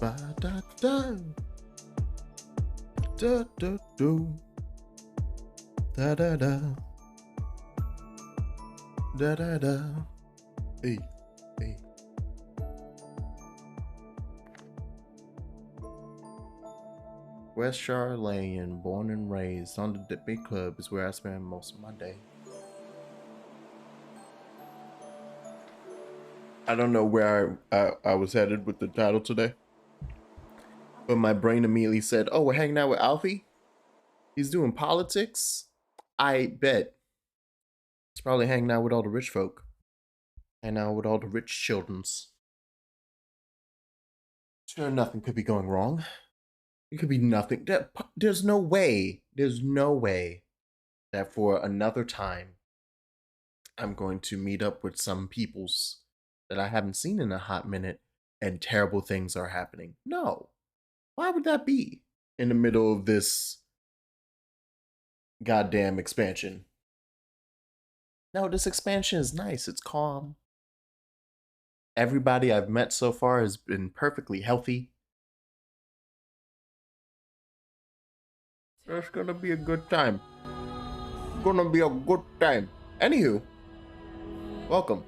Ba da da da da do da da da da da da. Hey, hey. West Charlatan, born and raised on the debate club, is where I spend most of my day. I don't know where I was headed with the title today, but my brain immediately said, "Oh, we're hanging out with Alfie. He's doing politics. I bet he's probably hanging out with all the rich folk, hanging out with all the rich childrens. Sure, nothing could be going wrong. It could be nothing. There's no way. There's no way that for another time I'm going to meet up with some peoples that I haven't seen in a hot minute and terrible things are happening. No. Why would that be in the middle of this goddamn expansion? No, this expansion is nice. It's calm. Everybody I've met so far has been perfectly healthy. It's gonna be a good time. Gonna be a good time. Anywho, welcome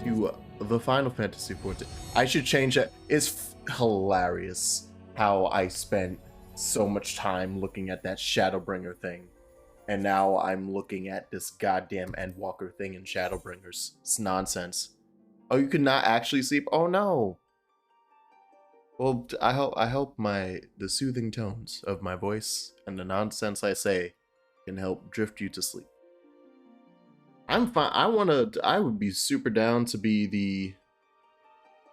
to the Final Fantasy XIV. I should change that. It's hilarious how I spent so much time looking at that Shadowbringer thing, and now I'm looking at this goddamn Endwalker thing in Shadowbringers. It's nonsense. Oh, you could not actually sleep? Oh no. Well, I hope the soothing tones of my voice and the nonsense I say can help drift you to sleep. I'm fine. I would be super down to be the,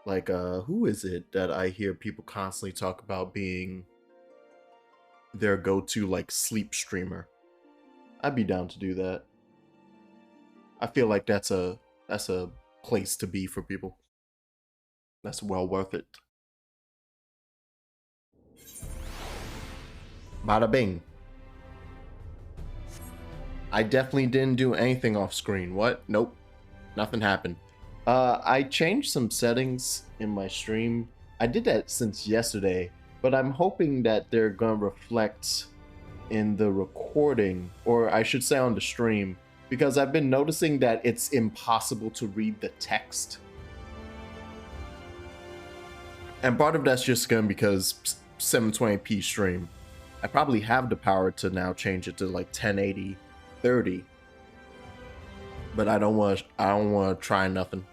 like, who is it that I hear people constantly talk about being their go-to, like, sleep streamer? I'd be down to do that. I feel like that's a place to be for people. That's well worth it. Bada bing. I definitely didn't do anything off screen. What? Nope. Nothing happened. I changed some settings in my stream. I did that since yesterday, but I'm hoping that they're gonna reflect in the recording, or I should say on the stream, because I've been noticing that it's impossible to read the text. And part of that's just gonna because 720p stream. I probably have the power to now change it to like 1080 30, but I don't want to try nothing.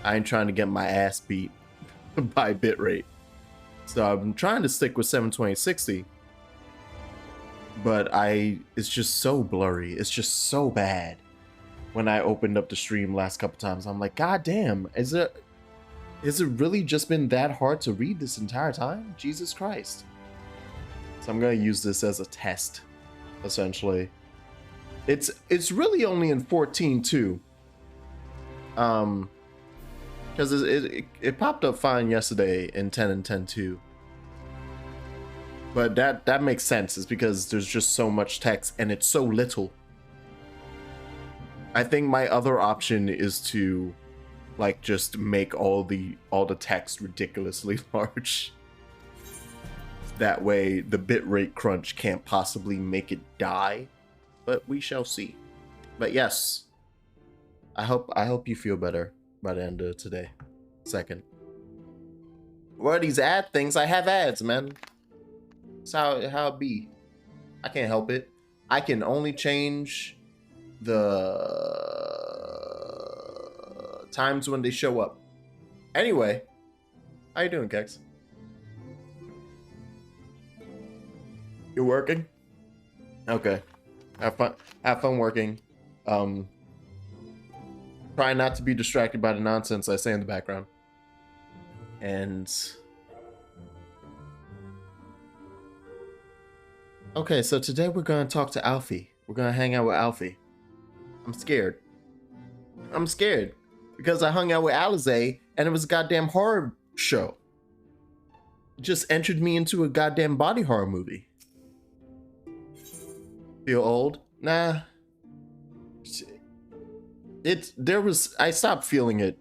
I ain't trying to get my ass beat by bitrate, so I'm trying to stick with 720/60. But it's just so blurry. It's just so bad. When I opened up the stream last couple times, I'm like, God damn, is it really just been that hard to read this entire time? Jesus Christ. So I'm gonna use this as a test, essentially. It's really only in 14 too. Because it popped up fine yesterday in 10 and 10 too. But that makes sense. It's because there's just so much text and it's so little. I think my other option is to, like, just make all the text ridiculously large. That way the bitrate crunch can't possibly make it die. But we shall see. But yes, I hope you feel better by the end of today. Second. What are these ad things? I have ads, man. That's how it be. I can't help it. I can only change the times when they show up. Anyway, how you doing, Kex? You're working? Okay. Have fun working. Try not to be distracted by the nonsense I say in the background. And okay, so today we're gonna talk to Alfie. We're gonna hang out with Alfie. I'm scared. I'm scared because I hung out with Alize and it was a goddamn horror show. It just entered me into a goddamn body horror movie. Feel old? Nah. I stopped feeling it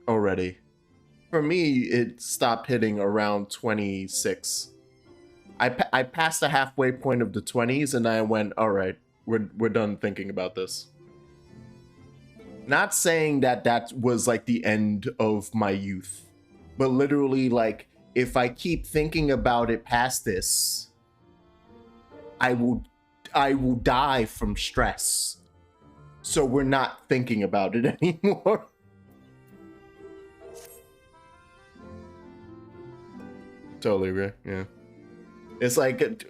already. for me, it stopped hitting around 26. I passed the halfway point of the 20s, and I went, all right, we're done thinking about this. Not saying that that was like the end of my youth, but literally, like, if I keep thinking about it past this, I will die from stress. So we're not thinking about it anymore. Totally agree. Yeah. It's like,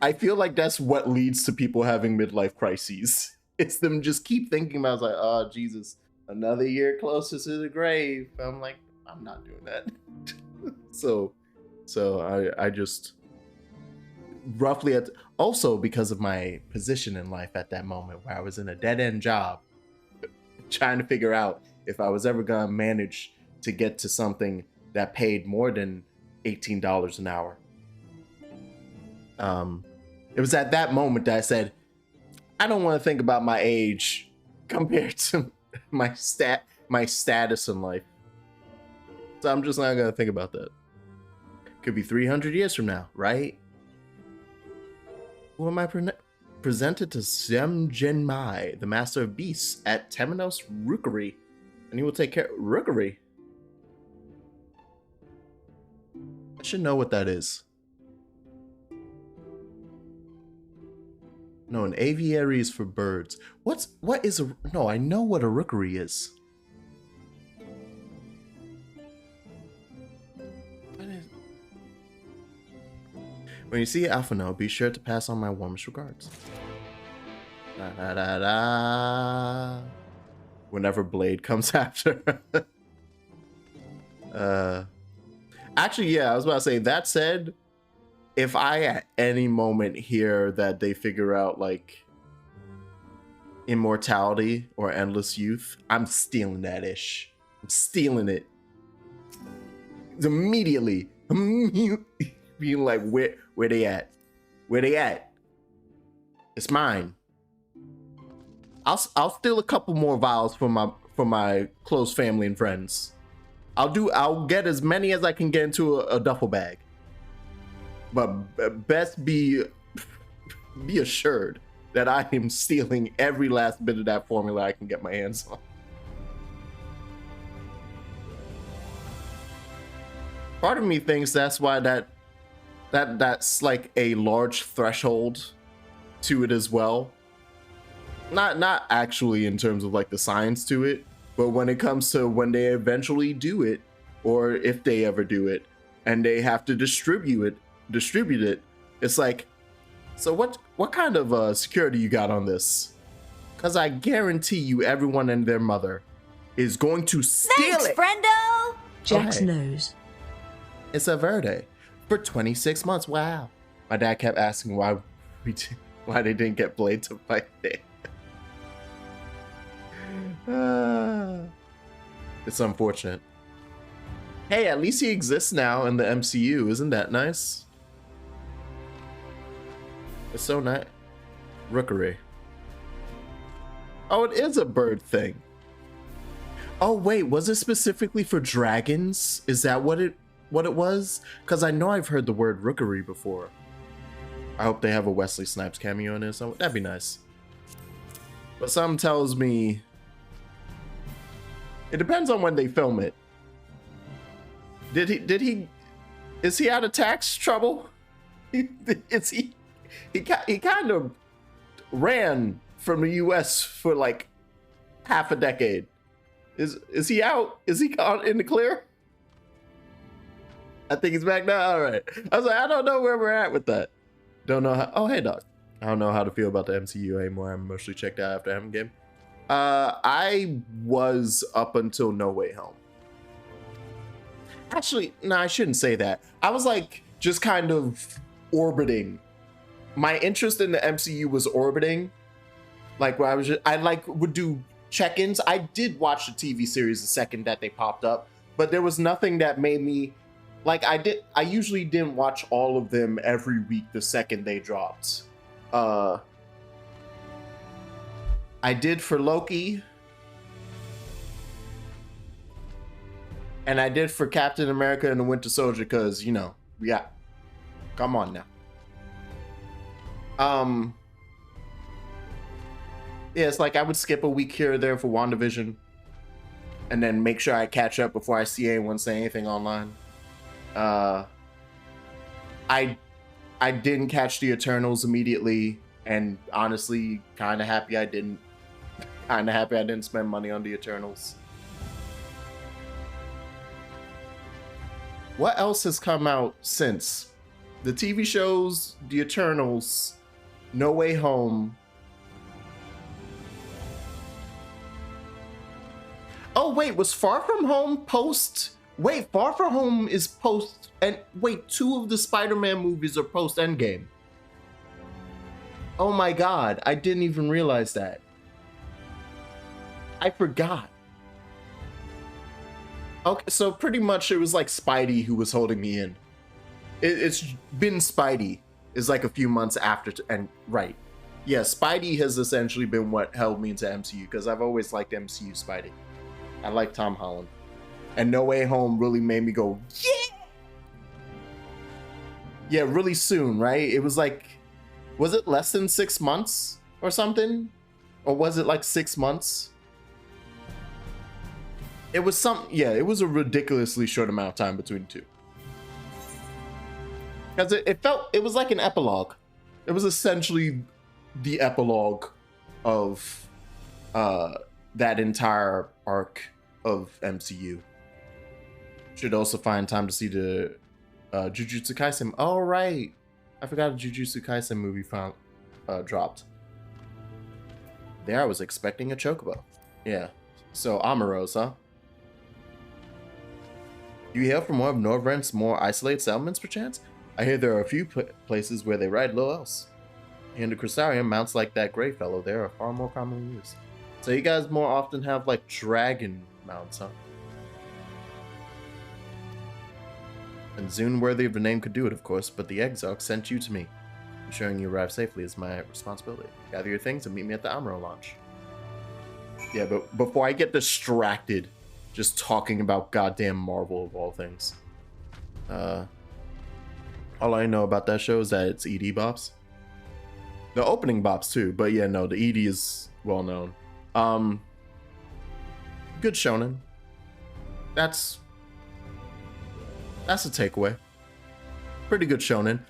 I feel like that's what leads to people having midlife crises. It's them just keep thinking about, like, oh, Jesus, another year closer to the grave. I'm like, I'm not doing that. so I just roughly also because of my position in life at that moment where I was in a dead-end job trying to figure out if I was ever gonna manage to get to something that paid more than $18 an hour. It was at that moment that I said, I don't want to think about my age compared to my status in life. So I'm just not gonna think about that. Could be 300 years from now, right? Who am I presented to Semjin Mai, the master of beasts, at Temenos Rookery, and he will take care of Rookery. I should know what that is. No, an aviary is for birds. What is a... No, I know what a rookery is. When you see Alphano, be sure to pass on my warmest regards. Da, da, da, da. Whenever Blade comes after. Actually, yeah, I was about to say, that said, if I at any moment hear that they figure out, like, immortality or endless youth, I'm stealing that ish. I'm stealing it. Immediately. Being like, where they at? Where they at? It's mine. I'll steal a couple more vials from my close family and friends. I'll get as many as I can get into a duffel bag. But best be assured that I am stealing every last bit of that formula I can get my hands on. Part of me thinks that's why that's like a large threshold to it as well. Not actually in terms of like the science to it, but when it comes to when they eventually do it, or if they ever do it, and they have to distribute it, it's like, so what kind of security you got on this? Because I guarantee you everyone and their mother is going to steal it. Thanks, friendo! Jack's nose. It's a Verde for 26 months. Wow. My dad kept asking why they didn't get Blade to fight it. It's unfortunate. Hey, at least he exists now in the MCU. Isn't that nice? It's so nice. Rookery. Oh, it is a bird thing. Oh, wait, was it specifically for dragons? Is that what it was? Because I know I've heard the word rookery before. I hope they have a Wesley Snipes cameo in this. That'd be nice. But something tells me it depends on when they film it. Is he out of tax trouble? He kind of ran from the US for like half a decade. Is he out? Is he in the clear? I think he's back now. All right. I was like, I don't know where we're at with that. Don't know how. Oh, hey, Doc. I don't know how to feel about the MCU anymore. I'm emotionally checked out after Endgame. I was up until No Way Home. Actually, no, I shouldn't say that. I was like just kind of orbiting. My interest in the MCU was orbiting. Like where I would do check-ins. I did watch the TV series the second that they popped up, but there was nothing that made me like I usually didn't watch all of them every week the second they dropped. I did for Loki. And I did for Captain America and the Winter Soldier because, you know, yeah. Come on now. Yeah, it's like I would skip a week here or there for WandaVision and then make sure I catch up before I see anyone say anything online. I didn't catch the Eternals immediately, and honestly, kind of happy I didn't. Kind of happy I didn't spend money on the Eternals. What else has come out since? The TV shows, the Eternals, No Way Home. Oh wait, was Far From Home post? Wait, Far From Home is post, and wait, 2 of the Spider-Man movies are post Endgame. Oh my god, I didn't even realize that. I forgot. Okay, so pretty much it was like Spidey who was holding me in. It's been Spidey. It's like a few months after, and right. Yeah, Spidey has essentially been what held me into MCU, because I've always liked MCU Spidey. I like Tom Holland. And No Way Home really made me go, yeah! Yeah, really soon, right? It was like, was it less than 6 months or something? Or was it like 6 months? It was yeah, it was a ridiculously short amount of time between the two. Because it was like an epilogue. It was essentially the epilogue of that entire arc of MCU. Should also find time to see the Jujutsu Kaisen. Oh, right. I forgot a Jujutsu Kaisen movie dropped. There I was expecting a chocobo. Yeah. So, Amuros, huh? You hail from one of Norvrent's more isolated settlements, perchance? I hear there are a few places where they ride low else. In the Crystarium, mounts like that gray fellow there are far more commonly used. So you guys more often have, like, dragon mounts, huh? And Zune, worthy of the name, could do it, of course, but the Exarch sent you to me. Ensuring you arrive safely is my responsibility. Gather your things and meet me at the Amuro launch. Yeah, but before I get distracted just talking about goddamn Marvel of all things. All I know about that show is that it's ED bops. The opening bops too, but yeah, no, the ED is well known. Good shonen. That's a takeaway. Pretty good shonen.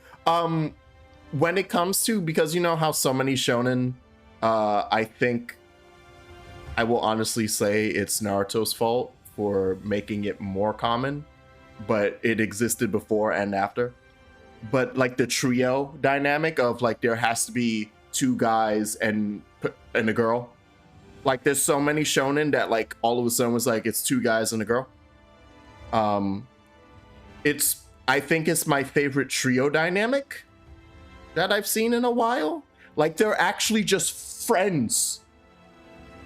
When it comes to, because you know how so many shonen, I think I will honestly say it's Naruto's fault for making it more common, but it existed before and after. But like the trio dynamic of like there has to be 2 guys and a girl. Like there's so many shonen that like all of a sudden was like it's 2 guys and a girl. I think it's my favorite trio dynamic that I've seen in a while. Like they're actually just friends.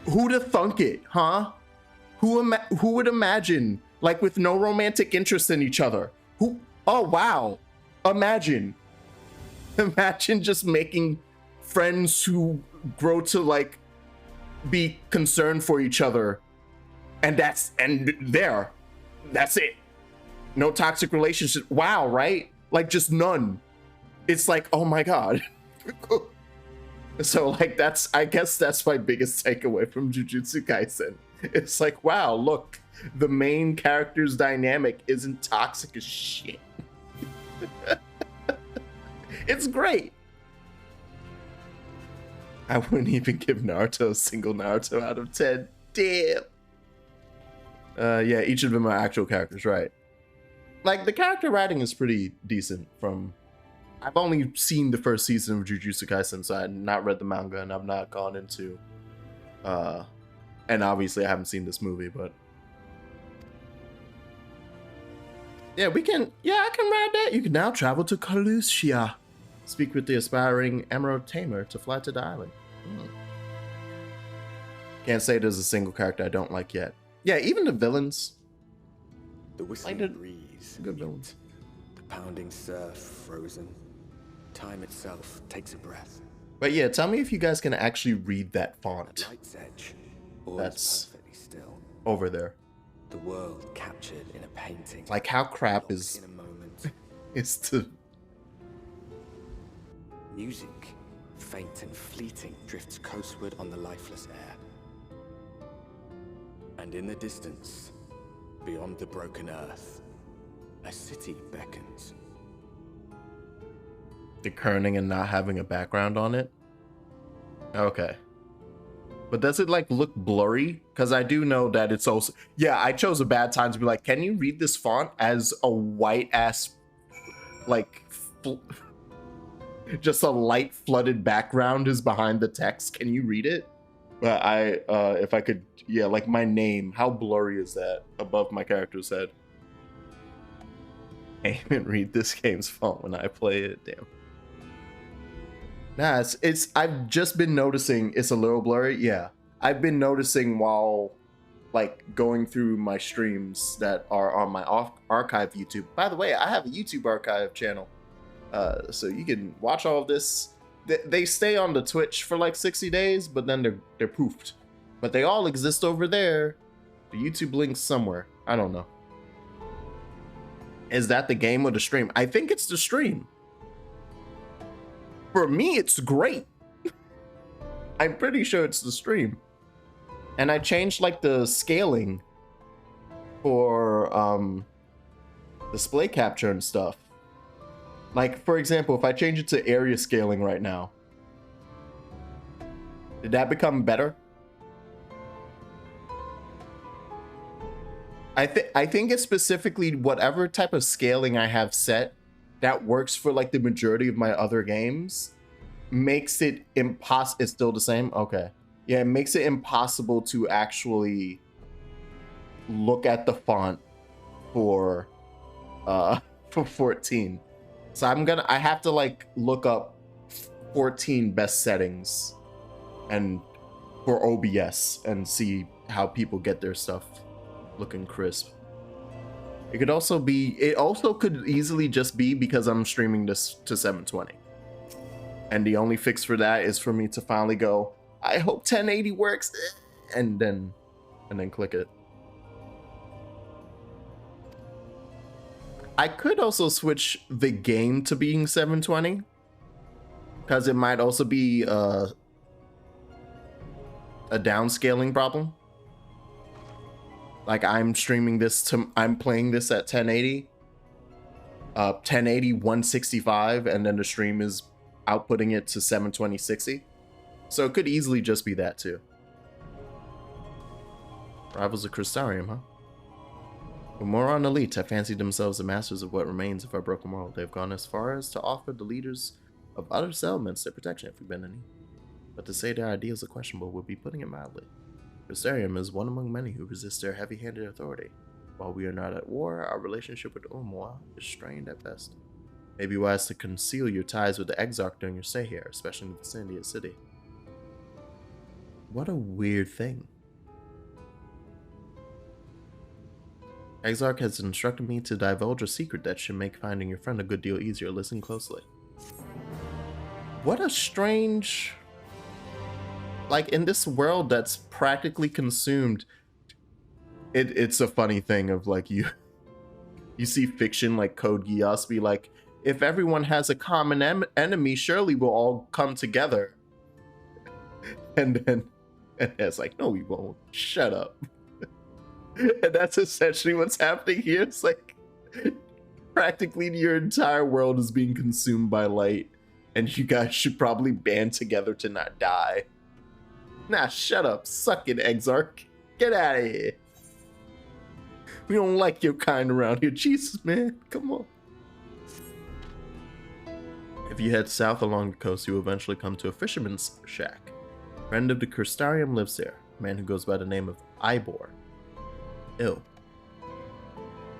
Who'da thunk it, huh? Who would imagine, like with no romantic interest in each other? Oh wow. Imagine just making friends who grow to like be concerned for each other, and that's it. No toxic relationship. Wow, right? Like just none. It's like, oh my god. So like I guess that's my biggest takeaway from Jujutsu Kaisen. It's like, wow, look, the main character's dynamic isn't toxic as shit. It's great. I wouldn't even give Naruto a single Naruto out of 10. Damn. Yeah, each of them are actual characters, right? Like the character writing is pretty decent. I've only seen the first season of Jujutsu Kaisen, so I had not read the manga and I've not gone into and obviously I haven't seen this movie, but yeah, I can ride that. You can now travel to Calusia. Speak with the aspiring Emerald Tamer to fly to the island. Can't say there's a single character I don't like yet. Yeah, even the villains. The whistling breeze, good villains. the pounding surf, frozen. Time itself takes a breath. But yeah, tell me if you guys can actually read that font. At light's edge, That's perfectly still. over there. The world captured in a painting. Like how crap Locked is in a moment. is to Music, faint and fleeting, drifts coastward on the lifeless air. And in the distance, beyond the broken earth, a city beckons. the kerning and not having a background on it. Okay. But does it like look blurry? Because I do know that it's also, yeah, I chose a bad time to be like, can you read this font as a white ass, like, just a light flooded background is behind the text? Can you read it? But if I could, yeah, like my name, how blurry is that above my character's head? I can't read this game's font when I play it, damn. Nah, I've just been noticing it's a little blurry. Yeah, I've been noticing while like going through my streams that are on my archive YouTube. By the way, I have a YouTube archive channel, so you can watch all of this. They stay on the Twitch for like 60 days, but then they're poofed. But they all exist over there. The YouTube link's somewhere. I don't know. Is that the game or the stream? I think it's the stream. For me, it's great. I'm pretty sure it's the stream. And I changed like the scaling for display capture and stuff. Like, for example, if I change it to area scaling right now, did that become better? I think it's specifically whatever type of scaling I have set that works for like the majority of my other games makes it impossible. It's still the same? Okay. Yeah, it makes it impossible to actually look at the font for 14. So I have to like look up 14 best settings and for OBS and see how people get their stuff looking crisp. It also could easily just be because I'm streaming this to 720. And the only fix for that is for me to finally go, I hope 1080 works, and then click it. I could also switch the game to being 720 because it might also be a downscaling problem. Like I'm playing this at 1080, 165, and then the stream is outputting it to 720 60. So it could easily just be that too. Rivals of Crystarium, huh? With Moron elites have fancied themselves the masters of what remains of our broken world. They've gone as far as to offer the leaders of other settlements their protection if we've been in need. But to say their ideals are questionable would be putting it mildly. Crystarium is one among many who resist their heavy-handed authority. While we are not at war, our relationship with Umwa is strained at best. It may be wise to conceal your ties with the Exarch during your stay here, especially in the vicinity of the city. What a weird thing. Exarch has instructed me to divulge a secret that should make finding your friend a good deal easier. Listen closely. What a strange... Like, in this world that's practically consumed, it's a funny thing of, like, you see fiction like Code Geass be like, if everyone has a common enemy, surely we'll all come together. And it's like, no, we won't. Shut up. And that's essentially what's happening here. It's like, practically your entire world is being consumed by light, and you guys should probably band together to not die. Nah, shut up. Suck it, Exarch. Get out of here. We don't like your kind around here. Jesus, man. Come on. If you head south along the coast, you will eventually come to a fisherman's shack. A friend of the Crystarium lives there. A man who goes by the name of Ivor. Ill.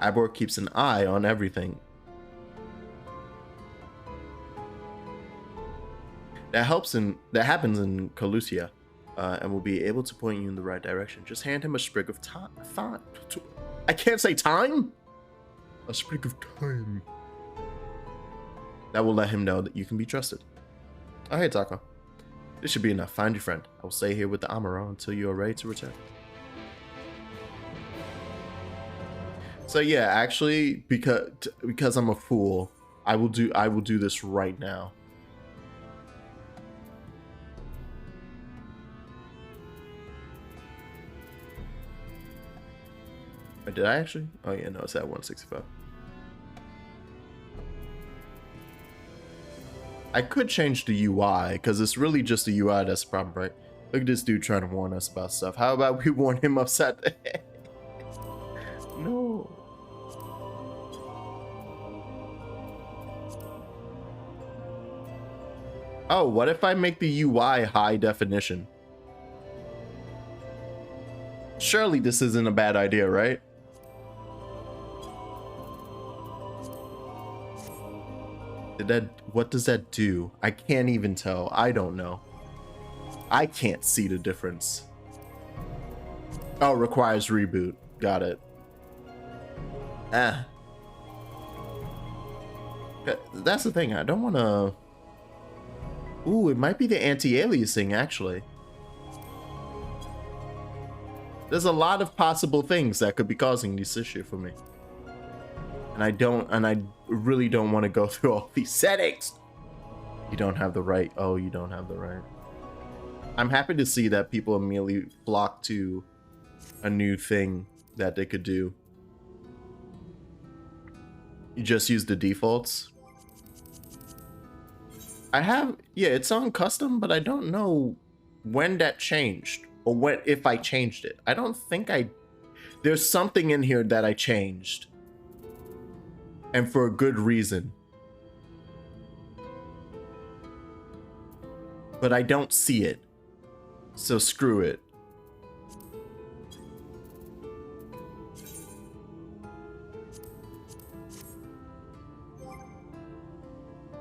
Ivor keeps an eye on everything. That happens in Calusia. And will be able to point you in the right direction. Just hand him a sprig of thyme. I can't say time? A sprig of thyme. That will let him know that you can be trusted. Oh, hey, Taco. This should be enough. Find your friend. I will stay here with the Amuro until you are ready to return. So yeah, actually, because I'm a fool, I will do this right now. Did I actually? Oh yeah, no, it's at 165. I could change the UI because it's really just the UI that's the problem, right? Look at this dude trying to warn us about stuff. How about we warn him upside the head? No. Oh, what if I make the UI high definition? Surely this isn't a bad idea, right? What does that do? I can't even tell. I don't know. I can't see the difference. Oh, requires reboot. Got it. That's the thing. I don't want to... Ooh, it might be the anti-aliasing, actually. There's a lot of possible things that could be causing this issue for me. And I really don't want to go through all these settings. You don't have the right. Oh, you don't have the right. I'm happy to see that people immediately flock to a new thing that they could do. You just use the defaults. Yeah, it's on custom, but I don't know when that changed or if I changed it. I don't think there's something in here that I changed. And for a good reason. But I don't see it. So screw it.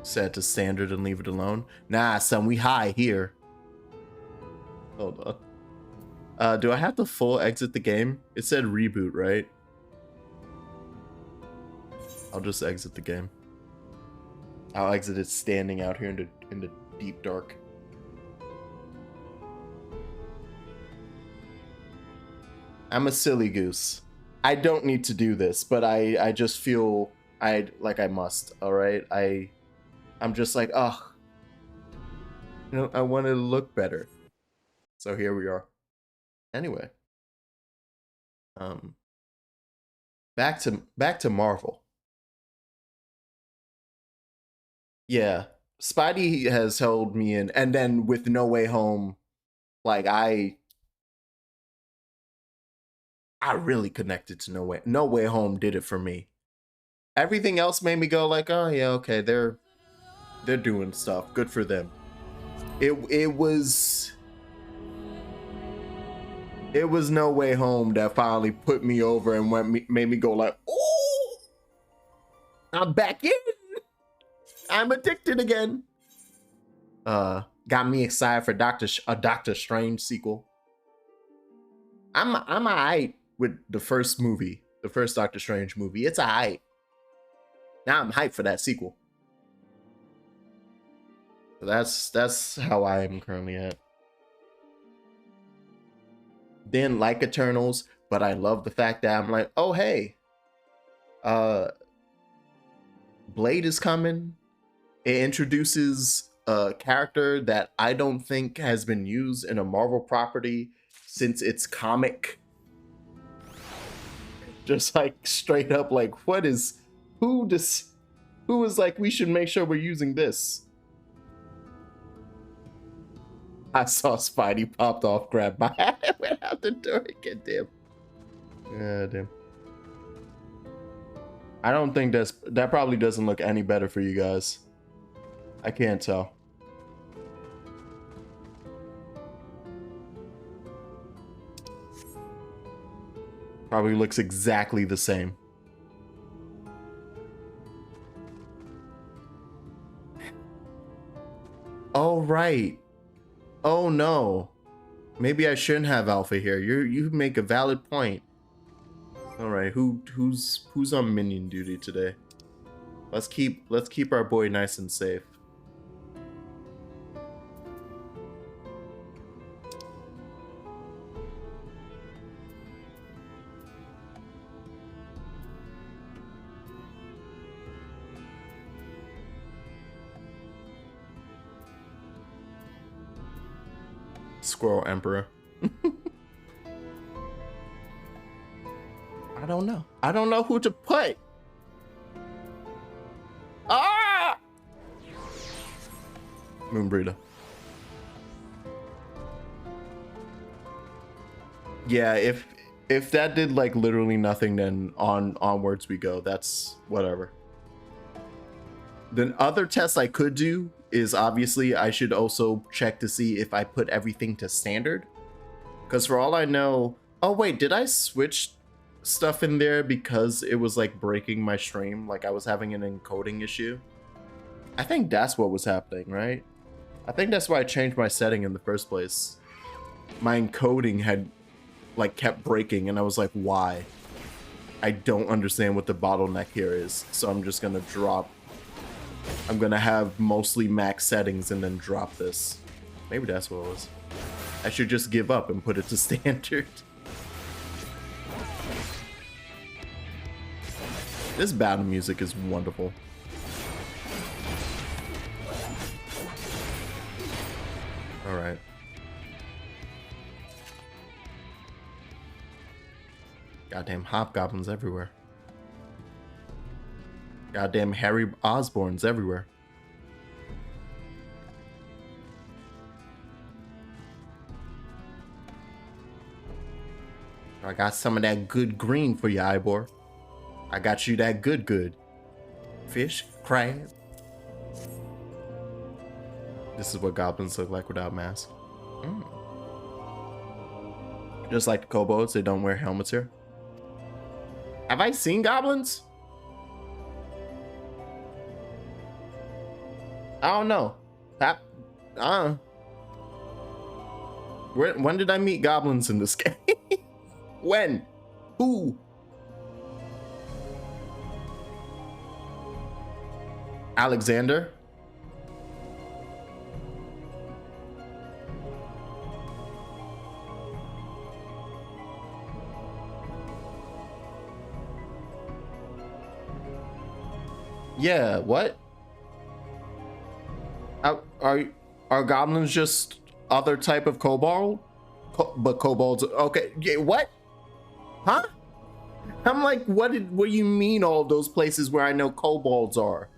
Set to standard and leave it alone. Nah, son, we high here. Hold on. Do I have to full exit the game? It said reboot, right? I'll just exit the game. I'll exit it standing out here in the deep dark. I'm a silly goose. I don't need to do this, but I just feel I must. All right, I'm just like, oh, you know, I want to look better. So here we are. Anyway, back to Marvel. Yeah, Spidey has held me in, and then with No Way Home, like I really connected to No Way Home did it for me. Everything else made me go like, oh yeah, okay, they're doing stuff. Good for them. It was No Way Home that finally put me over and made me go like, oh, I'm back in. I'm addicted again. Got me excited for a Doctor Strange sequel. I'm alright with the first movie, the first Doctor Strange movie. It's alright. Now I'm hyped for that sequel. That's how I am currently at. Didn't like Eternals, but I love the fact that I'm like, oh hey, Blade is coming. It introduces a character that I don't think has been used in a Marvel property since its comic. Just like straight up, like who is like, we should make sure we're using this. I saw Spidey popped off, grabbed my hat, and went out the door again. Damn. Yeah, damn. I don't think that probably doesn't look any better for you guys. I can't tell. Probably looks exactly the same. Oh, right. Oh, no. Maybe I shouldn't have Alpha here. You make a valid point. All right, who's on minion duty today? Let's keep our boy nice and safe. Squirrel Emperor. I don't know. I don't know who to put. Ah! Moonbreeder. Yeah, if that did like literally nothing, then onwards we go. That's whatever. Then other tests I could do is obviously I should also check to see if I put everything to standard. Because for all I know, oh wait, did I switch stuff in there because it was like breaking my stream? Like I was having an encoding issue? I think that's what was happening, right? I think that's why I changed my setting in the first place. My encoding had like kept breaking and I was like, why? I don't understand what the bottleneck here is. So I'm just gonna drop. I'm gonna have mostly max settings and then drop this. Maybe that's what it was. I should just give up and put it to standard. This battle music is wonderful. All right. Goddamn hobgoblins everywhere. Goddamn Harry Osborns everywhere. I got some of that good green for you, Ivor. I got you that good. Fish, crab. This is what goblins look like without masks. Just like the kobolds, they don't wear helmets here. Have I seen goblins? I don't know. When did I meet goblins in this game? When? Who? Alexander? Yeah, what? Are goblins just other type of kobold? But kobolds, okay, yeah, what? Huh? I'm like, what do you mean all those places where I know kobolds are?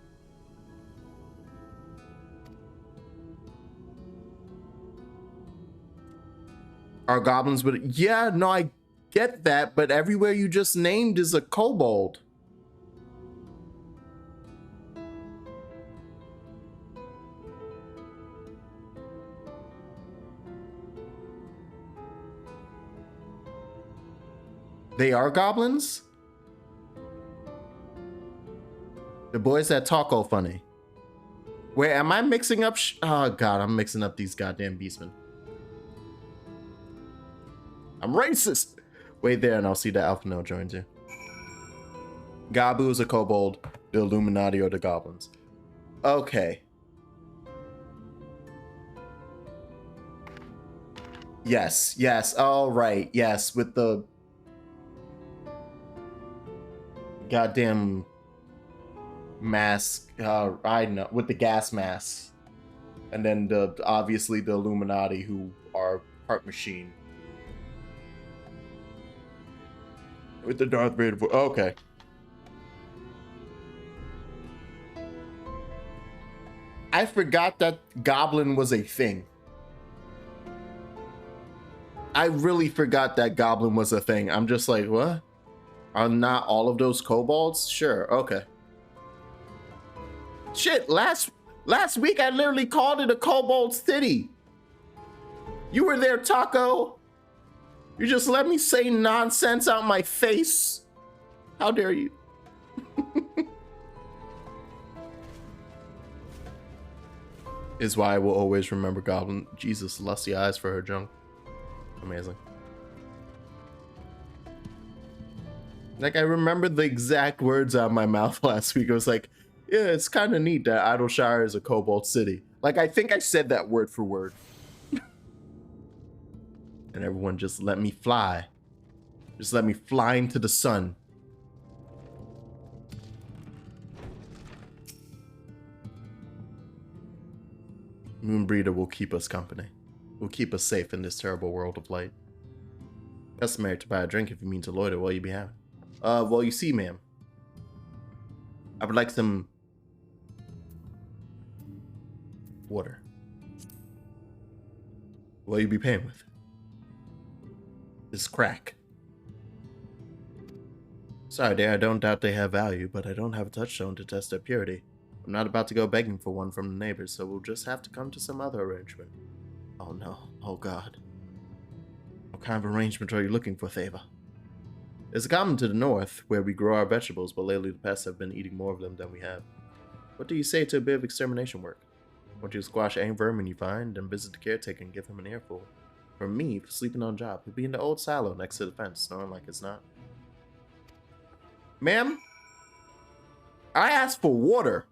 Are goblins, but yeah, no, I get that, but everywhere you just named is a kobold. They are goblins? The boys that talk all funny. Wait, am I mixing up? Oh god, I'm mixing up these goddamn beastmen. I'm racist. Wait there and I'll see that Alphino joins you. Gabu is a kobold. The Illuminati are the goblins. Okay. Yes, yes. All right. Yes, with the goddamn mask. I know, with the gas masks, and then obviously the Illuminati, who are part machine. With the Darth Vader. Okay. I forgot that goblin was a thing. I really forgot that goblin was a thing. I'm just like, what? Are not all of those kobolds? Sure, okay. Shit, last week I literally called it a kobold city. You were there, Taco. You just let me say nonsense out my face. How dare you? Is why I will always remember Goblin. Jesus, lusty eyes for her junk. Amazing. Like, I remember the exact words out of my mouth last week. I was like, yeah, it's kind of neat that Idleshire is a kobold city. Like, I think I said that word for word. And everyone just let me fly. Just let me fly into the sun. Moonbreeder will keep us company. will keep us safe in this terrible world of light. Customary to buy a drink if you mean to loiter while you be having. Well, you see, ma'am, I would like some water. What you be paying with? This is crack. Sorry, dear, I don't doubt they have value, but I don't have a touchstone to test their purity. I'm not about to go begging for one from the neighbors, so we'll just have to come to some other arrangement. Oh no, oh god. What kind of arrangement are you looking for, Thava? There's a common to the north, where we grow our vegetables, but lately the pests have been eating more of them than we have. What do you say to a bit of extermination work? Want you to squash any vermin you find, and visit the caretaker and give him an earful. For me, for sleeping on job, he'll be in the old silo next to the fence, snoring like it's not. Ma'am? I asked for water.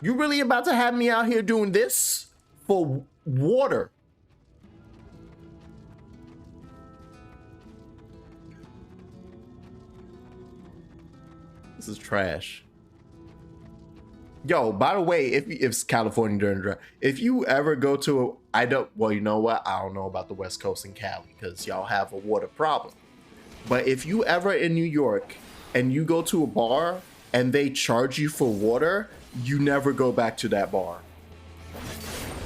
You really about to have me out here doing this? For water? This is trash. Yo, by the way, if it's California during the drought, if you ever go to well, you know what? I don't know about the West Coast and Cali because y'all have a water problem. But if you ever in New York and you go to a bar and they charge you for water, you never go back to that bar.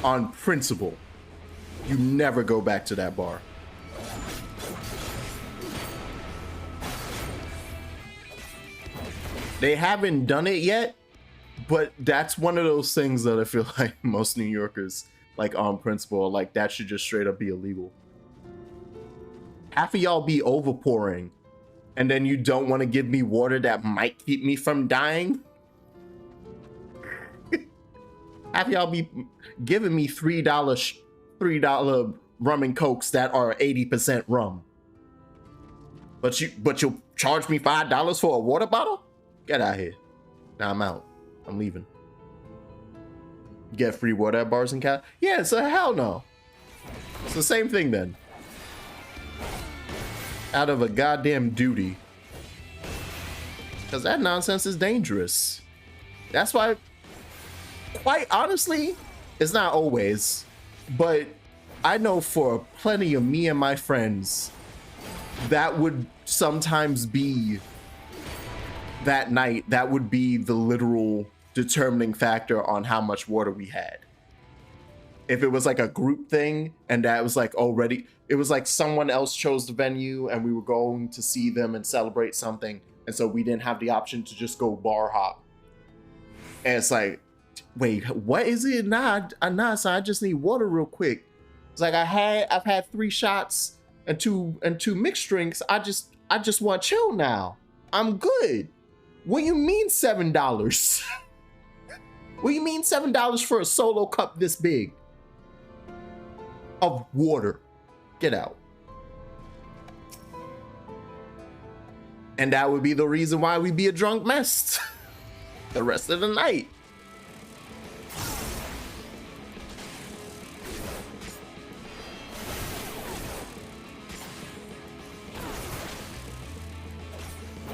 On principle, you never go back to that bar. They haven't done it yet, but that's one of those things that I feel like most New Yorkers, like on principle, like that should just straight up be illegal. Half of y'all be overpouring, and then you don't want to give me water that might keep me from dying. Half of y'all be giving me $3 rum and cokes that are 80% rum. But you'll charge me $5 for a water bottle? Get out of here. Now I'm out. I'm leaving. Get free water at bars and Cal? Yeah, so hell no. It's the same thing then. Out of a goddamn duty. Because that nonsense is dangerous. That's why, quite honestly, it's not always, but I know for plenty of me and my friends, that would sometimes be that night, that would be the literal determining factor on how much water we had. If it was like a group thing and that was like already, it was like someone else chose the venue and we were going to see them and celebrate something. And so we didn't have the option to just go bar hop. And it's like, wait, what is it? Nah, so I just need water real quick. It's like I've had 3 shots and two mixed drinks. I just want to chill now. I'm good. What do you mean $7? What do you mean $7 for a solo cup this big of water? Get out. And that would be the reason why we'd be a drunk mess the rest of the night.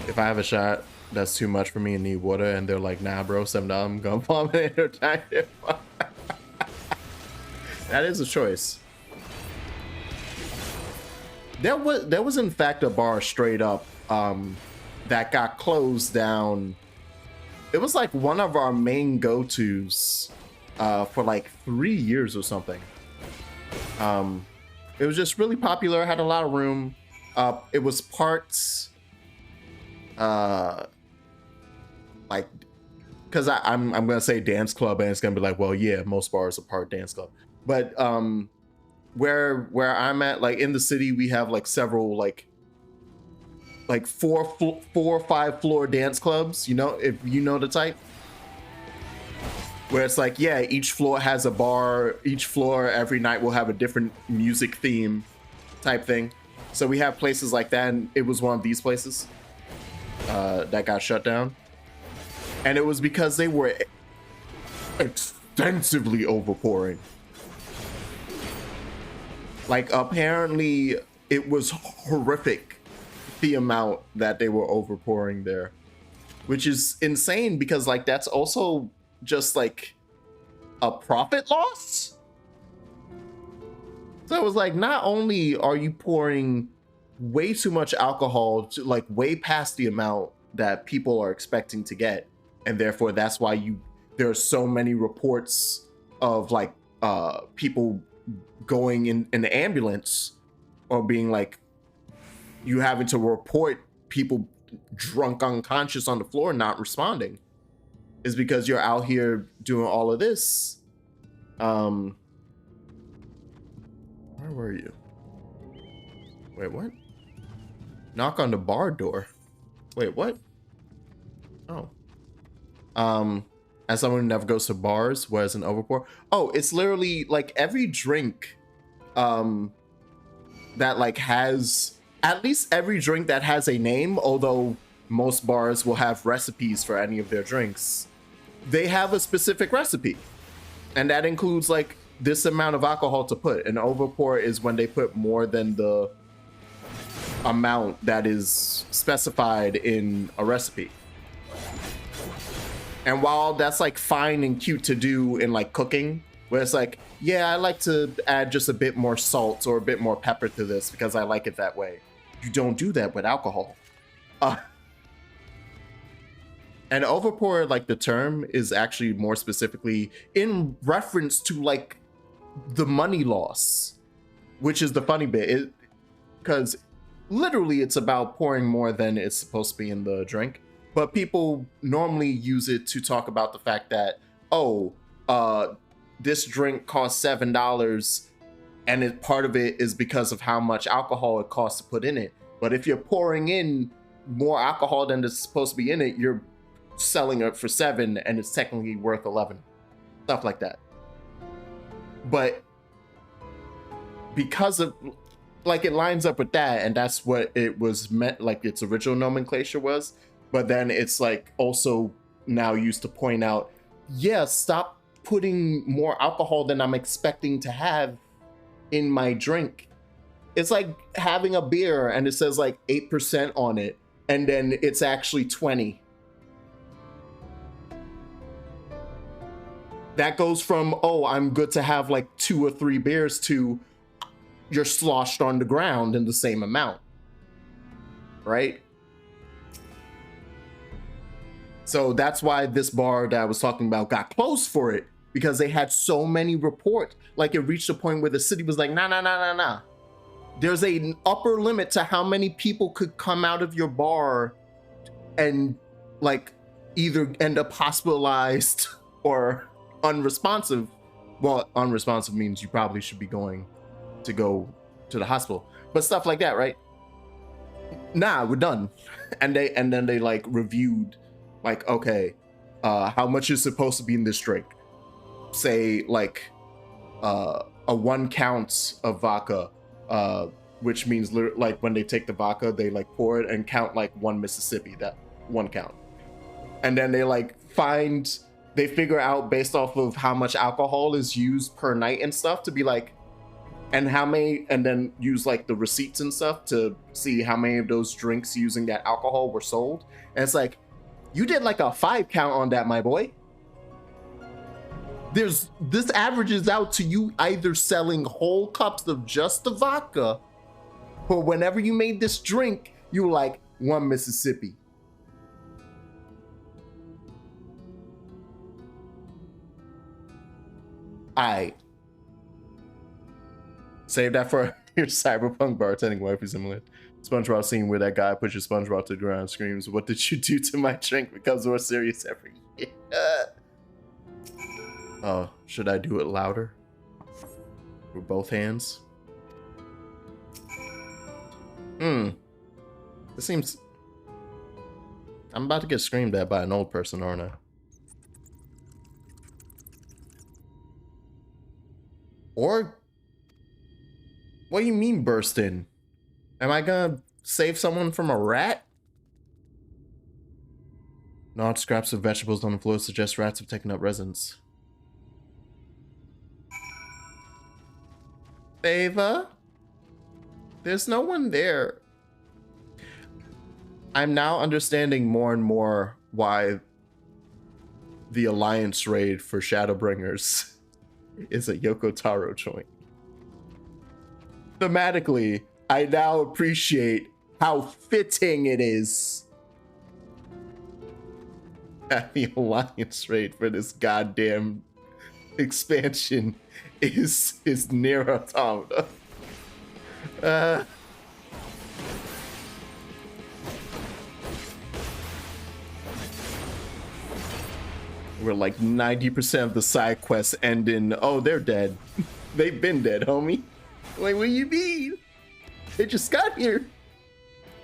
If I have a shot that's too much for me and need water and they're like, nah bro, $7, I'm gonna vomit it. That is a choice. There was in fact a bar straight up that got closed down. It was like one of our main go-tos for like 3 years or something. It was just really popular, had a lot of room. It was parts like, because I'm gonna say dance club and it's gonna be like, well yeah, most bars are part dance club, but where I'm at, like in the city, we have like several like 4 or 5 floor dance clubs, you know, if you know the type, where it's like, yeah, each floor has a bar, each floor every night will have a different music theme type thing. So we have places like that, and it was one of these places that got shut down, and it was because they were extensively overpouring. Like apparently it was horrific, the amount that they were overpouring there, which is insane because like that's also just like a profit loss. So it was like, not only are you pouring way too much alcohol to like way past the amount that people are expecting to get, and therefore that's why there are so many reports of like people going in the ambulance, or being like, you having to report people drunk unconscious on the floor not responding, is because you're out here doing all of this. Where were you? Wait, what? Knock on the bar door. Wait, what? Oh. As someone who never goes to bars, what is an overpour? Oh, it's literally like every drink that like has, at least every drink that has a name, although most bars will have recipes for any of their drinks. They have a specific recipe. And that includes like this amount of alcohol to put. An overpour is when they put more than the amount that is specified in a recipe. And while that's like fine and cute to do in like cooking, where it's like, yeah, I like to add just a bit more salt or a bit more pepper to this because I like it that way. You don't do that with alcohol. And overpour, like the term, is actually more specifically in reference to like the money loss, which is the funny bit, because literally it's about pouring more than it's supposed to be in the drink. But people normally use it to talk about the fact that, oh, this drink costs $7, and part of it is because of how much alcohol it costs to put in it. But if you're pouring in more alcohol than is supposed to be in it, you're selling it for $7 and it's technically worth $11. Stuff like that. But because of, like, it lines up with that, and that's what it was meant, like its original nomenclature was. But then it's like also now used to point out, yeah, stop putting more alcohol than I'm expecting to have in my drink. It's like having a beer and it says like 8% on it, and then it's actually 20. That goes from, oh, I'm good to have like 2 or 3 beers, to you're sloshed on the ground in the same amount, right? So that's why this bar that I was talking about got closed for it, because they had so many reports. Like, it reached a point where the city was like, nah. There's an upper limit to how many people could come out of your bar and like either end up hospitalized or unresponsive. Well, unresponsive means you probably should be going to the hospital, but stuff like that, right? Nah, we're done. And then they like reviewed, like, okay, how much is supposed to be in this drink? Say like a 1 count of vodka, which means like when they take the vodka, they like pour it and count like 1 Mississippi, that 1 count. And then they like they figure out based off of how much alcohol is used per night and stuff to be like, and how many, and then use like the receipts and stuff to see how many of those drinks using that alcohol were sold. And it's like, you did like a 5 count on that, my boy. This averages out to you either selling whole cups of just the vodka, or whenever you made this drink, you were like 1 Mississippi. Save that for your cyberpunk bartending wifey simulator. SpongeBob scene where that guy pushes SpongeBob to the ground and screams, "What did you do to my drink?" Becomes more serious every year. Oh, should I do it louder? With both hands? This seems... I'm about to get screamed at by an old person, aren't I? Or... What do you mean burst in? Am I gonna save someone from a rat? Gnawed scraps of vegetables on the floor suggest rats have taken up residence. Ava? There's no one there. I'm now understanding more and more why the Alliance raid for Shadowbringers is a Yoko Taro joint. Thematically, I now appreciate how fitting it is that the Alliance raid for this goddamn expansion is Nier Automata. Where like 90% of the side quests end in, oh, they're dead. They've been dead, homie. Like, what do you mean? They just got here.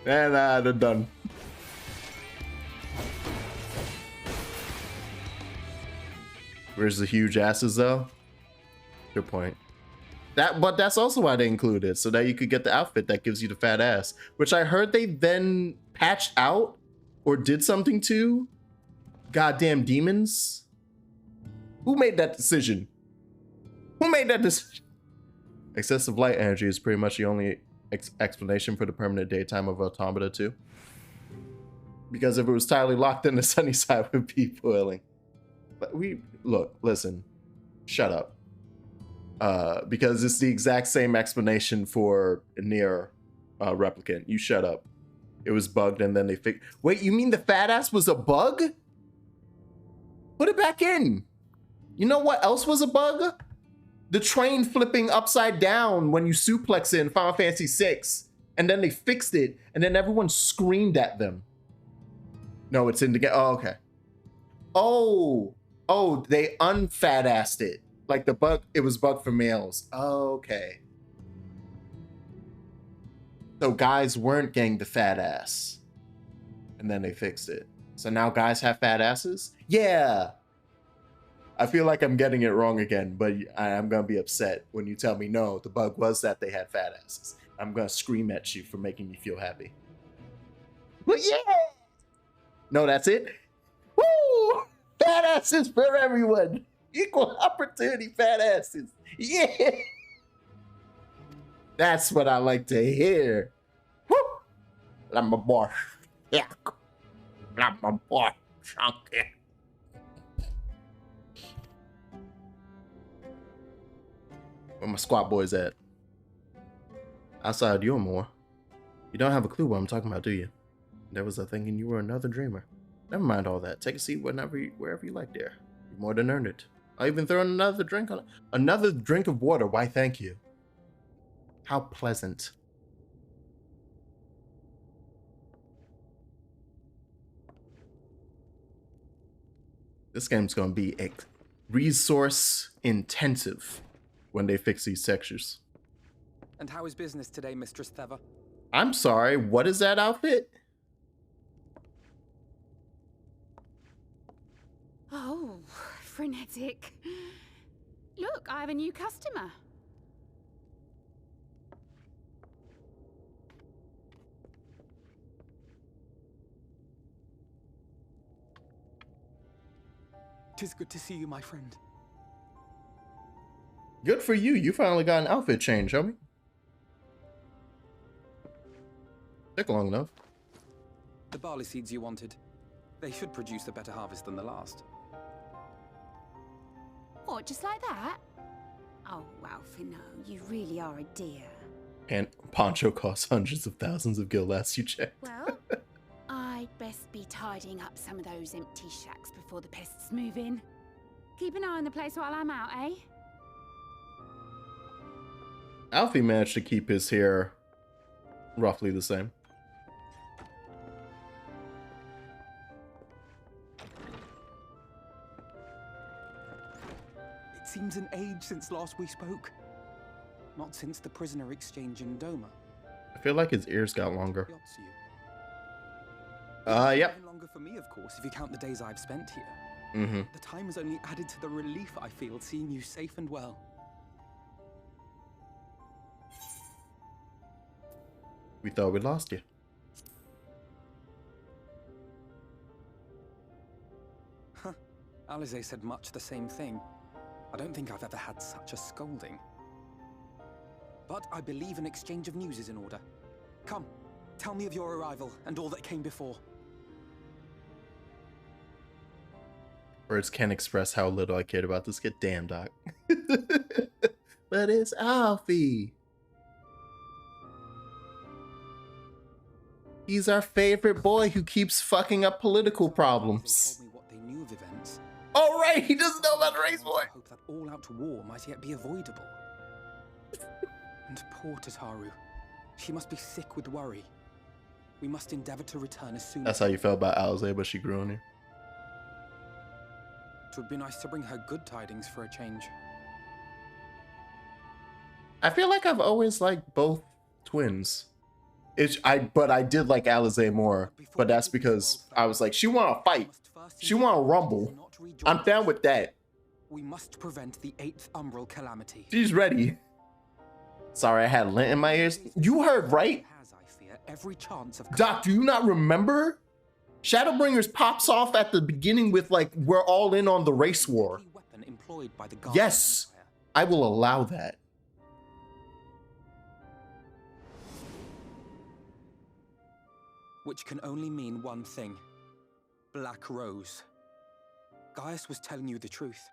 And they're done. Where's the huge asses though? Good point. But that's also why they include it, so that you could get the outfit that gives you the fat ass, which I heard they then patched out or did something to. Goddamn demons. Who made that decision? Who made that decision? Excessive light energy is pretty much the only explanation for the permanent daytime of Automata 2. Because if it was entirely locked in, the sunny side would be boiling. But listen, shut up. Because it's the exact same explanation for Nier Replicant. You shut up. It was bugged and then they fixed. Wait, you mean the fat ass was a bug? Put it back in. You know what else was a bug? The train flipping upside down when you suplex it in Final Fantasy VI. And then they fixed it, and then everyone screamed at them. No, it's in the game. Oh, okay. Oh, they unfat-assed it. Like the bug, it was bugged for males. Oh, okay. So guys weren't getting the fat ass. And then they fixed it. So now guys have fat asses? Yeah. I feel like I'm getting it wrong again, but I'm going to be upset when you tell me, no, the bug was that they had fat asses. I'm going to scream at you for making me feel happy. But yeah. No, that's it. Woo! Fat asses for everyone. Equal opportunity fat asses. Yeah. That's what I like to hear. Woo! I'm a boy. Yeah. I'm a boy. Chunky. Where my squad boys at? Outside you more. You don't have a clue what I'm talking about, do you? There was a thinking you were another dreamer. Never mind all that. Take a seat wherever you like there. You more than earned it. I'll even throw in another drink on it. Another drink of water. Why, thank you. How pleasant. This game's gonna be resource intensive when they fix these textures. And how is business today, Mistress Theva? I'm sorry, what is that outfit? Oh, frenetic. Look, I have a new customer. Tis good to see you, my friend. Good for you. You finally got an outfit change, homie. Took long enough. The barley seeds you wanted. They should produce a better harvest than the last. What, just like that? Oh, wow, Finno, you really are a dear. And poncho costs hundreds of thousands of gil last you checked. Well, I'd best be tidying up some of those empty shacks before the pests move in. Keep an eye on the place while I'm out, eh? Alfie managed to keep his hair roughly the same. It seems an age since last we spoke. Not since the prisoner exchange in Doma. I feel like his ears got longer. Yachts you. Yep. Even longer for me, of course, if you count the days I've spent here. Mm-hmm. The time has only added to the relief I feel seeing you safe and well. We thought we lost you. Huh. Alize said much the same thing. I don't think I've ever had such a scolding. But I believe an exchange of news is in order. Come, tell me of your arrival and all that came before. Words can't express how little I cared about this kid. Damn, Doc. But it's Alfie. He's our favorite boy who keeps fucking up political problems. They told me what they knew of events. Oh, right, he doesn't know about the race war. I hope that all-out war might yet be avoidable. And poor Tataru. She must be sick with worry. We must endeavor to return as soon That's how you felt about Alize, but she grew on you. It would be nice to bring her good tidings for a change. I feel like I've always liked both twins. But I did like Alize more, but that's because I was like, she want to fight. She want to rumble. I'm down with that. We must prevent the 8th umbral calamity. She's ready. Sorry, I had lint in my ears. You heard right? Has, I fear, every chance of Doc, do you not remember? Shadowbringers pops off at the beginning with like, we're all in on the race war. weapon employed by the Guardian Yes, Empire. I will allow that. Which can only mean one thing. Black Rose. Gaius was telling you the truth.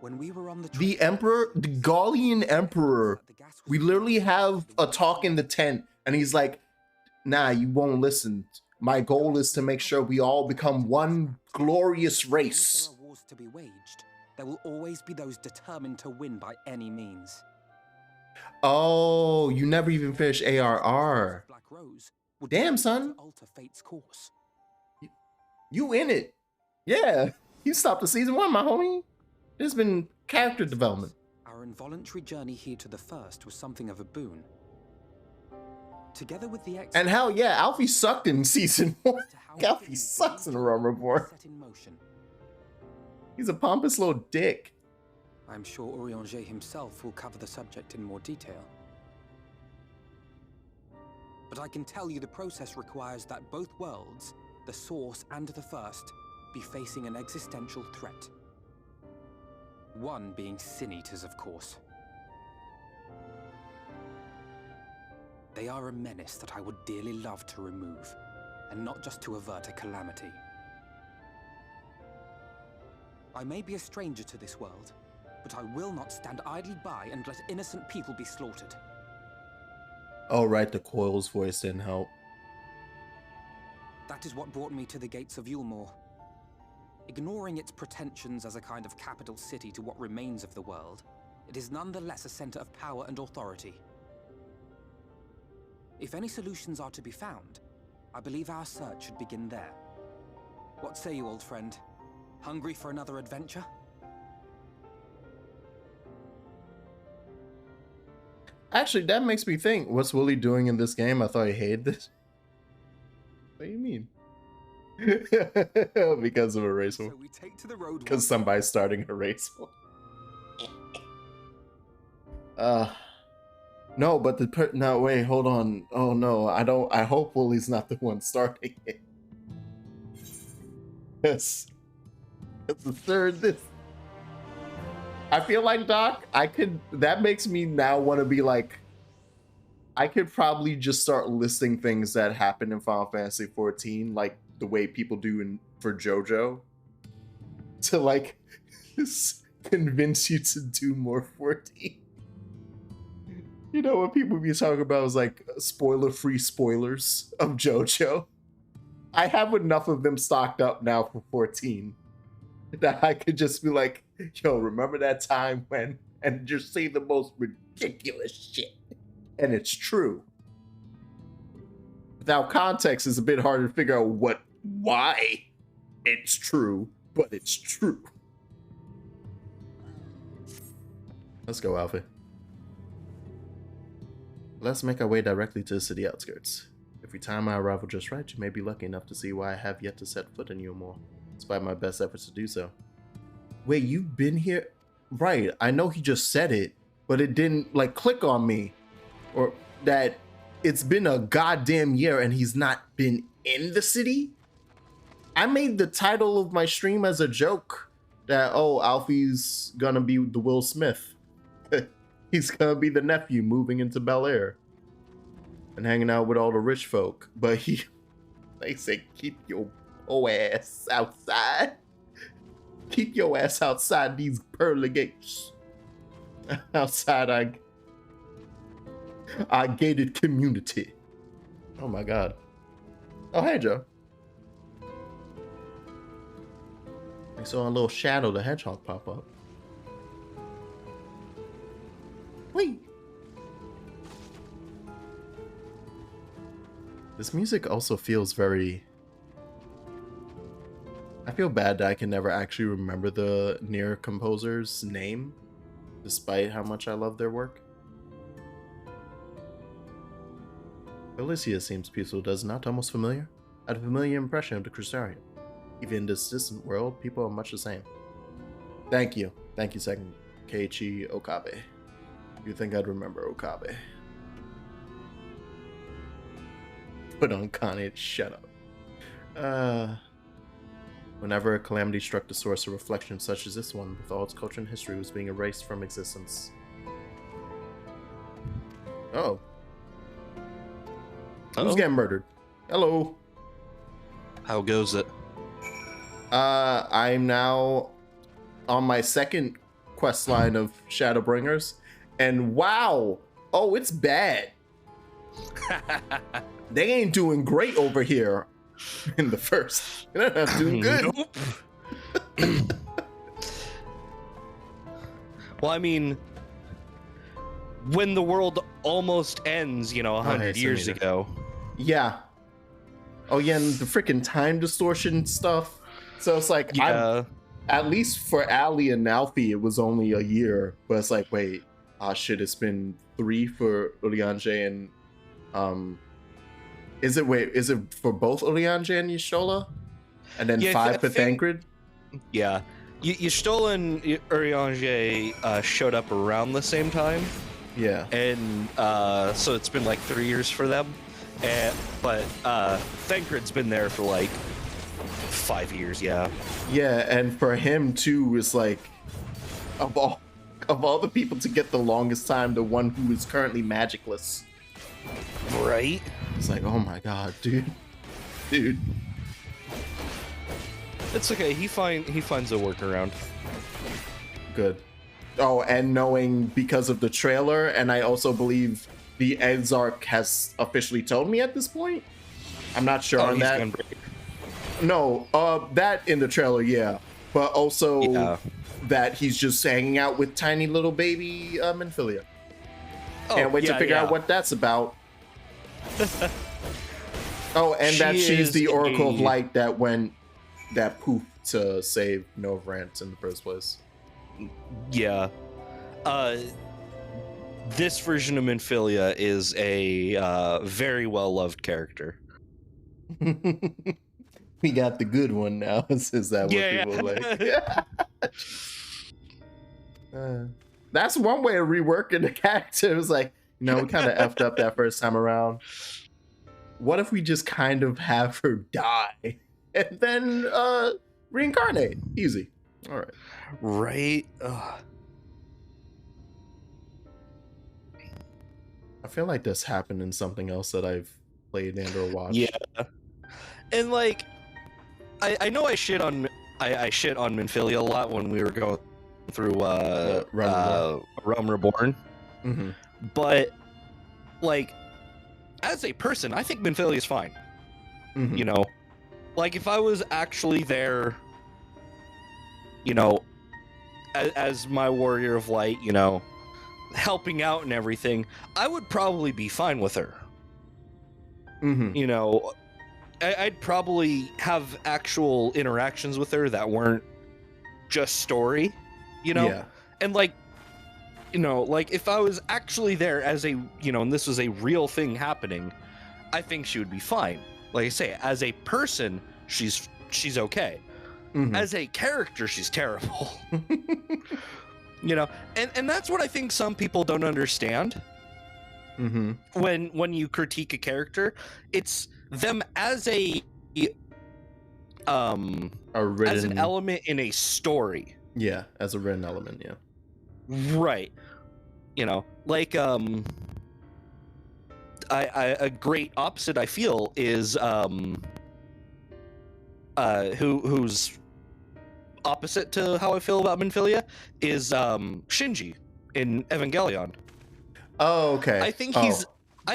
When we were on The Emperor, the Gallian Emperor, we literally have a talk in the tent, and he's like, nah, you won't listen. My goal is to make sure we all become one glorious race. If there are wars to be waged, there will always be those determined to win by any means. Oh, you never even finished ARR. Black Rose would Damn, son. alter fate's course. You in it. Yeah, you stopped the season 1, my homie. There's been character development. Our involuntary journey here to the first was something of a boon. Together with the And hell yeah, Alfie sucked in season 1. Alfie sucks in a Realm Report. Set in motion. He's a pompous little dick. I'm sure Urianger himself will cover the subject in more detail. But I can tell you the process requires that both worlds, the Source and the First, be facing an existential threat. One being Sin Eaters, of course. They are a menace that I would dearly love to remove, and not just to avert a calamity. I may be a stranger to this world, but I will not stand idly by and let innocent people be slaughtered. Oh right, the Coil's voice didn't help. That is what brought me to the gates of Yulmore. Ignoring its pretensions as a kind of capital city to what remains of the world, it is nonetheless a center of power and authority. If any solutions are to be found, I believe our search should begin there. What say you, old friend? Hungry for another adventure? Actually, that makes me think, what's Willie doing in this game? I thought he hated this. What do you mean? Because of a race war. So we take to the road. Because somebody's starting a race war. No, but no, wait, hold on. Oh no, I hope Willie's not the one starting it. Yes. It's the third this. I feel like, Doc, that makes me now want to be like, I could probably just start listing things that happened in Final Fantasy XIV, like the way people do for JoJo, to like convince you to do more 14. You know what people be talking about is like spoiler-free spoilers of JoJo. I have enough of them stocked up now for 14 that I could just be like, yo, remember that time when, and just say the most ridiculous shit. And it's true. Without context, it's a bit harder to figure out why it's true, but it's true. Let's go, Alfie. Let's make our way directly to the city outskirts. If we time our arrival just right, you may be lucky enough to see why I have yet to set foot in Yulmore, despite my best efforts to do so. Wait, you've been here? Right, I know he just said it, but it didn't like click on me. Or that it's been a goddamn year and he's not been in the city? I made the title of my stream as a joke that, oh, Alfie's gonna be the Will Smith. He's gonna be the nephew moving into Bel Air and hanging out with all the rich folk. But they say, keep your ass outside. Keep your ass outside these pearly gates. Outside our gated community. Oh my god. Oh, hey, Joe. I saw a little Shadow the Hedgehog pop up. Wait. This music also feels very... I feel bad that I can never actually remember the Nier composer's name, despite how much I love their work. Elysia seems peaceful, does not? Almost familiar? I had a familiar impression of the Crusarium. Even in this distant world, people are much the same. Thank you. Thank you, second Keiichi Okabe. You think I'd remember Okabe? Put on Kanye, shut up. Whenever a calamity struck the source, a reflection such as this one, with all its culture and history, was being erased from existence. Oh. Who's getting murdered? Hello. How goes it? I'm now on my second quest line of Shadowbringers, and wow! Oh, it's bad. They ain't doing great over here in the first. They're not doing good. Nope. Well, I mean, when the world almost ends, 100 years ago. Yeah. Oh yeah, and the freaking time distortion stuff. So it's like, Yeah. at least for Ali and Alfie, it was only a year. But it's like, wait, shit, it's been 3 for Urianger and is it for both Urianger and Y'shtola? And then 5 for Thancred? Yeah. Y'shtola and Urianger showed up around the same time. Yeah. And so it's been like 3 years for them. But Thancred's been there for like 5 years, yeah. Yeah, and for him too, is like of all the people to get the longest time, the one who is currently magicless. Right? It's like, oh my god, dude. It's okay. He finds a workaround. Good. Oh, and knowing because of the trailer, and I also believe the Exarch has officially told me at this point. I'm not sure on that. No, that in the trailer, yeah. But also that he's just hanging out with tiny little baby Minfilia. Can't wait to figure out what that's about. Oh, and that she's the Oracle of Light that poofed to save Novrant in the first place. Yeah. This version of Minfilia is a very well-loved character. We got the good one now. Is that what people like? That's one way of reworking the character. It was like, we kind of effed up that first time around. What if we just kind of have her die and then reincarnate? Easy. All right. Right? Ugh. I feel like this happened in something else that I've played and or watched. Yeah. And like, I know I shit on Minfilia a lot when we were going through Realm Reborn. Mm-hmm. But like, as a person, I think Minfilia is fine. Mm-hmm. Like if I was actually there, as my warrior of light, helping out and everything, I would probably be fine with her. Mm-hmm. I'd probably have actual interactions with her that weren't just story, Yeah. And like, like if I was actually there as a, and this was a real thing happening, I think she would be fine. Like I say, as a person, she's okay. Mm-hmm. As a character, she's terrible. And that's what I think some people don't understand. Mm-hmm. When you critique a character, it's them as as an element in a story. Yeah, as a written element, yeah. Right. Like a great opposite I feel is who's opposite to how I feel about Minfilia is Shinji in Evangelion. Oh, okay. I think Oh, he's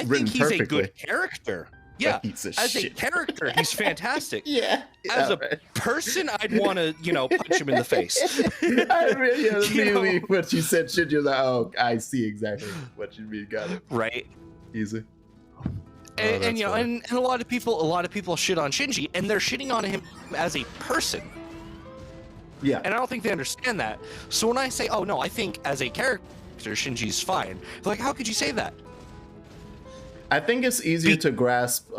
written a perfectly. good character. Yeah, He's a as shit. a character, he's fantastic. Yeah. As a right. person, I'd want to, punch him in the face. I really, yeah, You immediately know? when you said Shinji, I was like, oh, I see exactly what you mean. Got it. Right. Easy. And, that's funny. and a lot of people shit on Shinji, and they're shitting on him as a person. Yeah. And I don't think they understand that. So when I say, oh no, I think as a character, Shinji's fine. They're like, how could you say that? I think it's easier to grasp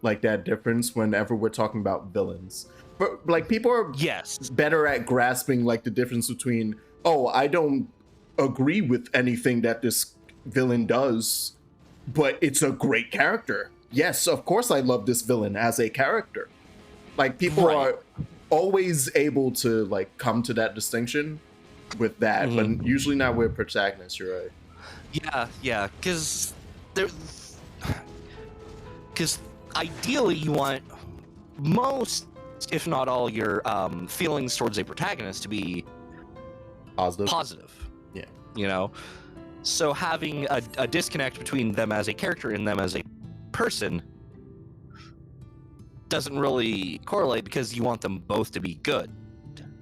like that difference whenever we're talking about villains. But like people are Yes. better at grasping like the difference between, oh, I don't agree with anything that this villain does, but it's a great character. Yes, of course I love this villain as a character. Like people Right. are always able to like come to that distinction with that, but usually not with protagonists, you're right. Yeah, because ideally you want most, if not all, your feelings towards a protagonist to be positive. Yeah. So having a disconnect between them as a character and them as a person doesn't really correlate because you want them both to be good.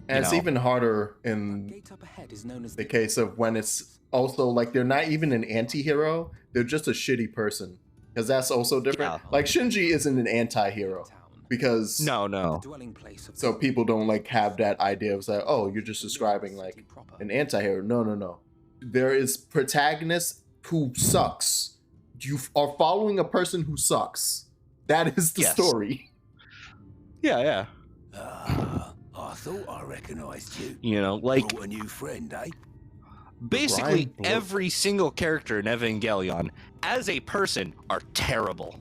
And it's even harder That in gate up ahead is known as the case of when it's also like they're not even an anti-hero, they're just a shitty person, because that's also different. Yeah. Like Shinji isn't an anti-hero because No. dwelling place of so people don't like have that idea of like, oh, you're just describing like an anti-hero. No. There is protagonist who sucks. You are following a person who sucks. That is the Yes. story. Yeah. I thought I recognized you. Like Brought a new friend, eh? basically Brian Blue. every single character in Evangelion as a person are terrible.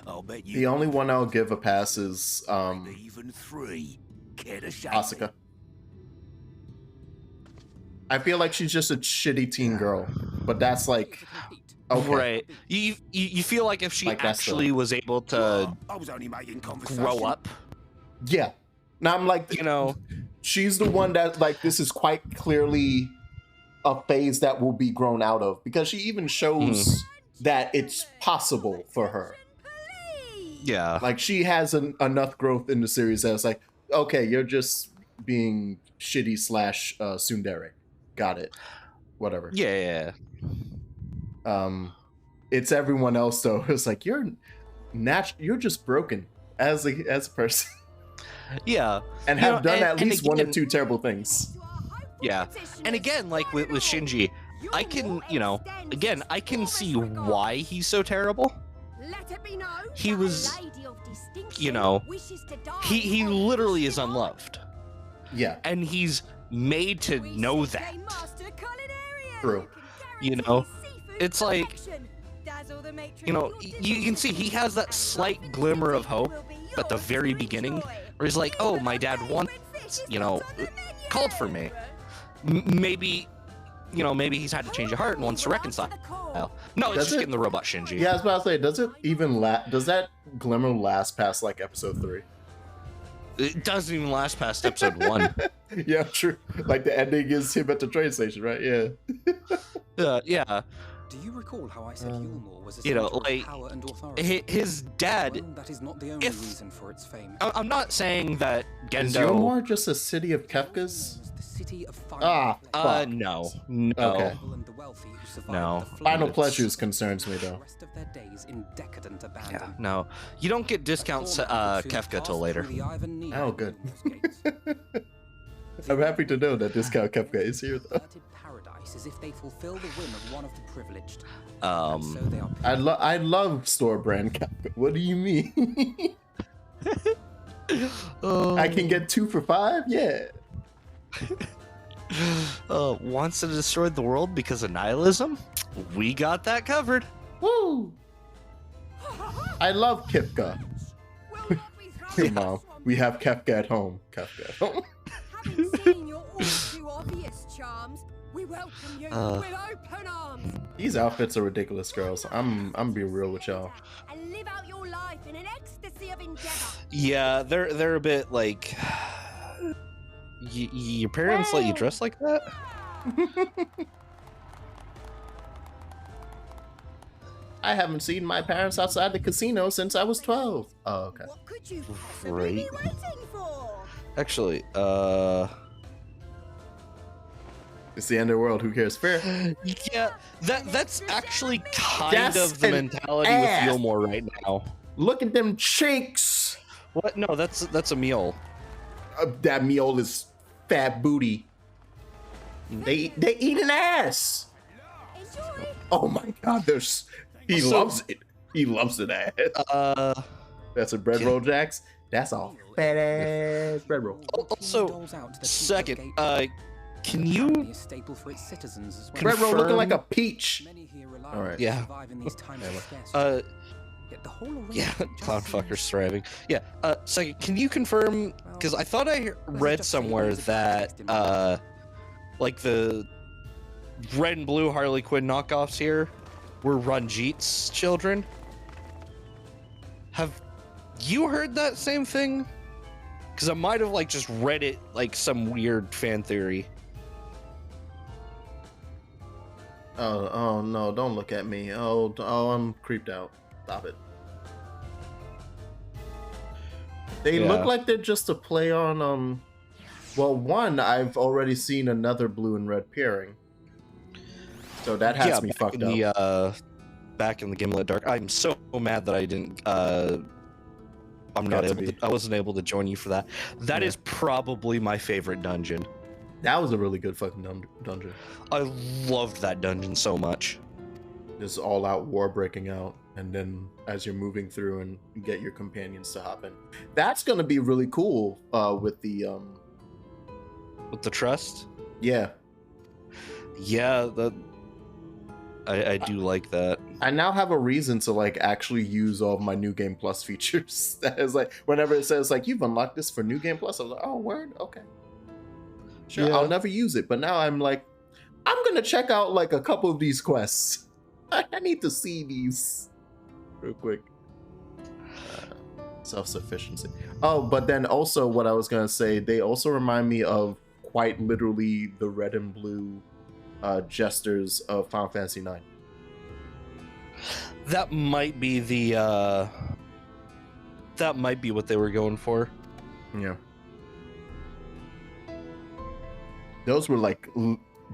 I'll bet you. The only one I'll give a pass is Even three. Care to shake Asuka. me? I feel like she's just a shitty teen girl, but that's like okay. Right. You feel like if she Like, that's actually was able to Well, I was only making conversation. grow up, Yeah. Now I'm like, she's the one that like this is quite clearly a phase that will be grown out of, because she even shows that it's possible for her. yeah. Like she has enough growth in the series that's like, okay, you're just being shitty / tsundere. Got it. Whatever. Yeah. It's everyone else though. It's like you're just broken as a person. Yeah. And You have know, done at and least one or again- two terrible things. Yeah. And again, like with Shinji, I can, again, I can see why he's so terrible. He was, he literally is unloved. Yeah, And he's made to know that. true. It's like, you can see he has that slight glimmer of hope at the very beginning where he's like, oh, my dad once, called for me. Maybe he's had to change his heart and wants to reconcile. No, it's Does just it? getting the robot Shinji. Yeah, I was about to say, does it even does that glimmer last past like episode 3? It doesn't even last past episode 1. Yeah, true. Like the ending is him at the train station, right? Yeah. Yeah. Do you recall how I said Yulmore was a you know, center of like, power and authority? His dad. Well, that is not the only if- reason for its fame. I'm not saying that Is Gendo. Yomor just a city of Kefkas? Was the city of Ah, fuck. No. Okay. and the wealthy who survived No. the flood. Final It's- Pleasures concerns me though. The rest of their days in decadent abandon. Yeah, no. You don't get discounts to Kefka till later. Oh, good. I'm happy to know that Discount Kefka is here though. Paradise is if they fulfill the whim of one of the privileged. Um, And so they are I love store brand Kefka. What do you mean? I can get 2 for $5? Yeah. Wants to destroy the world because of nihilism? We got that covered. Woo! I love Kefka. Hey mom, we have Kefka at home. Kefka at home. Having seen your all too obvious charms, we welcome you Uh. with open arms. These outfits are ridiculous, girls. I'm be real with y'all. And live out your life in an ecstasy of endeavor. Yeah, they're a bit like. Your parents let you dress like that? I haven't seen my parents outside the casino since I was 12. Oh, okay. What could you possibly be Right. waiting for? Actually, It's the end of the world. Who cares? Fair. yeah, that's actually kind That's of the an mentality ass. with Gilmore right now. Look at them cheeks. What? No, that's a meal. That meal is fat booty. They eat an ass. Enjoy. Oh my god, there's he So- loves it. He loves an ass. That's a bread roll, Jax. That's a fat ass bread roll. Also, second, can you? A staple for its citizens as well. Bread roll looking confirm- like a peach. Many here rely All right. on it to Yeah. survive in these times of scarcity. Yet the whole Yeah, arrangement just clown seems- fucker's thriving. Yeah. Second, can you confirm? Because I thought I read somewhere that like the red and blue Harley Quinn knockoffs here were Ranjit's children. Have you heard that same thing? Because I might have like just read it like some weird fan theory. Oh no, don't look at me. Oh, I'm creeped out. Stop it. They Yeah. look like they're just a play on well, one, I've already seen another blue and red pairing. So that has me back fucked in up. the back in the Gimlet Dark. I'm so mad that I didn't. I'm not Got to able. be. I wasn't able to join you for that. That Yeah. is probably my favorite dungeon. That was a really good fucking dungeon. I loved that dungeon so much. This all out war breaking out, and then as you're moving through and you get your companions to hop in. That's gonna be really cool with the With the trust. yeah. Yeah, I do like that. I now have a reason to like actually use all of my New Game Plus features. That is like whenever it says like you've unlocked this for New Game Plus, I was like, oh word, okay. Sure, Yeah. I'll never use it, but now I'm like, I'm gonna check out like a couple of these quests. I need to see these real quick. Self-sufficiency. Oh, but then also what I was gonna say, they also remind me of quite literally the red and blue jesters of Final Fantasy IX. That might be the. That might be what they were going for. Yeah. Those were like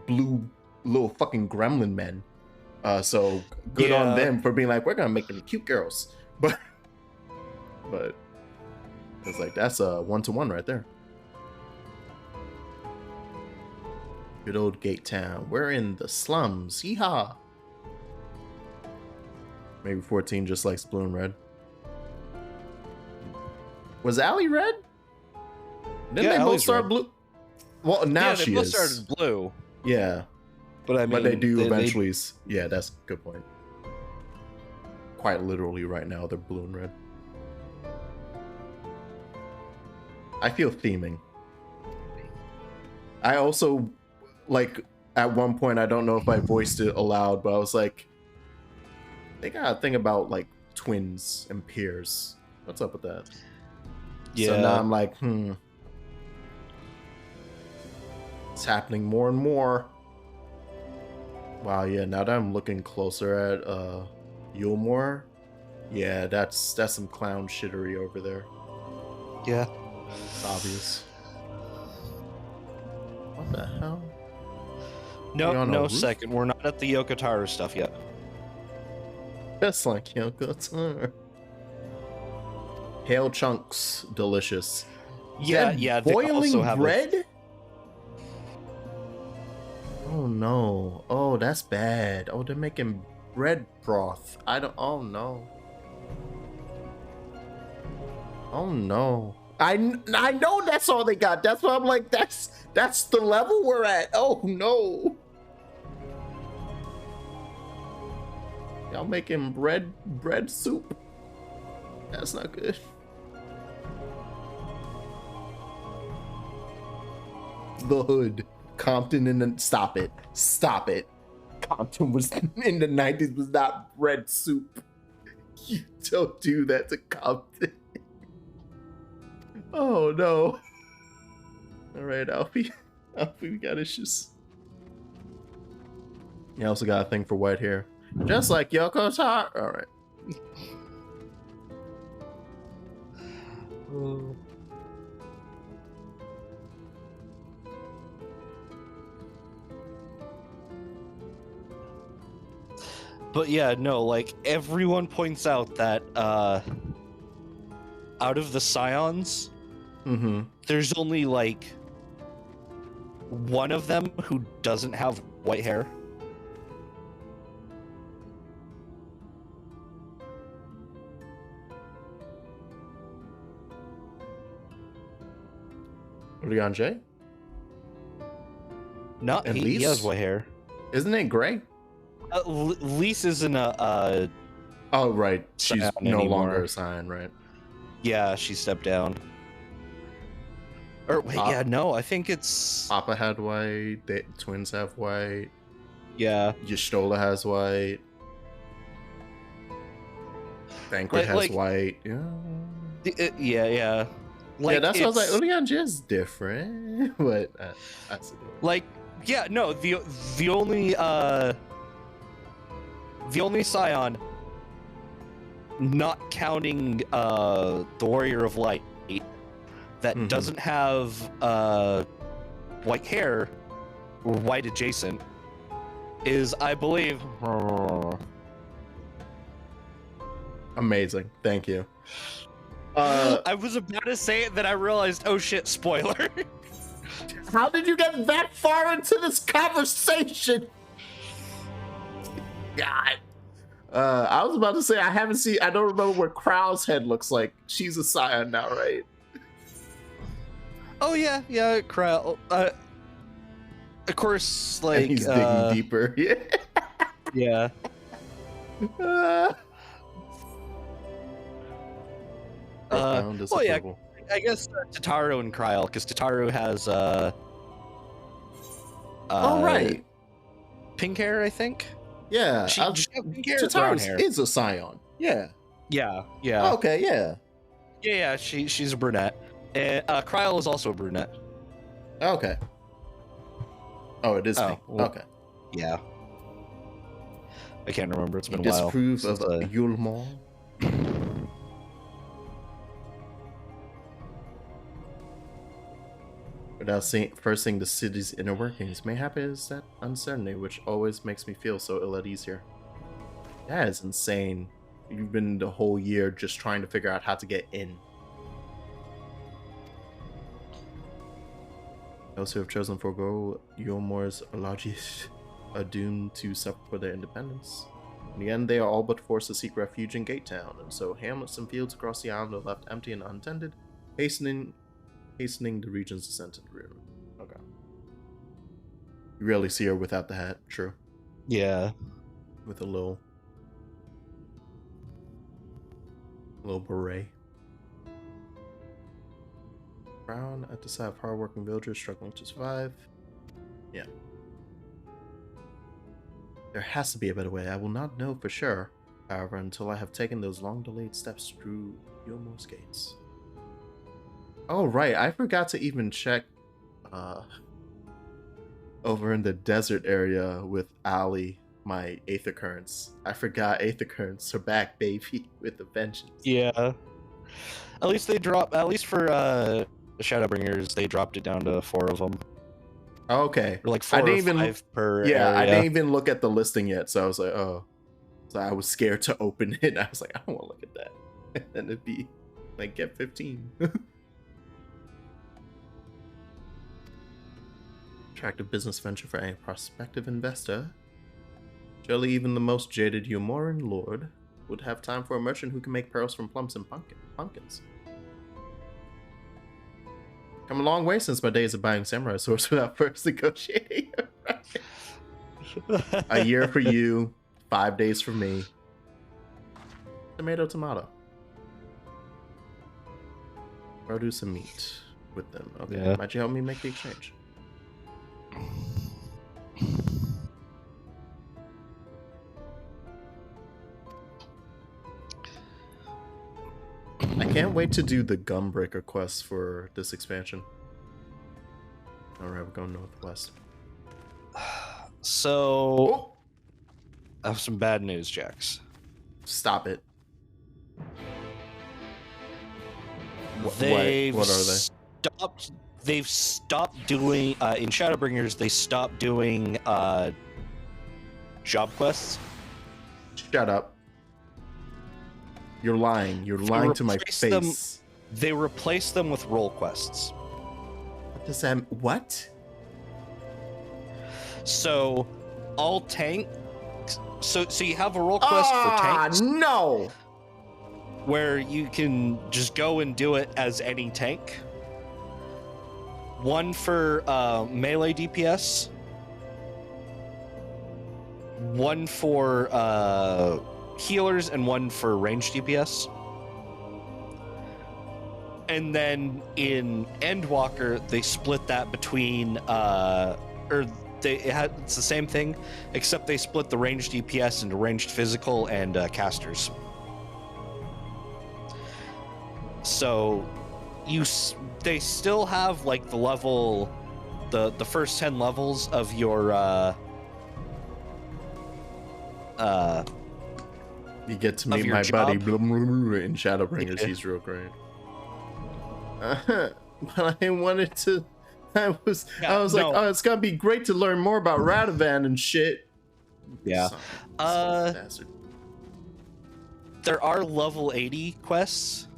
blue little fucking gremlin men. So good on Yeah. them for being like, we're gonna make them cute girls. But it's like that's a 1-to-1 right there. Good old Gate Town. We're in the slums. Yeehaw. Maybe 14 just likes blue and red. Was Allie red? Didn't Yeah, they both Allie's start red. blue? Well, now yeah, she they both is. started blue, Yeah, but I mean, but they do they- eventually. Yeah, that's a good point. Quite literally, right now they're blue and red. I feel theming. I also like at one point I don't know if I voiced it aloud, but I was like, they gotta think about like twins and peers. What's up with that? Yeah. So now I'm like, it's happening more and more. Wow, yeah, now that I'm looking closer at Yulmore, yeah, that's some clown shittery over there. Yeah. It's obvious. What the hell? No, You're on a no roof? second. We're not at the Yokotaru stuff yet. That's like Yoko. Hail chunks, delicious. Yeah, That yeah. They boiling also have bread? Oh no. Oh, that's bad. Oh, they're making bread broth. Oh no. Oh no. I know that's all they got. That's why I'm like, that's the level we're at. Oh no. Y'all making bread soup? That's not good. The hood. Compton in the stop it. Compton was in the 90s was not red soup. You don't do that to Compton. Oh no. Alright, Alfie. Alfie, we got issues. You also got a thing for white hair. Just like Yoko's heart. Alright. But yeah, no, like everyone points out that out of the scions, there's only like one of them who doesn't have white hair. Leon J? No, And he has Lise? white hair. Isn't it gray? Lise isn't a Oh, right. She's Scion no anymore. longer a Scion, right? yeah, she stepped down. Or wait, yeah, no, I think it's Papa had white. The twins have white. yeah. Y'shtola has white. Banquet has like- white. Yeah. Yeah. Like, yeah, that's why I was like, it's- Ulian is different. But I see it. Like, yeah, no, the only scion, not counting the Warrior of Light, that doesn't have white hair or white adjacent, is, I believe, Amazing. Thank you. I was about to say it, then I realized, oh shit, spoiler. How did you get that far into this conversation? God. I was about to say I don't remember what Crow's head looks like. She's a Scion now, right? Oh yeah, Krell. Of course, like And he's digging deeper. yeah. Profound well, yeah, disapproval. I guess Tataru and Kryl, because Tataru has Oh right. pink hair, I think. Yeah. She just has pink hair, or brown hair. Tataru is a Scion. Yeah. Yeah. Okay, yeah. Yeah, she's a brunette. And Kryl is also a brunette. Okay. Oh, it is pink. well, Okay. Yeah. I can't remember. It's You been a while. disapprove of since, Yulmor? Without first seeing the city's inner workings, mayhap it is that uncertainty which always makes me feel so ill at ease here. That is insane. You've been the whole year just trying to figure out how to get in. Those who have chosen to forego Yulmor's Ologis are doomed to suffer for their independence. In the end, they are all but forced to seek refuge in Gate Town, and so hamlets and fields across the island are left empty and untended, hastening the region's descent into ruin. Okay. You rarely see her without the hat, true. Yeah. With a little beret. Brown at the side of hardworking villagers struggling to survive. Yeah. There has to be a better way. I will not know for sure, however, until I have taken those long-delayed steps through Yulmor's gates. Oh, right. I forgot to even check over in the desert area with Ali, my Aether Currents. I forgot Aether Currents are back, baby, with a vengeance. Yeah. At least for the Shadowbringers, they dropped it down to 4 of them. Okay. Or like 4 or 5 per Yeah, area. I didn't even look at the listing yet, so I was like, oh. So I was scared to open it. I was like, I don't want to look at that. And then it'd be like, get 15. Attractive business venture for any prospective investor. Surely even the most jaded Yumoran lord would have time for a merchant who can make pearls from plums and pumpkins. Come a long way since my days of buying samurai swords without first negotiating. A year for you, 5 days for me. Tomato. Produce and meat with them. Okay, Yeah. might you help me make the exchange? can't wait to do the Gumbreaker quest for this expansion. Alright, we're going northwest. So, Oh! I have some bad news, Jax. Stop it. They've what are they? They've stopped doing in Shadowbringers. They stopped doing job quests. Shut up. You're lying. You're lying to my face. They replaced them with role quests. What does that? What? So, all tank. So you have a role quest for tanks. No. Where you can just go and do it as any tank. One for melee DPS. One for healers, and one for ranged DPS. And then in Endwalker, they split that between it's the same thing, except they split the ranged DPS into ranged physical and casters. So they still have like the level, the first 10 levels of your you get to meet my buddy in Shadowbringers. Yeah. He's real great. But I wanted to. I was like, oh, it's gonna be great to learn more about Radovan and shit. Yeah. There are level 80 quests.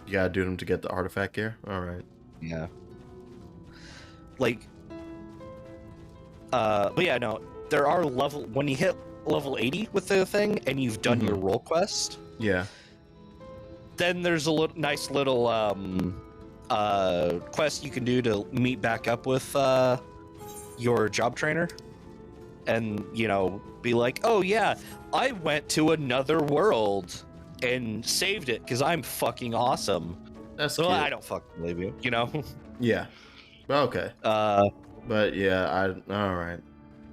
You gotta do them to get the artifact gear. All right. Yeah. Like. But yeah, no. There are when you hit level 80 with the thing and you've done your role quest. Yeah. Then there's a nice little quest you can do to meet back up with your job trainer, and be like, oh yeah, I went to another world and saved it because I'm fucking awesome. That's cute. I don't fucking believe you, Yeah. Okay. But yeah, all right,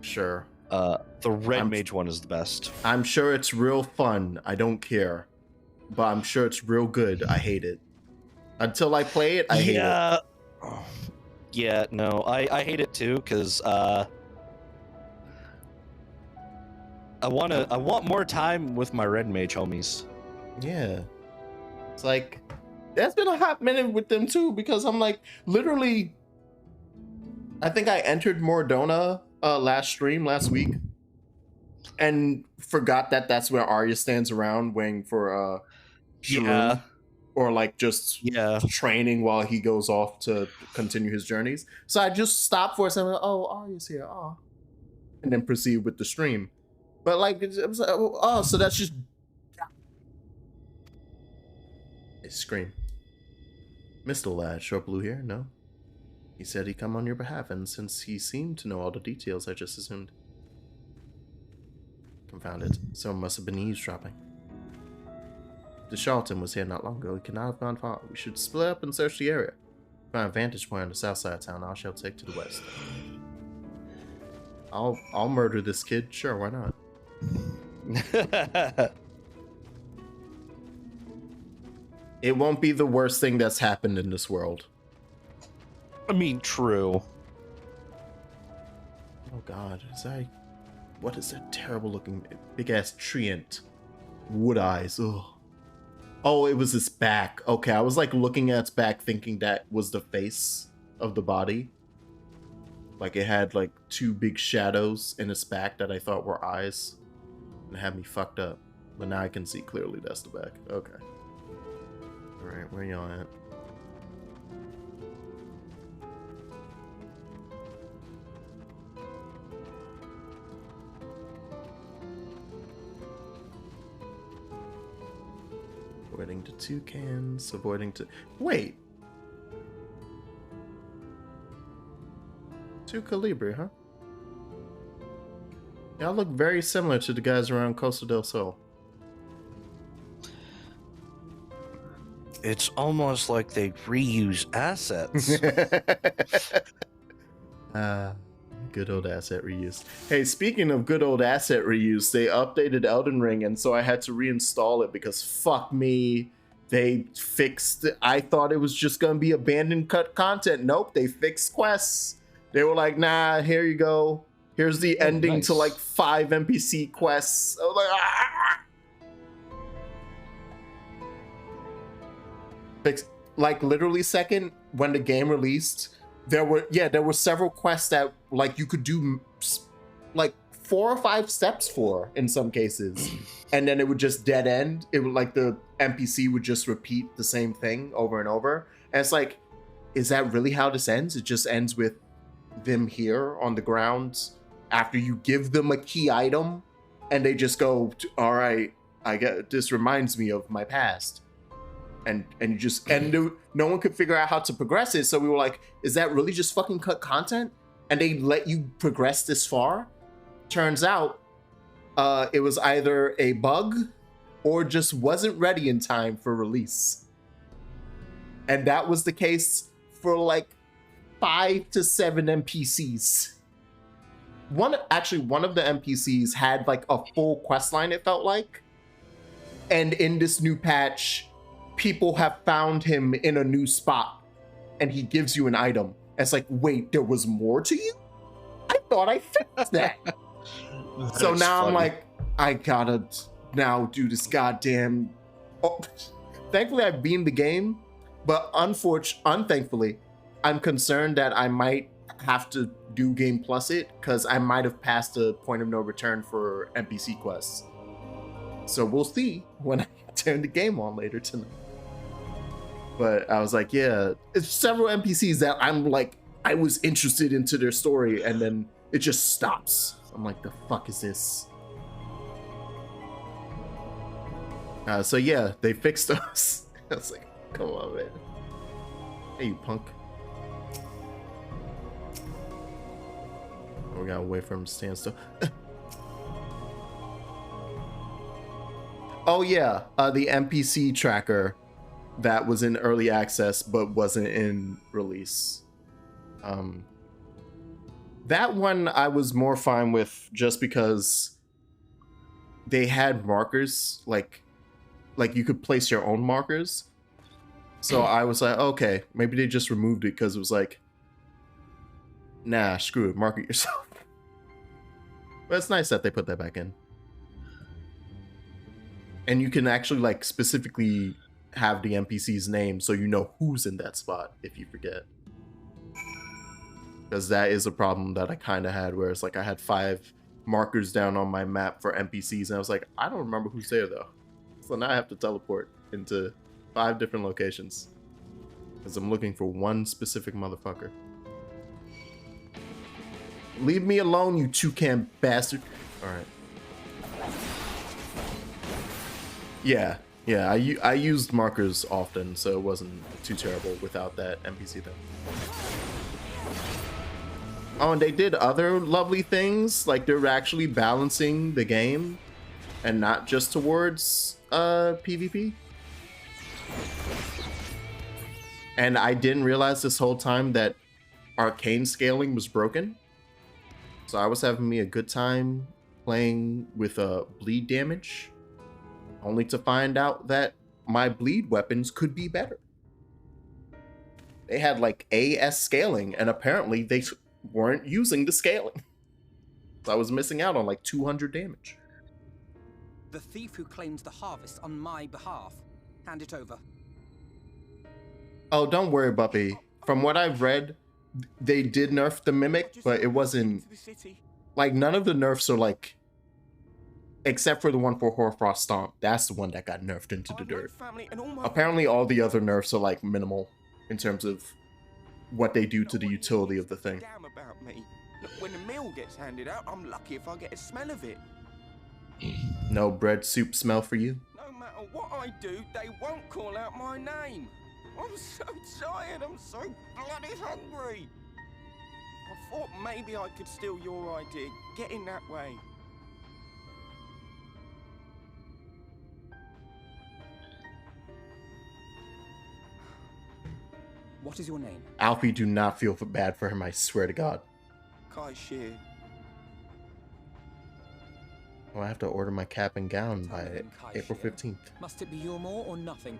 sure. The red mage one is the best. I'm sure it's real fun. I don't care, but I'm sure it's real good. I hate it. Until I play it, I hate it. Yeah, no, I hate it too, because I want more time with my red mage homies. Yeah. It's like, that's been a hot minute with them too, because I'm like, literally, I think I entered Mordona last week, and forgot that that's where Arya stands around waiting for Sharon. Yeah. Or like just training while he goes off to continue his journeys. So I just stopped for a second. Oh, Arya's here. Oh, and then proceed with the stream. But like, it was like, oh, so that's just. I scream. Mr. Lad, Short Blue here? No. He said he'd come on your behalf, and since he seemed to know all the details, I just assumed. Confound it. Someone must have been eavesdropping. The Charlton was here not long ago. He could not have gone far. We should split up and search the area. Find a vantage point on the south side of town. I shall take to the west. I'll murder this kid. Sure, why not? It won't be the worst thing that's happened in this world. I mean, true. Oh God, what is that terrible looking big ass treant? Wood eyes. Ugh. Oh, it was his back. Okay, I was like looking at its back thinking that was the face of the body. Like it had like two big shadows in its back that I thought were eyes. And it had me fucked up. But now I can see clearly that's the back. Okay. Alright, where y'all at? Avoiding to toucans, avoiding to... Wait! Two Calibri, huh? Y'all look very similar to the guys around Costa del Sol. It's almost like they reuse assets. Good old asset reuse. Hey, speaking of good old asset reuse, they updated Elden Ring, and so I had to reinstall it because fuck me. they fixed. I thought it was just gonna be abandoned cut content. Nope, they fixed quests. They were like, nah, here you go. Here's the ending to like 5 NPC quests. I was like, ah! Fixed. Like literally second when the game released, there were several quests that like you could do like 4 or 5 steps for in some cases, and then it would just dead end. It would like the NPC would just repeat the same thing over and over, and it's like, is that really how this ends? It just ends with them here on the ground after you give them a key item, and they just go, all right, I get this reminds me of my past. And you just no one could figure out how to progress it, so we were like, is that really just fucking cut content? And they let you progress this far? Turns out it was either a bug or just wasn't ready in time for release. And that was the case for like 5 to 7 NPCs. One of the NPCs had like a full quest line, it felt like. And in this new patch, people have found him in a new spot and he gives you an item. It's like, wait, there was more to you? I thought I fixed that. So now I'm like, I gotta now do this goddamn. Oh, thankfully, I've beaten the game, but unthankfully, I'm concerned that I might have to do Game Plus it because I might have passed a point of no return for NPC quests. So we'll see when I turn the game on later tonight. But I was like, yeah, it's several NPCs that I'm like, I was interested into their story, and then it just stops. I'm like, the fuck is this? So yeah, they fixed us. I was like, come on, man. Hey, you punk. We gotta wait for him to stand still. Oh yeah, the NPC tracker that was in early access but wasn't in release. That one I was more fine with just because they had markers, like you could place your own markers. So I was like, okay, maybe they just removed it because it was like, nah, screw it, mark it yourself. But it's nice that they put that back in. And you can actually like specifically have the NPC's name so you know who's in that spot if you forget. Because that is a problem that I kind of had, where it's like I had 5 markers down on my map for NPCs, and I was like, I don't remember who's there though. So now I have to teleport into 5 different locations because I'm looking for one specific motherfucker. Leave me alone, you toucan bastard. All right. Yeah, I used markers often, so it wasn't too terrible without that NPC thing. Oh, and they did other lovely things, like they're actually balancing the game and not just towards PvP. And I didn't realize this whole time that arcane scaling was broken. So I was having me a good time playing with bleed damage, only to find out that my bleed weapons could be better. They had like AS scaling, and apparently they weren't using the scaling. So I was missing out on like 200 damage. The thief who claims the harvest on my behalf. Hand it over. Oh, don't worry, Buppy. From what I've read, they did nerf the mimic, but it wasn't like, none of the nerfs are like, except for the one for Hoarfrost Stomp. That's the one that got nerfed into the dirt. Apparently all the other nerfs are like minimal in terms of what they do to the utility of the thing. Damn about me. Look, when the meal gets handed out, I'm lucky if I get a smell of it. No bread soup smell for you? No matter what I do, they won't call out my name. I'm so tired, I'm so bloody hungry. I thought maybe I could steal your idea, get in that way. What is your name? Alfie, do not feel bad for him, I swear to God. Kai Shear. Well, I have to order my cap and gown by April 15th. Must it be your more or nothing?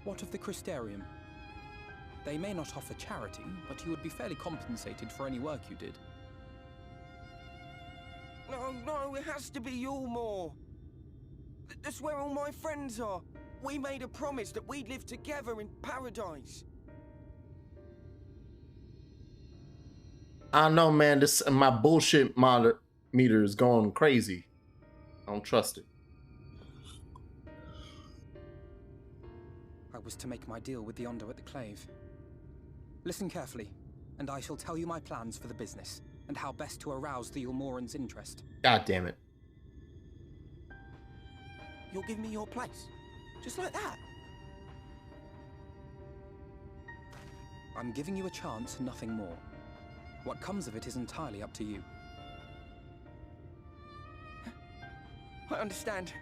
What of the Crystarium? They may not offer charity, but you would be fairly compensated for any work you did. No, it has to be Yulmore. That's where all my friends are. We made a promise that we'd live together in paradise. I don't know, man. This my bullshit meter is going crazy. I don't trust it. I was to make my deal with the Ondo at the Clave. Listen carefully, and I shall tell you my plans for the business, and how best to arouse the Yulmoran's interest. God damn it. You'll give me your place? Just like that? I'm giving you a chance, nothing more. What comes of it is entirely up to you. I understand.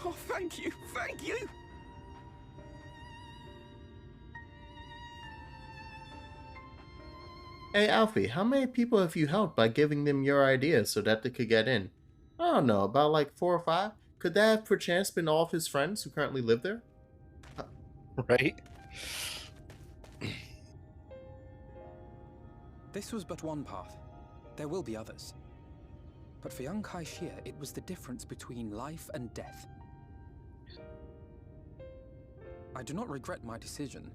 Oh, thank you, thank you! Hey, Alfie, how many people have you helped by giving them your ideas so that they could get in? I don't know, about like 4 or 5? Could that have perchance been all of his friends who currently live there? Right? This was but one path. There will be others. But for young Kaishia, it was the difference between life and death. I do not regret my decision,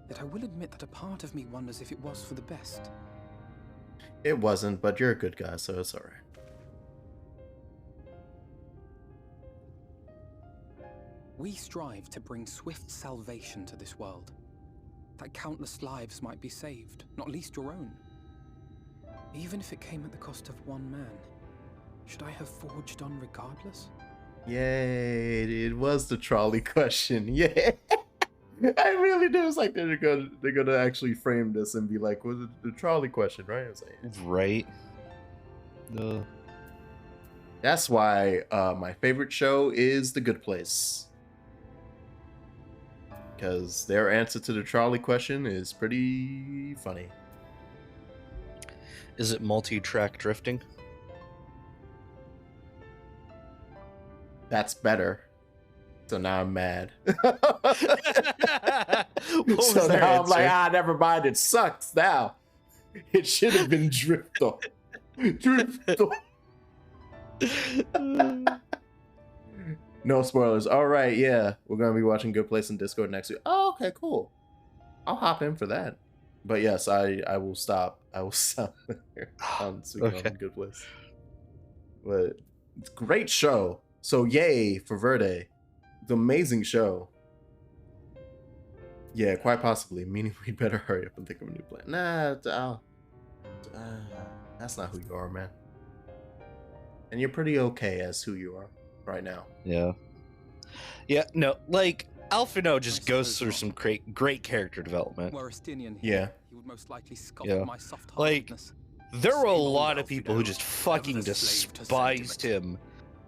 yet I will admit that a part of me wonders if it was for the best. It wasn't, but you're a good guy, so it's alright. We strive to bring swift salvation to this world, that countless lives might be saved, not least your own. Even if it came at the cost of one man, should I have forged on regardless? Yay, it was the trolley question. Yeah. I really do. It's like they're gonna actually frame this and be like, "Was the trolley question, right?" I was like, Right. that's why my favorite show is The Good Place. Because their answer to the trolley question is pretty funny. Is it multi-track drifting? That's better. So now I'm mad. What was So their now I'm like, answer? never mind. It sucks now. It should have been Drifto. Drifto. No spoilers. All right, yeah. We're going to be watching Good Place in Discord next week. Oh, okay, cool. I'll hop in for that. But yes, I will stop. I will stop there on Okay. Good Place. But it's a great show. So yay for Verde. It's an amazing show. Yeah, quite possibly. Meaning we'd better hurry up and think of a new plan. Nah, that's not who you are, man. And you're pretty okay as who you are right now. Yeah. Yeah, no, like, Alphino just I goes suppose through not. some great character development. Were Estinian Yeah. here, he would most likely scoff Yeah. at my soft Like, heartedness. There were a Same old lot of people who Alphino, just fucking ever the slave to despised sentiment. him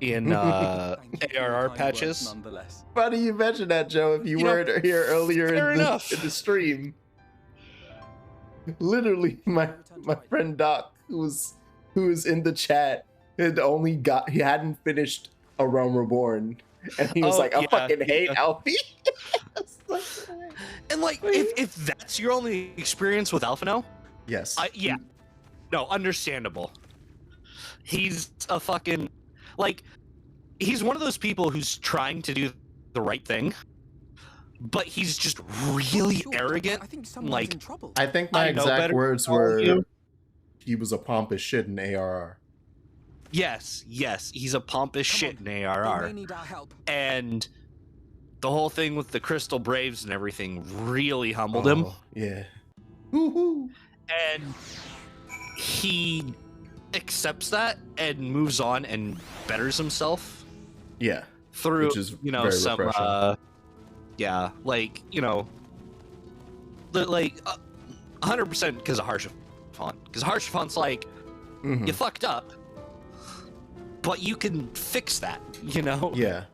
in Thank you for your ARR kind words patches. nonetheless. Funny you mentioned that, Joe, if you weren't here earlier fair in enough. the stream. Literally, my friend Doc, who was in the chat, he hadn't finished A Realm Reborn. And he was Oh, like, I yeah, fucking hate yeah. Alfie. And like, if that's your only experience with Alphino, Yes. yeah, no, understandable. He's a fucking, like, he's one of those people who's trying to do the right thing, but he's just really Sure, arrogant. I think someone's like- in trouble. I think my I know exact better words than all of were, you. he was a pompous shit in ARR. Yes, he's a pompous Come shit on, in They ARR. may need our help. And the whole thing with the Crystal Braves and everything really humbled him. Oh, yeah. Woohoo. And he accepts that and moves on and betters himself Yeah. through, Which is very some refreshing. yeah, like, like 100% because of Harsh Font. Because Harsh Font's like, Mhm. you fucked up, but you can fix that, you know? Yeah.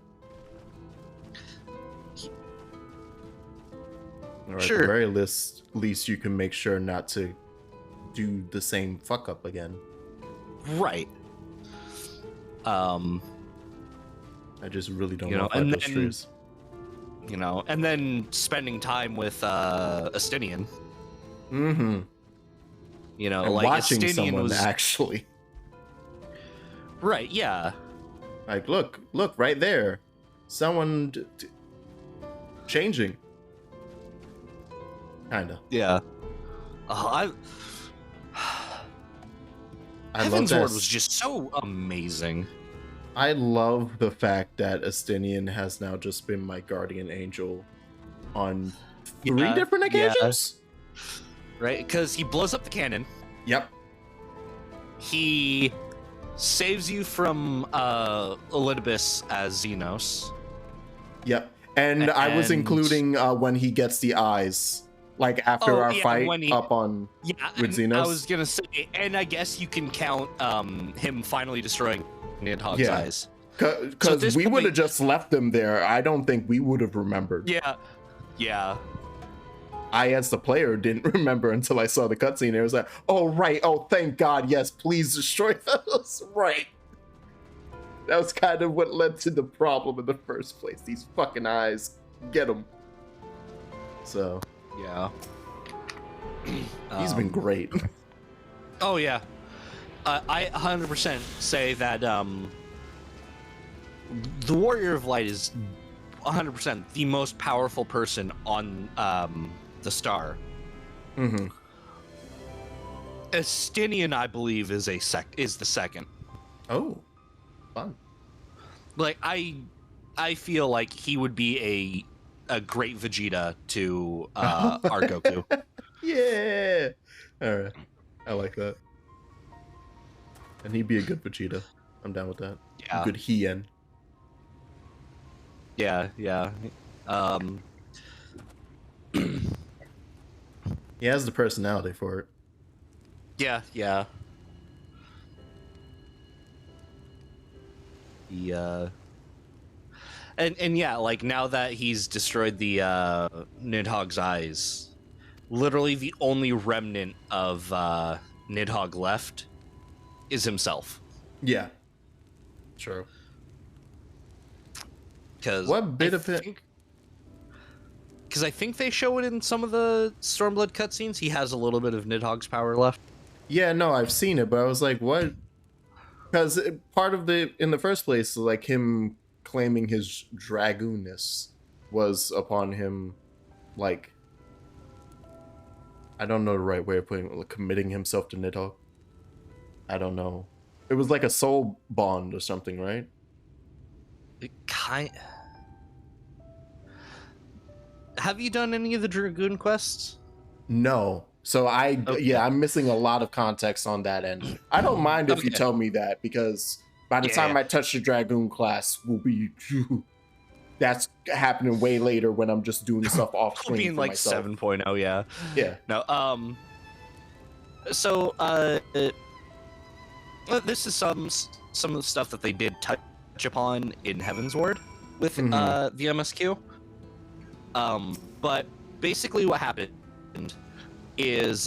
Or at Sure. the very least, you can make sure not to do the same fuck up again. Right. I just really don't You know know, if I and have those then- streams. You know, and then spending time with Estinian. Mm-hmm. You know, And like watching Estinian someone was actually. right. Yeah. Like, look, right there. Someone changing. Kinda. Yeah. I love Heaven's that. Ward was just so amazing. I love the fact that Estinian has now just been my guardian angel on 3 different occasions. Right? Because he blows up the cannon. Yep. He saves you from Elidibus as Xenos. Yep. And I was And- including when he gets the eyes, like after our fight when he- up on Yeah, with and I Xenos. was gonna say, and I guess you can count him finally destroying Nidhogg's Yeah. eyes. So at this we would have point- just left them there. I don't think we would have remembered. Yeah. I, as the player, didn't remember until I saw the cutscene. It was like, oh, right. Oh, thank God. Yes, please destroy those. Right. That was kind of what led to the problem in the first place. These fucking eyes. Get them. So, Yeah. he's been great. Oh yeah. I 100% say that the Warrior of Light is 100% the most powerful person on the star. Mm-hmm. Estinian, I believe, is the second. Oh, fun. Like I feel like he would be a great Vegeta to our Goku. Yeah. All right. I like that. And he'd be a good Vegeta. I'm down with that. Yeah. Good Hien. Yeah. He has the personality for it. Yeah. And yeah, like now that he's destroyed the Nidhogg's eyes, literally the only remnant of Nidhogg left is himself. Yeah. True. Because What bit of it? Because I think they show it in some of the Stormblood cutscenes. He has a little bit of Nidhogg's power left. Yeah, no, I've seen it, but I was like, what? Because part of in the first place, like him claiming his dragoonness was upon him, like, I don't know the right way of putting it, like, committing himself to Nidhogg. I don't know. It was like a soul bond or something, right? Have you done any of the Dragoon quests? No. So Okay. yeah, I'm missing a lot of context on that end. I don't mind if you Okay. tell me that, because by the time I touch the Dragoon class, will be that's happening way later when I'm just doing stuff off screen Being for like myself. 7.0, yeah. Yeah. No, so, this is some of the stuff that they did touch upon in Heaven's Ward with the MSQ. But basically what happened is,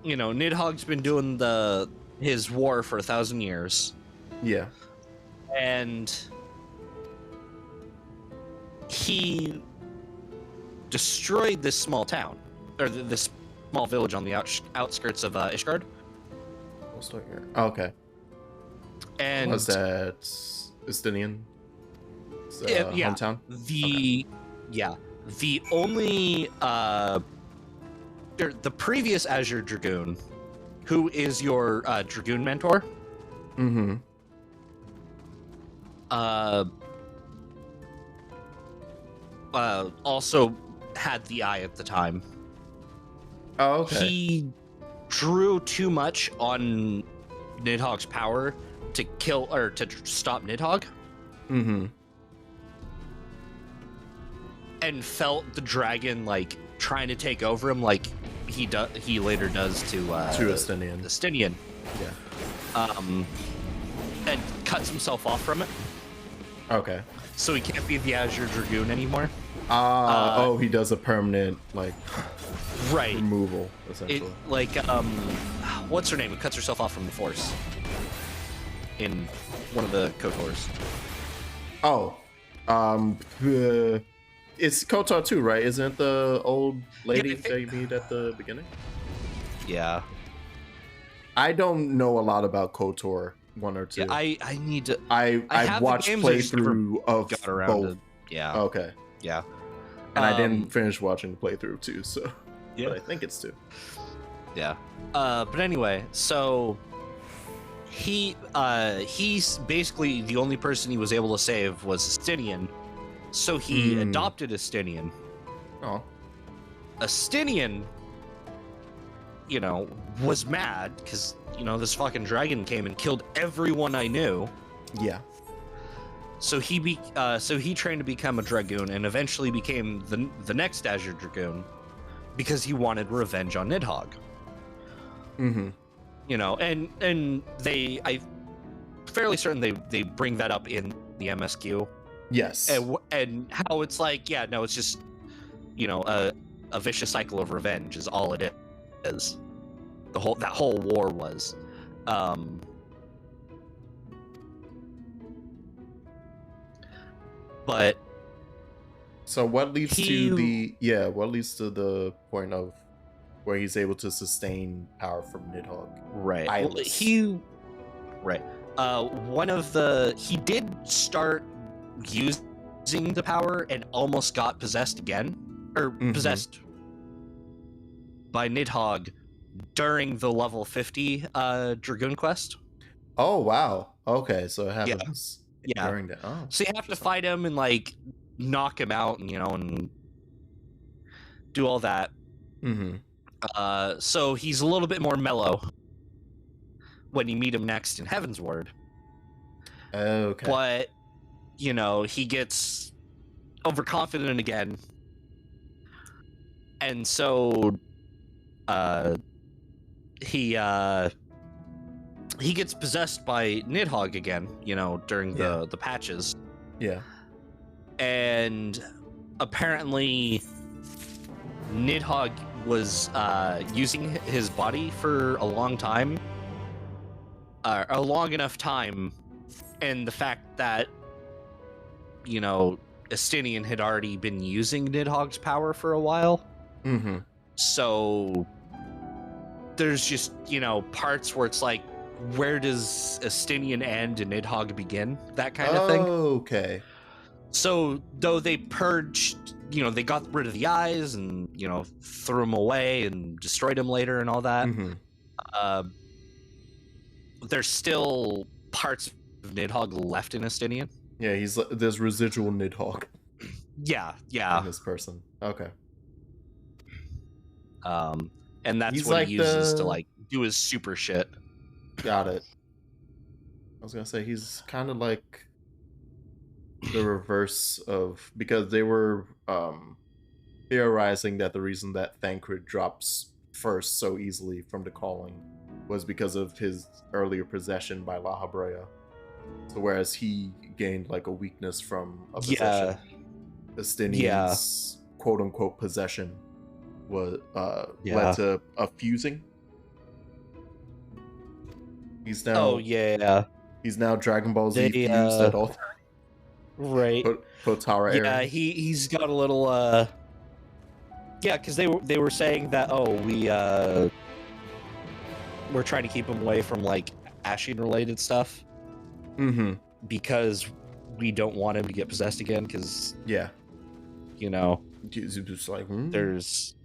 Nidhogg's been doing his war for 1,000 years. Yeah. And he destroyed this small town, or this small village on the outskirts of Ishgard. We'll start here. Oh, okay. And Was that Estinian? Hometown? The only the previous Azure Dragoon, who is your Dragoon mentor, Mm-hmm. also had the eye at the time. Oh, okay. He drew too much on Nidhogg's power to kill or to stop Nidhogg, Mm-hmm. and felt the dragon like trying to take over him, like he later does to Estinian. Estinian. Yeah. And cuts himself off from it, Okay. so he can't be the Azure Dragoon anymore. He does a permanent, like, Right. removal, It essentially. like what's her name? Who cuts herself off from the Force in one of the KOTORs. Oh, It's Kotar too, right? Isn't it the old lady I think- that you meet at the beginning? Yeah. I don't know a lot about KOTOR 1 or 2. Yeah, I need to. I've have the watched games, I just never playthrough of got around both. to. Yeah. Okay. Yeah. And I didn't finish watching the playthrough of 2, so Yeah. but I think it's 2. Yeah. But anyway, so he's basically the only person he was able to save was Estinian. So he adopted Estinian. Oh. Estinian, was mad because, this fucking dragon came and killed everyone I knew. Yeah. So he trained to become a dragoon and eventually became the next Azure Dragoon because he wanted revenge on Nidhogg. Mm-hmm. And I'm fairly certain they bring that up in the MSQ. Yes. And how it's like, yeah, no, it's just, a vicious cycle of revenge is all it is. That whole war was. But so what leads to the point of where he's able to sustain power from Nidhogg? Right. Eyeless. He did start using the power and almost got possessed again, or possessed by Nidhogg during the level 50 Dragoon quest. Oh wow. Okay, so it happens during that. Oh, so you have to fight him and like knock him out, and and do all that. Mm-hmm. So he's a little bit more mellow when you meet him next in Heaven's Word. Okay. But he gets overconfident again, and so he gets possessed by Nidhogg again, during the patches. Yeah. And apparently Nidhogg was using his body for a long time, a long enough time, and the fact that Estinian had already been using Nidhogg's power for a while. Mm-hmm. So there's just parts where it's like, where does Estinian end and Nidhogg begin? That kind of thing. Okay. So though they purged, they got rid of the eyes and threw them away and destroyed them later and all that. Mm-hmm. There's still parts of Nidhogg left in Estinian. Yeah, there's residual Nidhogg. Yeah. In this person. Okay. And that's He's what like he uses to like do his super shit. Got it. I was gonna say he's kind of like the reverse of, because they were theorizing that the reason that Thancred drops first so easily from the calling was because of his earlier possession by La Habrea. So whereas he gained like a weakness from a possession, Estinian's quote unquote possession was led to a fusing. He's now he's now Dragon Ball Z fused at all. Right. Potara Yeah, area. he's got a little because they were saying that we're trying to keep him away from like Ashen related stuff. Mm-hmm. Because we don't want him to get possessed again, because just like there's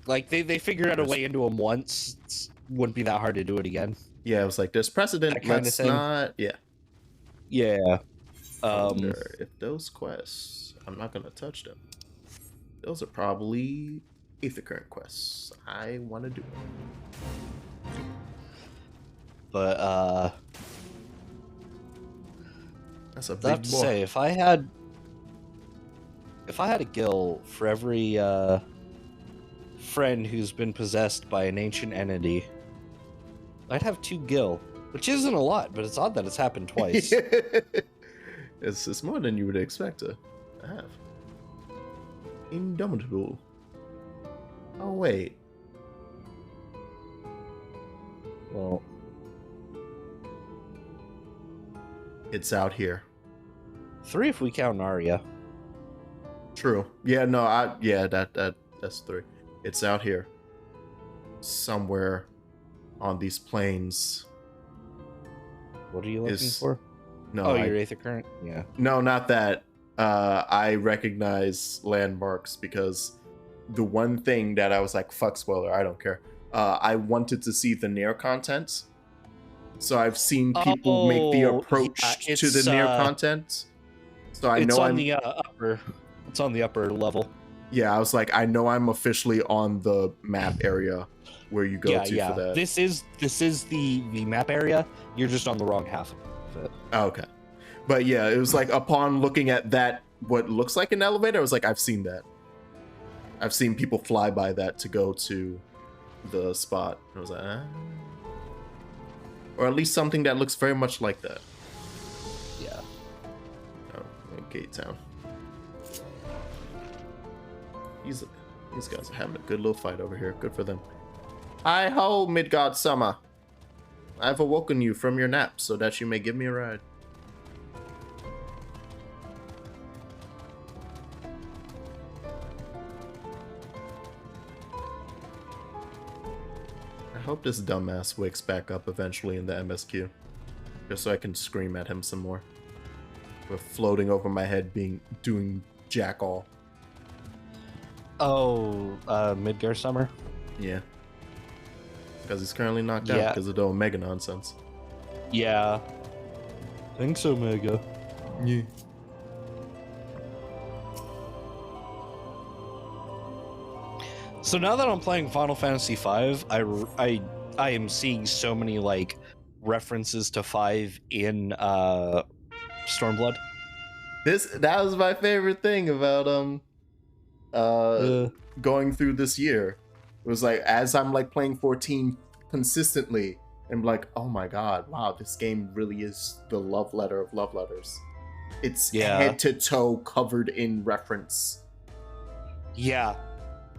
like they figured out a way into him once. It wouldn't be that hard to do it again. Yeah, it was like there's precedent. That kind of thing. Yeah. I wonder if those quests, I'm not gonna touch them. Those are probably Aethercurrent quests. I want to do them. But that's a big I have to boy. say, if I had a guild for every friend who's been possessed by an ancient entity, I'd have 2 gil, which isn't a lot, but it's odd that it's happened twice. It's more than you would expect to have. Indomitable. Oh wait. Well, it's out here. 3 if we count Narya. True. Yeah, no, that's 3. It's out here. Somewhere on these plains. What are you looking for? No, Oh, your Aether Current? Yeah. No, not that. I recognize landmarks because the one thing that I was like, fuck spoiler, I don't care. I wanted to see the near content. So I've seen people make the approach to the near content. So I know the upper. It's on the upper level. Yeah, I was like, I know I'm officially on the map area where you go for that. This is the map area. You're just on the wrong half of it. Okay. But yeah, it was like upon looking at that, what looks like an elevator, I was like, I've seen that. I've seen people fly by that to go to the spot. I was like, or at least something that looks very much like that. Yeah. Oh, Gate Town. These guys are having a good little fight over here. Good for them. Hi ho, Midgard Summer. I've awoken you from your nap so that you may give me a ride. I hope this dumbass wakes back up eventually in the MSQ. Just so I can scream at him some more. With floating over my head doing jack all. Oh, Midgar Summer? Yeah. Because he's currently knocked out because of the Omega nonsense. Yeah. Thanks, Omega. Yeah. So now that I'm playing Final Fantasy V, I am seeing so many like references to 5 in Stormblood. That was my favorite thing about going through this year. It was like as I'm like playing 14 consistently, I'm like, oh my god, wow, this game really is the love letter of love letters. It's head to toe covered in reference. Yeah,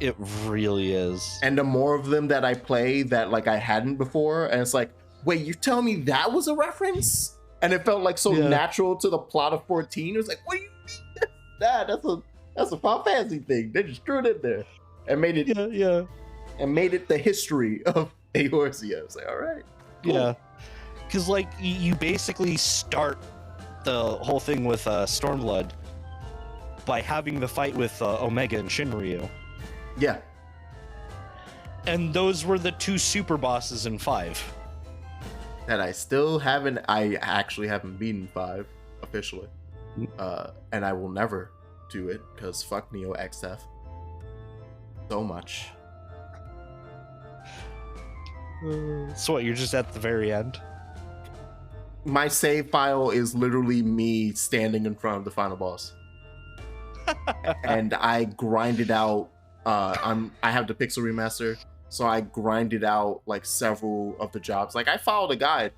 it really is. And the more of them that I play that like I hadn't before, and it's like, wait, you tell me that was a reference? And it felt like so natural to the plot of 14. It was like, what do you mean? That's a Final Fantasy thing. They just threw it in there and made it and made it the history of Eorzea. I was like, all right, cool. Yeah, because like you basically start the whole thing with Stormblood by having the fight with Omega and Shinryu. Yeah, and those were the 2 super bosses in 5. That I actually haven't beaten 5 officially, and I will never do it because fuck Neo XF so much. So what, you're just at the very end? My save file is literally me standing in front of the final boss. And I grinded out, I have the pixel remaster, so I grinded out like several of the jobs. Like I followed a guide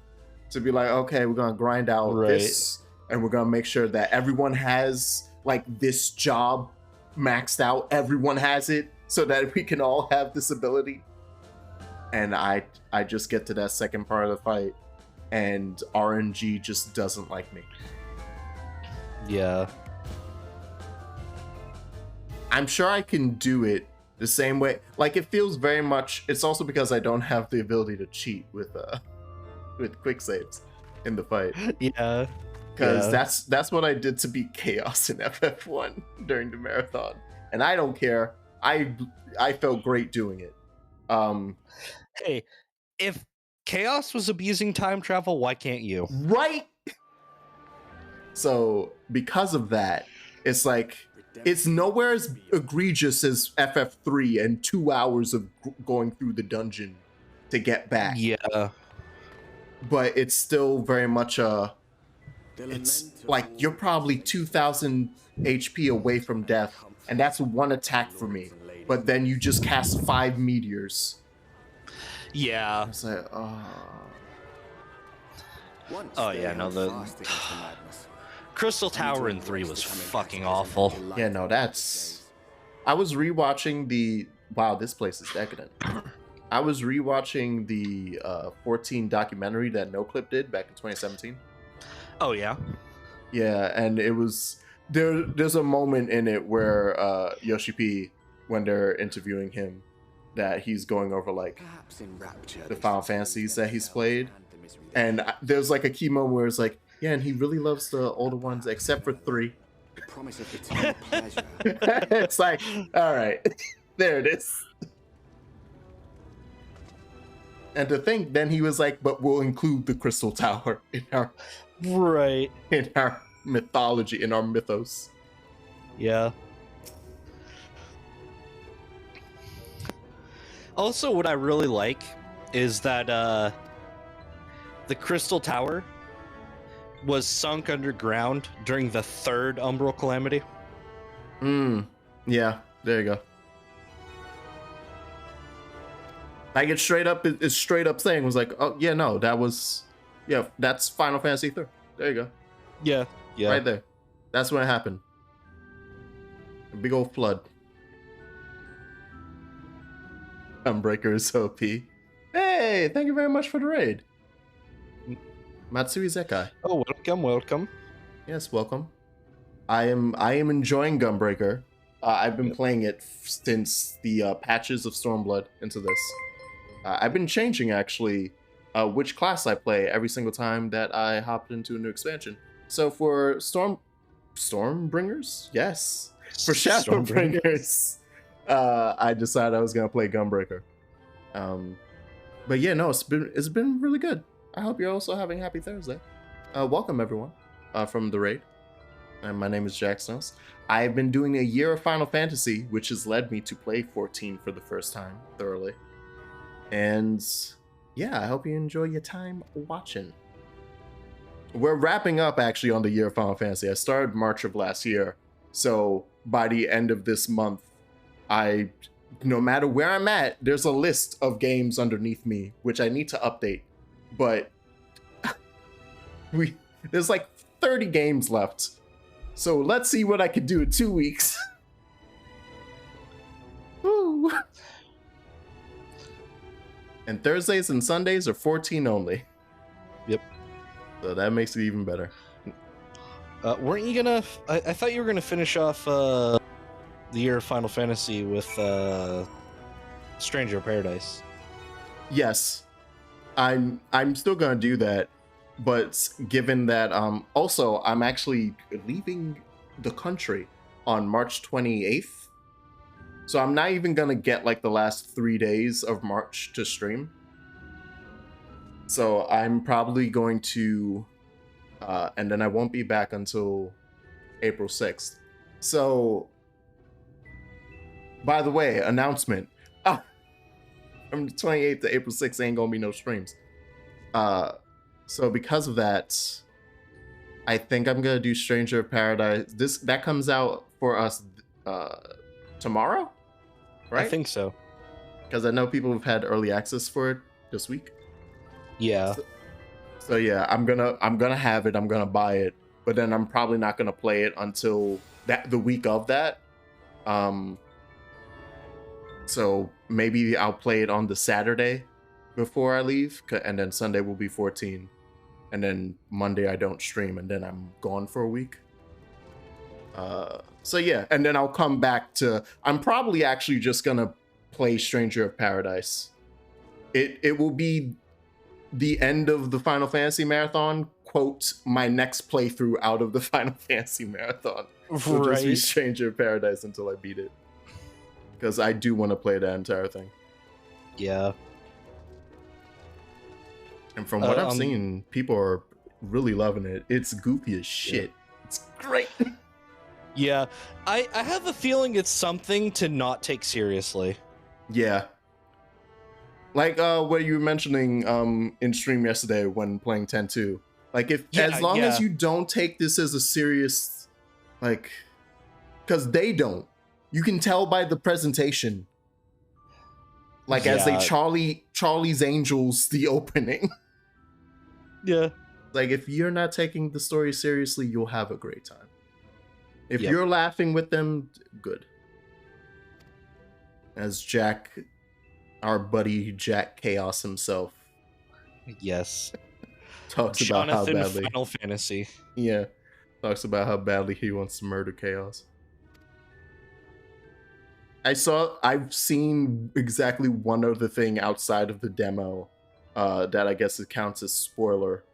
to be like, okay, we're gonna grind out this, and we're gonna make sure that everyone has like this job maxed out. Everyone has it so that we can all have this ability. And I just get to that second part of the fight, and RNG just doesn't like me. Yeah. I'm sure I can do it the same way. Like it feels very much. It's also because I don't have the ability to cheat with quick saves in the fight. Yeah. Because that's what I did to beat Chaos in FF1 during the marathon, and I don't care. I felt great doing it. Hey, if Chaos was abusing time travel, why can't you? Right? So, because of that, it's like, it's nowhere as egregious as FF3 and 2 hours of going through the dungeon to get back. Yeah. But it's still very much it's like, you're probably 2,000 HP away from death, and that's one attack for me. But then you just cast 5 meteors. Yeah. It's like, oh yeah, no, the Crystal Tower in 3 was fucking awful. Yeah, no, that's... I was rewatching the... Wow, this place is decadent. I was rewatching the 14 documentary that NoClip did back in 2017. Oh yeah. Yeah, and it was there's a moment in it where Yoshi P, when they're interviewing him, that he's going over like Perhaps in rapture, the they Final should squeeze Fantasies that he's themselves played. and the misery they And feel. there's like a key moment where it's like, yeah, and he really loves the older ones except for 3. The promise of eternal pleasure. It's like, all right, there it is. And to think, then he was like, but we'll include the Crystal Tower in our Right. mythology, in our mythos. Yeah. Also, what I really like is that the Crystal Tower was sunk underground during the 3rd Umbral Calamity. Yeah, there you go. Like it's straight up saying was like, oh yeah, no, that's Final Fantasy 3. There you go. Yeah. Yeah. Right there. That's when it happened. A big old flood. Unbreaker is OP. Hey, thank you very much for the raid. Matsui Zekai. Oh, welcome. Yes, welcome. I am enjoying Gunbreaker. I've been playing it since the patches of Stormblood into this. I've been changing actually which class I play every single time that I hopped into a new expansion. So for Stormbringers, yes. For Shadowbringers, I decided I was gonna play Gunbreaker. But yeah, no, it's been really good. I hope you're also having a happy Thursday. Welcome everyone from the raid. And my name is Jack Snows. I've been doing a year of Final Fantasy, which has led me to play 14 for the first time thoroughly. And yeah, I hope you enjoy your time watching. We're wrapping up actually on the year of Final Fantasy. I started March of last year. So by the end of this month, no matter where I'm at, there's a list of games underneath me, which I need to update. But there's like 30 games left. So let's see what I can do in 2 weeks. Woo. And Thursdays and Sundays are 14 only. Yep. So that makes it even better. Weren't you gonna? I thought you were gonna finish off the year of Final Fantasy with Stranger of Paradise. Yes, I'm still gonna do that, but given that also I'm actually leaving the country on March 28th, so I'm not even gonna get like the last 3 days of March to stream. So I'm probably going to, and then I won't be back until April 6th. So, by the way, announcement. From the 28th to April 6th ain't gonna be no streams. So because of that, I think I'm gonna do Stranger of Paradise. That comes out for us tomorrow, right? I think so. Because I know people have had early access for it this week. Yeah. So yeah, I'm gonna have it. I'm gonna buy it, but then I'm probably not gonna play it until the week of that. So maybe I'll play it on the Saturday before I leave, and then Sunday will be 14, and then Monday I don't stream, and then I'm gone for a week. So yeah, and then I'll come back to. I'm probably actually just gonna play Stranger of Paradise. It will be the end of the Final Fantasy marathon. Quote, my next playthrough out of the Final Fantasy marathon will just be Stranger of Paradise until I beat it. Because I do want to play that entire thing. Yeah. And from what I've seen, people are really loving it. It's goofy as shit. Yeah. It's great. Yeah. I have a feeling it's something to not take seriously. Yeah. Like what you were mentioning in stream yesterday when playing 10-2. Like as long as you don't take this as a serious, like, because they don't. You can tell by the presentation. Like as they Charlie's Angels the opening. Yeah. Like if you're not taking the story seriously, you'll have a great time. If you're laughing with them, good. As Jack, our buddy Jack Chaos himself. Yes. Talks Jonathan about how badly. Final Fantasy. Yeah. Talks about how badly he wants to murder Chaos. I've seen exactly one other thing outside of the demo that I guess it counts as spoiler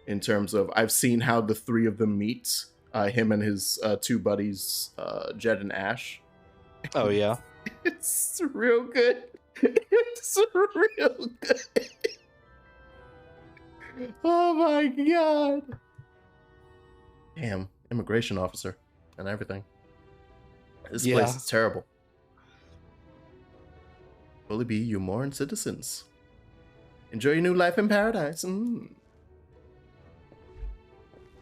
in terms of I've seen how the three of them meet, him and his two buddies, Jed and Ash. Oh yeah. It's real good. It's real good. Oh my god. Damn, immigration officer and everything. This place is terrible. Will it be you more and citizens? Enjoy your new life in paradise. All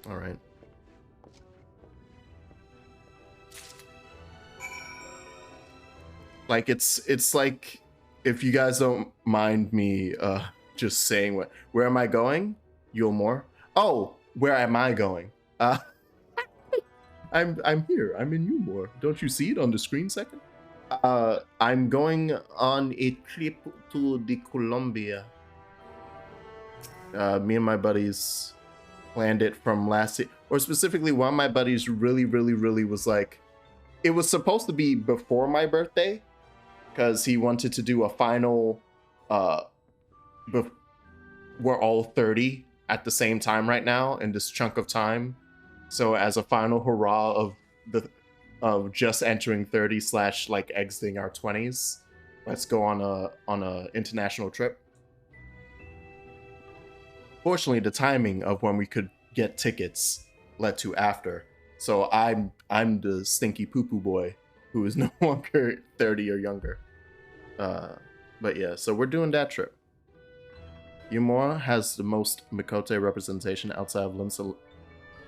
right. Like it's like, if you guys don't mind me just saying where am I going? Yulmore. Oh, where am I going? I'm here. I'm in Yulmore. Don't you see it on the screen second? I'm going on a trip to the Colombia. Me and my buddies planned it from last year, or specifically one of my buddies really was like, it was supposed to be before my birthday because he wanted to do a final, we're all 30 at the same time right now in this chunk of time. So as a final hurrah of just entering 30 / like exiting our 20s, let's go on a international trip. Fortunately, the timing of when we could get tickets led to after. So I'm the stinky poo-poo boy who is no longer 30 or younger. But yeah, so we're doing that trip. Yulmore has the most Mikote representation outside of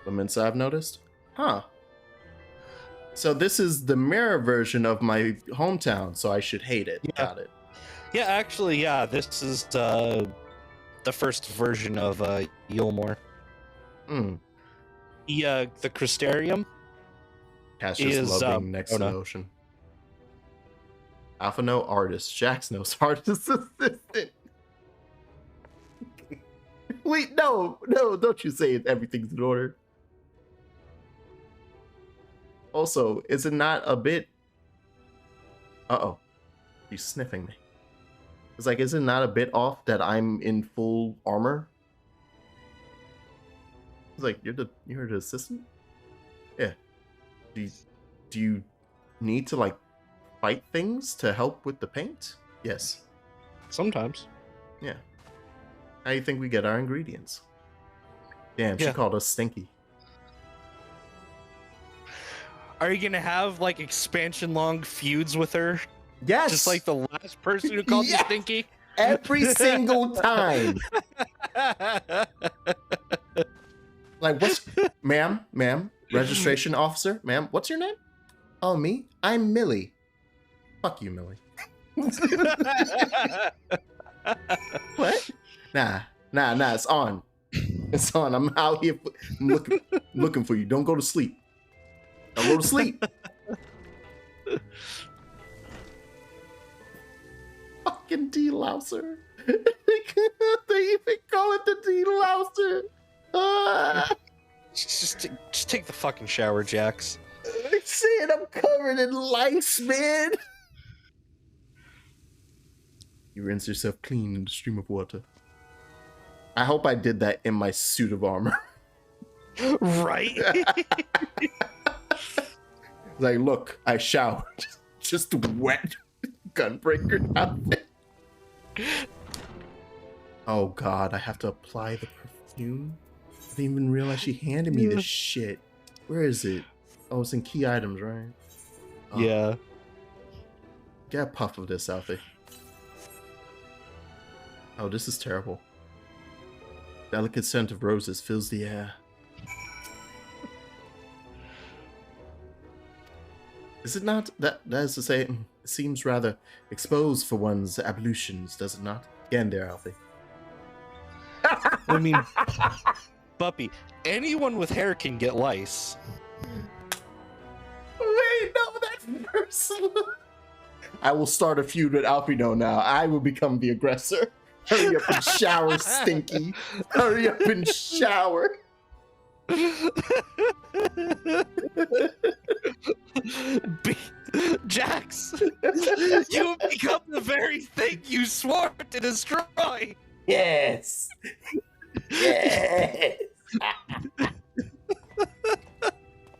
Laminsa I've noticed. Huh. So this is the mirror version of my hometown, so I should hate it. Yeah. Got it. Yeah, actually, yeah, this is the first version of Yulmore. The Crystarium Cash just is loving next to the ocean. Alpha no artist. Jax knows artist assistant. Wait, no, don't you say everything's in order. Also, is it not a bit... Uh-oh. He's sniffing me. It's like, is it not a bit off that I'm in full armor? It's like, you're the assistant? Yeah. Do you need to, like, fight things to help with the paint? Yes. Sometimes. Yeah. How do you think we get our ingredients? Damn, she called us stinky. Are you gonna have like expansion long feuds with her? Yes. Just like the last person who called you stinky? Every single time. Like, what's... Ma'am, registration officer, ma'am, what's your name? Oh, me? I'm Millie. Fuck you, Millie. What? Nah, it's on. It's on. I'm out here looking for you. Don't go to sleep. Don't go to sleep. Fucking D-Louser. They even call it the D-Louser. Just take the fucking shower, Jax. I'm saying I'm covered in lice, man. You rinse yourself clean in the stream of water. I hope I did that in my suit of armor. Right? Like, look, I showered. Just wet gunbreaker outfit. Oh god, I have to apply the perfume? I didn't even realize she handed me this shit. Where is it? Oh, it's in key items, right? Oh. Yeah. Get a puff of this, Alfie. Oh, this is terrible. Delicate scent of roses fills the air. Is it not? That is to say, it seems rather exposed for one's ablutions, does it not? Again there, Alfie. I mean, Buppy, anyone with hair can get lice. Wait, no, that's personal. I will start a feud with Alfredo now. I will become the aggressor. Hurry up and shower, Stinky. Hurry up and shower. Jax, you have become the very thing you swore to destroy. Yes. Yes.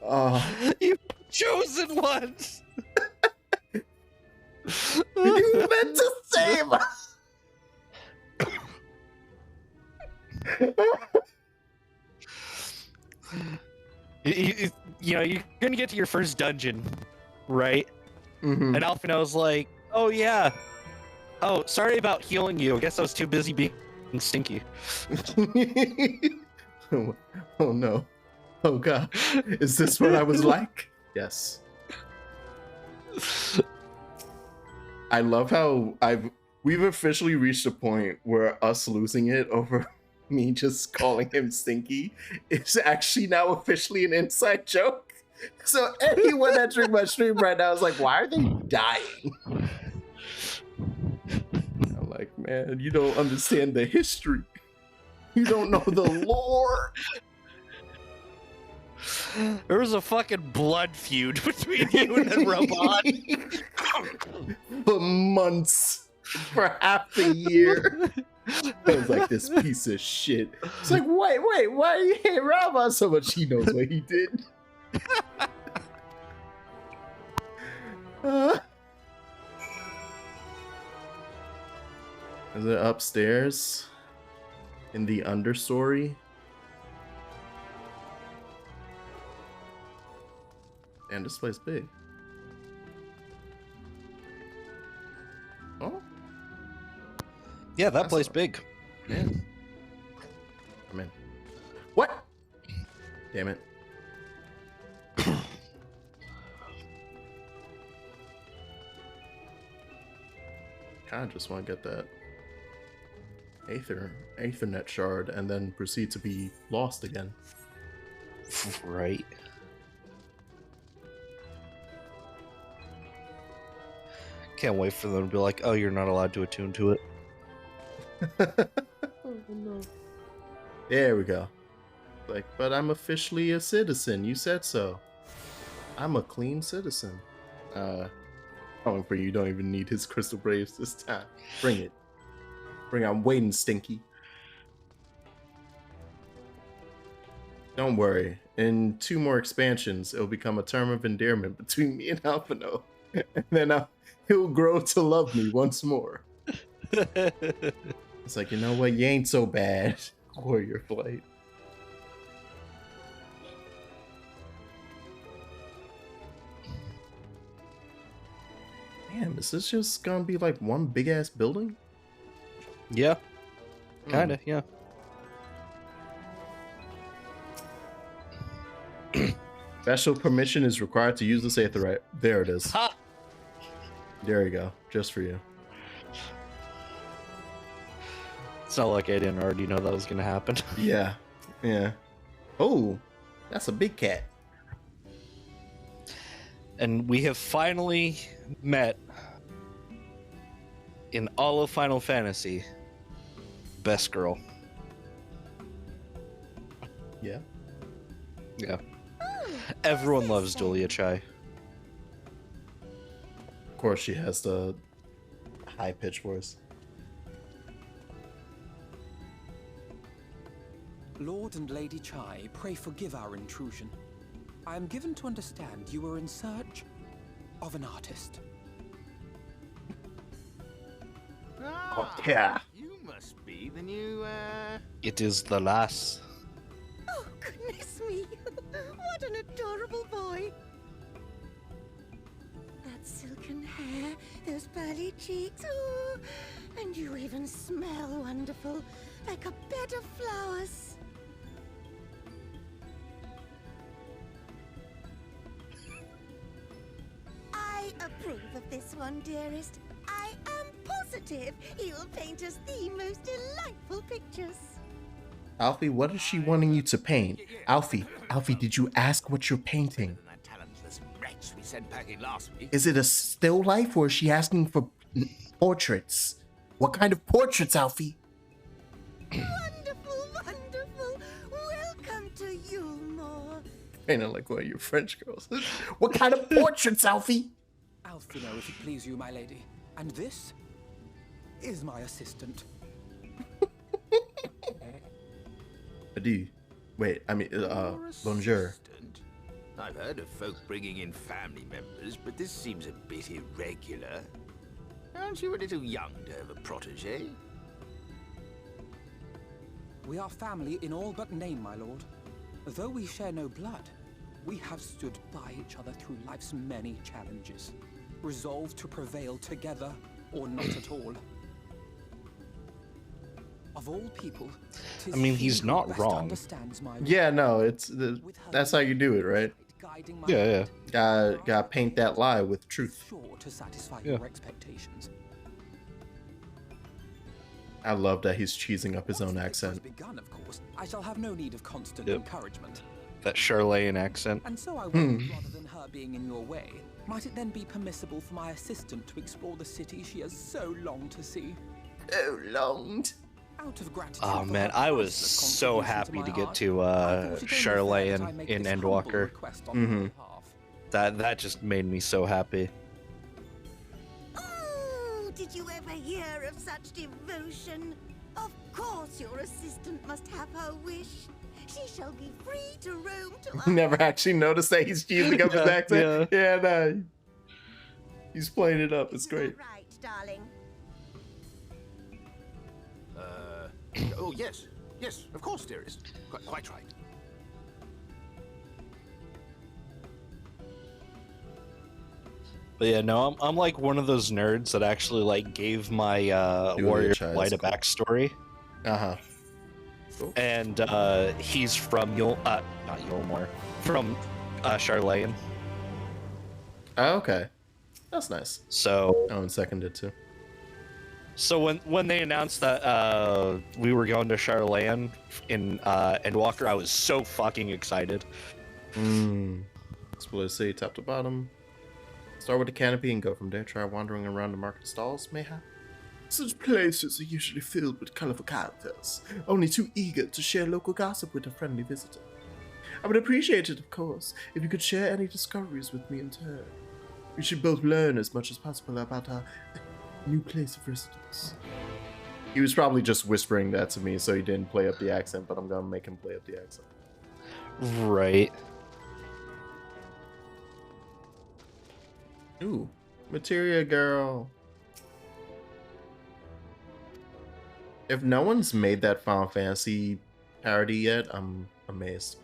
Oh, You've chosen one. you meant to save us. You know, you're gonna get to your first dungeon, right? Mhm. And Alphinaud's like, oh yeah. Oh, sorry about healing you. I guess I was too busy being stinky. Oh no. Oh god. Is this what I was like? Yes. I love how we've officially reached a point where us losing it over me just calling him Stinky is actually now officially an inside joke. So anyone entering my stream right now is like, why are they dying? I'm like, man, you don't understand the history. You don't know the lore. There was a fucking blood feud between you and the robot. For months. For half the year. I was like, this piece of shit. It's like, wait, why you hate Rama so much? He knows what he did. Is it upstairs? In the understory? And this place big. Oh? Yeah, that That's place a- big. Yeah. I'm in. What? Damn it. Kinda just want to get that Aethernet shard and then proceed to be lost again. Right. Can't wait for them to be like, oh, you're not allowed to attune to it. Oh no. There we go. Like, but I'm officially a citizen. You said so. I'm a clean citizen. Oh, for you don't even need his crystal braves this time. Bring it. Bring it. I'm waiting, Stinky. Don't worry. In 2 more expansions, it'll become a term of endearment between me and Alphinaud. And then he'll grow to love me once more. It's like, you know what? You ain't so bad, Warrior Flight. Damn, is this just gonna be like one big ass building? Yeah. Kinda, yeah. Special permission is required to use this aetherite. There it is. Ha! There you go. Just for you. It's not like I didn't already know that was gonna happen. Yeah. Yeah. Oh, that's a big cat. And we have finally met in all of Final Fantasy, best girl. Yeah. Yeah. Everyone loves Julia Chai. Of course, she has the high pitched voice. Lord and Lady Chai, pray forgive our intrusion. I am given to understand you were in search of an artist. Oh, yeah. You must be the new, It is the lass. Oh, goodness me. What an adorable boy. That silken hair, those pearly cheeks. Oh, and you even smell wonderful, like a bed of flowers. I approve of this one, dearest. I am positive he'll paint us the most delightful pictures. Alfie, what is she wanting you to paint? Alfie, did you ask what you're painting? that talentless wretch we sent packing last week. Is it a still life or is she asking for portraits? What kind of portraits, Alfie? Wonderful, wonderful. Welcome to Yule Painted like one of your French girls. What kind of portraits, Alfie? Alfino, if it please you, my lady. And this is my assistant. Adieu. Wait, I mean, bonjour. Assistant? I've heard of folk bringing in family members, but this seems a bit irregular. Aren't you a little young to have a protege? We are family in all but name, my lord. Though we share no blood, we have stood by each other through life's many challenges, resolved to prevail together or not at all. Of all people, I mean, he's not wrong. Yeah, no, that's how you do it, right? Yeah. Gotta paint that lie with truth. Sure to satisfy Yeah. your expectations. I love that he's cheesing up his own Once this accent. has begun, of course, I shall have no need of constant Yep. encouragement. That Charlatan accent. And so I wonder, rather than her being in your way, might it then be permissible for my assistant to explore the city she has so longed to see? Oh, longed. Out of gratitude Oh for man, her I was priceless so contribution happy my to get art, to I thought it only fair that I Charlatan make in this humble Endwalker. request on her behalf. That just made me so happy. Oh, did you ever hear of such devotion? Of course your assistant must have her wish. She shall be free to roam to our... Never actually noticed that he's cheesing up his accent. Yeah, no. He's playing it up. It's Isn't that great. right, darling? Oh, yes. Yes, of course, dearest. Quite right. But yeah, no, I'm like one of those nerds that actually like gave my Warrior Child's Light a cool. backstory. Uh-huh. And he's from not Yulmore, from Charlatan. Oh, okay. That's nice. So Owen seconded too. So when they announced that we were going to Charlatan in Endwalker, I was so fucking excited. Explore the city top to bottom. Start with the canopy and go from there. Try wandering around the market stalls, mayhap. Such places are usually filled with colorful characters, only too eager to share local gossip with a friendly visitor. I would appreciate it, of course, if you could share any discoveries with me in turn. We should both learn as much as possible about our new place of residence. He was probably just whispering that to me, so he didn't play up the accent, but I'm gonna make him play up the accent. Right. Ooh, Materia Girl. If no one's made that Final Fantasy parody yet, I'm amazed.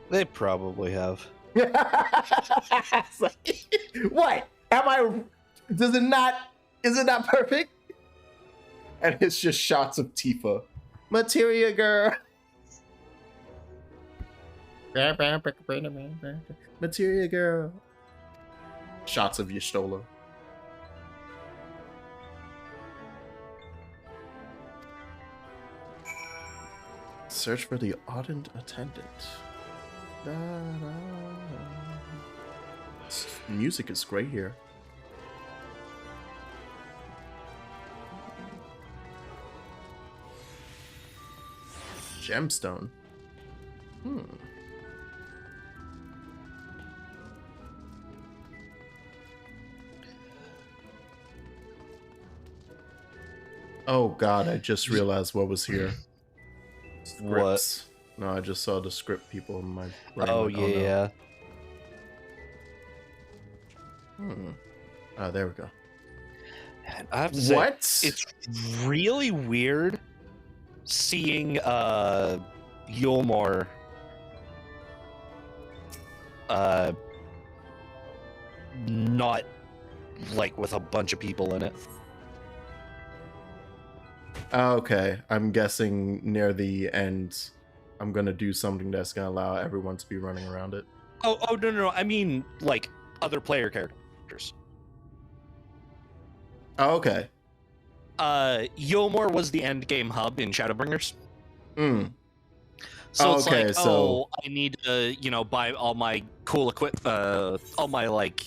They probably have. It's like, what? Am I? Does it not? Is it not perfect? And it's just shots of Tifa. Materia Girl. Materia Girl. Shots of Y'shtola. Search for the ardent attendant. Da, da, da. Music is great here. Gemstone. Oh god, I just realized what was here. What? Scripts. No, I just saw the script people in my brain. Oh went, no. yeah. Oh, there we go. And I have to say, What? it's really weird seeing Yulmore not like with a bunch of people in it. Okay, I'm guessing near the end, I'm gonna do something that's gonna allow everyone to be running around it. Oh no, I mean like other player characters. Oh, okay. Yulmore was the end game hub in Shadowbringers. So Oh, it's okay, like, so- I need to, buy all my cool all my like,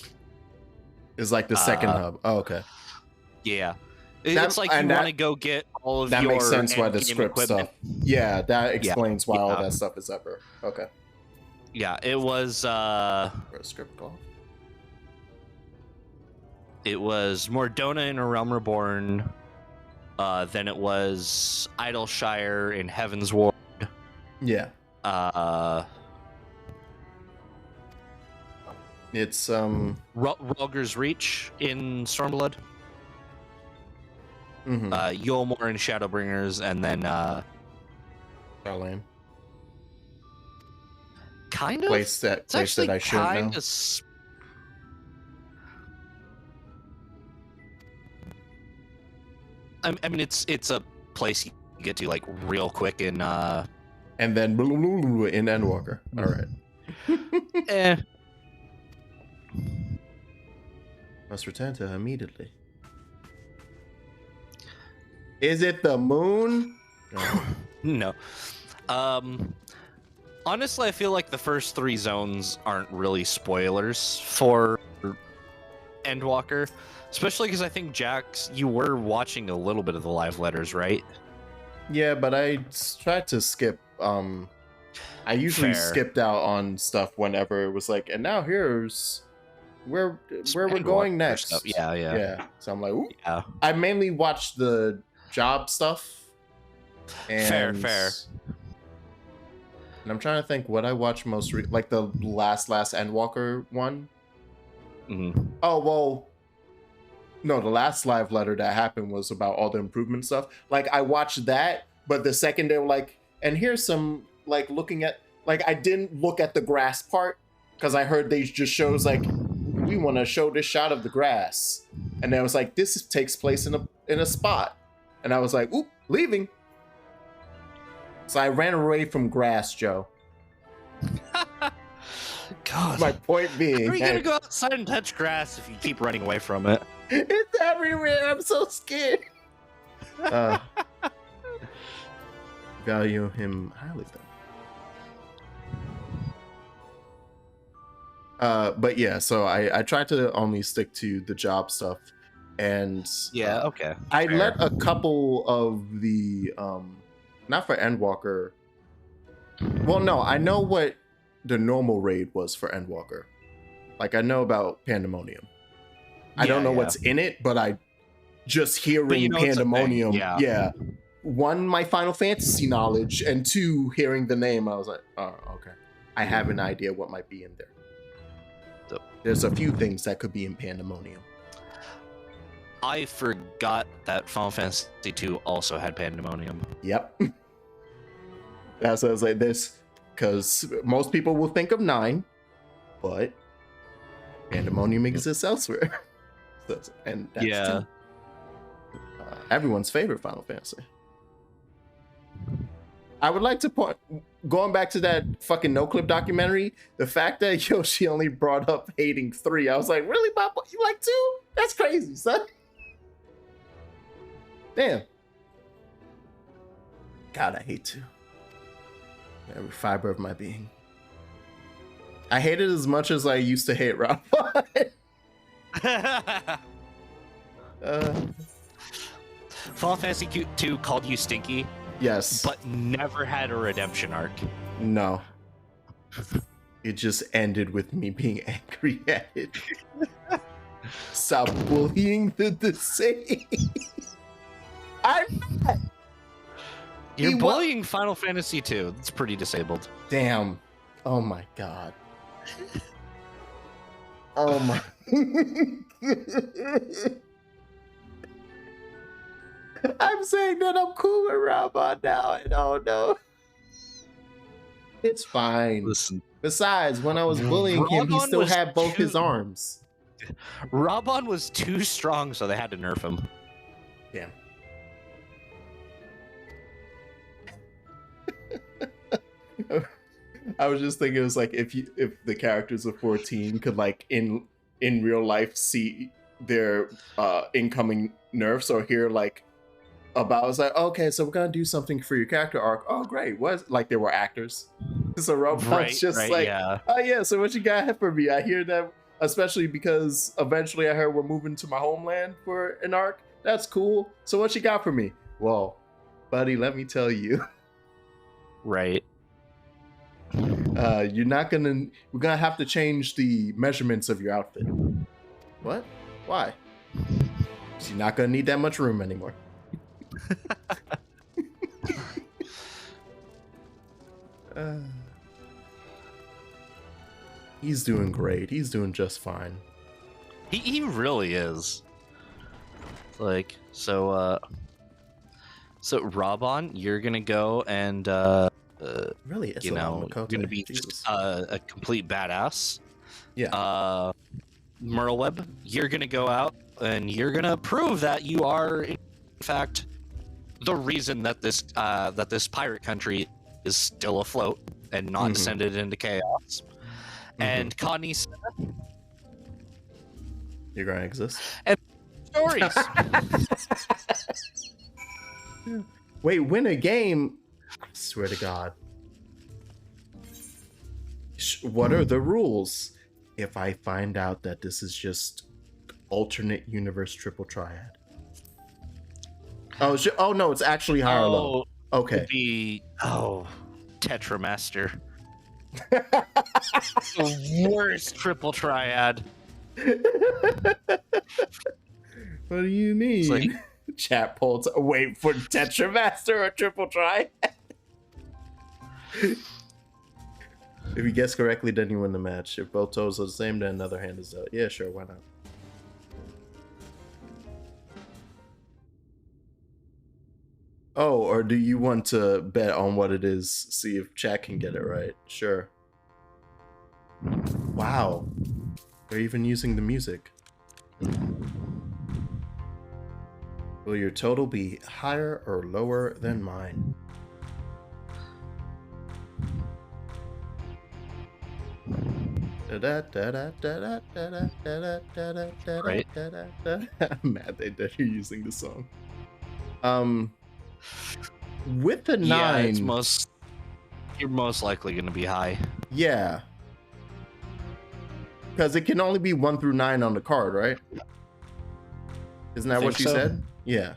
It's like the second hub. Oh, okay. yeah. That- It's like you and want that- to go get all of That your makes sense why the endgame script equipment. stuff. Yeah, that explains why all yeah. that stuff is up. Okay. Yeah, it was For a script call. it was Mordona in A Realm Reborn. Then it was Idleshire in Heaven's Ward. Yeah. It's Rulger's Reach in Stormblood. Yulmore in Shadowbringers, and then Charlene. kind of Place that I shouldn't know. I mean, it's a place you get to like real quick in. And then in Endwalker. All right. Eh. Must return to her immediately. Is it the moon? No. Honestly, I feel like the first 3 zones aren't really spoilers for Endwalker, especially because I think Jax, you were watching a little bit of the live letters, right? Yeah, but I tried to skip. I usually Fair. skipped out on stuff whenever it was like, and now here's where we're going next. Stuff. Yeah. So I'm like, ooh. Yeah. I mainly watched the job stuff. And, Fair. And I'm trying to think what I watched most, like the last Endwalker one. Mm-hmm. Oh well, no, the last live letter that happened was about all the improvement stuff. Like I watched that, but the second they were like, and here's some like looking at, like I didn't look at the grass part because I heard they just shows like we want to show this shot of the grass, and then it was like this takes place in a spot, and I was like, oop, leaving. So I ran away from grass, Joe. God. My point being, how are you gonna go outside and touch grass if you keep running away from it? It's everywhere. I'm so scared. Value him highly, though. But yeah, so I tried to only stick to the job stuff, and okay. I Fair. let a couple of the not for Endwalker. Well, no, I know what the normal raid was for Endwalker. Like I know about Pandemonium. I don't know what's in it, but I just hearing Pandemonium. Yeah. 1, my Final Fantasy knowledge, and 2, hearing the name, I was like, oh, okay. I have an idea what might be in there. So there's a few things that could be in Pandemonium. I forgot that Final Fantasy II also had Pandemonium. Yep. That's what I was like, this, because most people will think of 9, but Pandemonium exists elsewhere. And that's everyone's favorite Final Fantasy. I would like to point, going back to that fucking no-clip documentary, the fact that Yoshi only brought up hating 3, I was like, really, Papa? You like 2? That's crazy, son. Damn. God, I hate 2. Every fiber of my being. I hate it as much as I used to hate Rob. Final Fantasy II called you stinky. Yes. But never had a redemption arc. No. It just ended with me being angry at it. Stop bullying the disabled. I'm not. You're bullying Final Fantasy II. It's pretty disabled. Damn. Oh my god. Oh my. I'm saying that I'm cool with Raban now, and oh no. It's fine. Listen. Besides, when I was bullying him, he still had both his arms. Raban was too strong, so they had to nerf him. Yeah. I was just thinking, it was like if the characters of 14 could like in real life see their incoming nerfs or hear like about, it's like, okay, so we're gonna do something for your character arc. Oh great, what? Like they were actors. So Robot's oh yeah, so what you got for me? I hear that, especially because eventually I heard we're moving to my homeland for an arc. That's cool. So what you got for me? Well, buddy, let me tell you. Right. You're not gonna. We're gonna have to change the measurements of your outfit. What? Why? 'Cause you're not gonna need that much room anymore. He's doing great. He's doing just fine. He really is. Like, so Robon, you're gonna go and Really, is you a lot know, of Makoto. gonna be Jesus. a complete badass. Yeah. Merleweb, you're gonna go out and you're gonna prove that you are, in fact, the reason that this this pirate country is still afloat and not descended into chaos. And Connie, You're gonna exist. stories. Wait, win a game? I swear to God. What are the rules if I find out that this is just alternate universe triple triad? Oh no, it's actually higher or low. Okay. Tetramaster. The worst triple triad. What do you mean? It's like, Chat polls. Wait for Tetramaster or triple triad. If you guess correctly, then you win the match. If both toes are the same, then another hand is out. Yeah, sure, why not? Oh, or do you want to bet on what it is? See if chat can get it right. Sure. Wow. They're even using the music. Will your total be higher or lower than mine? Right. I'm mad that you're using the song. With the 9, yeah, you're most likely going to be high. Yeah, because it can only be 1 through 9 on the card, right? Isn't that what you said? Yeah.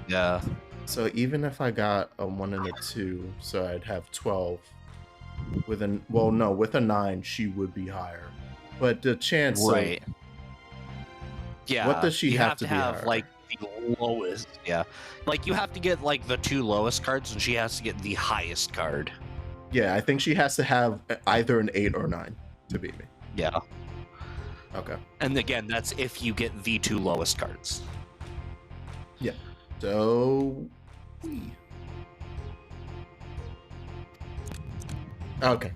Yeah. So even if I got a 1 and a 2, so I'd have 12. With a 9, she would be higher. But the chance, right? Yeah. What does she you have to have? Have like the lowest. Yeah. Like you have to get like the 2 lowest cards, and she has to get the highest card. Yeah, I think she has to have either an 8 or 9 to beat me. Yeah. Okay. And again, that's if you get the 2 lowest cards. Yeah. So. Okay.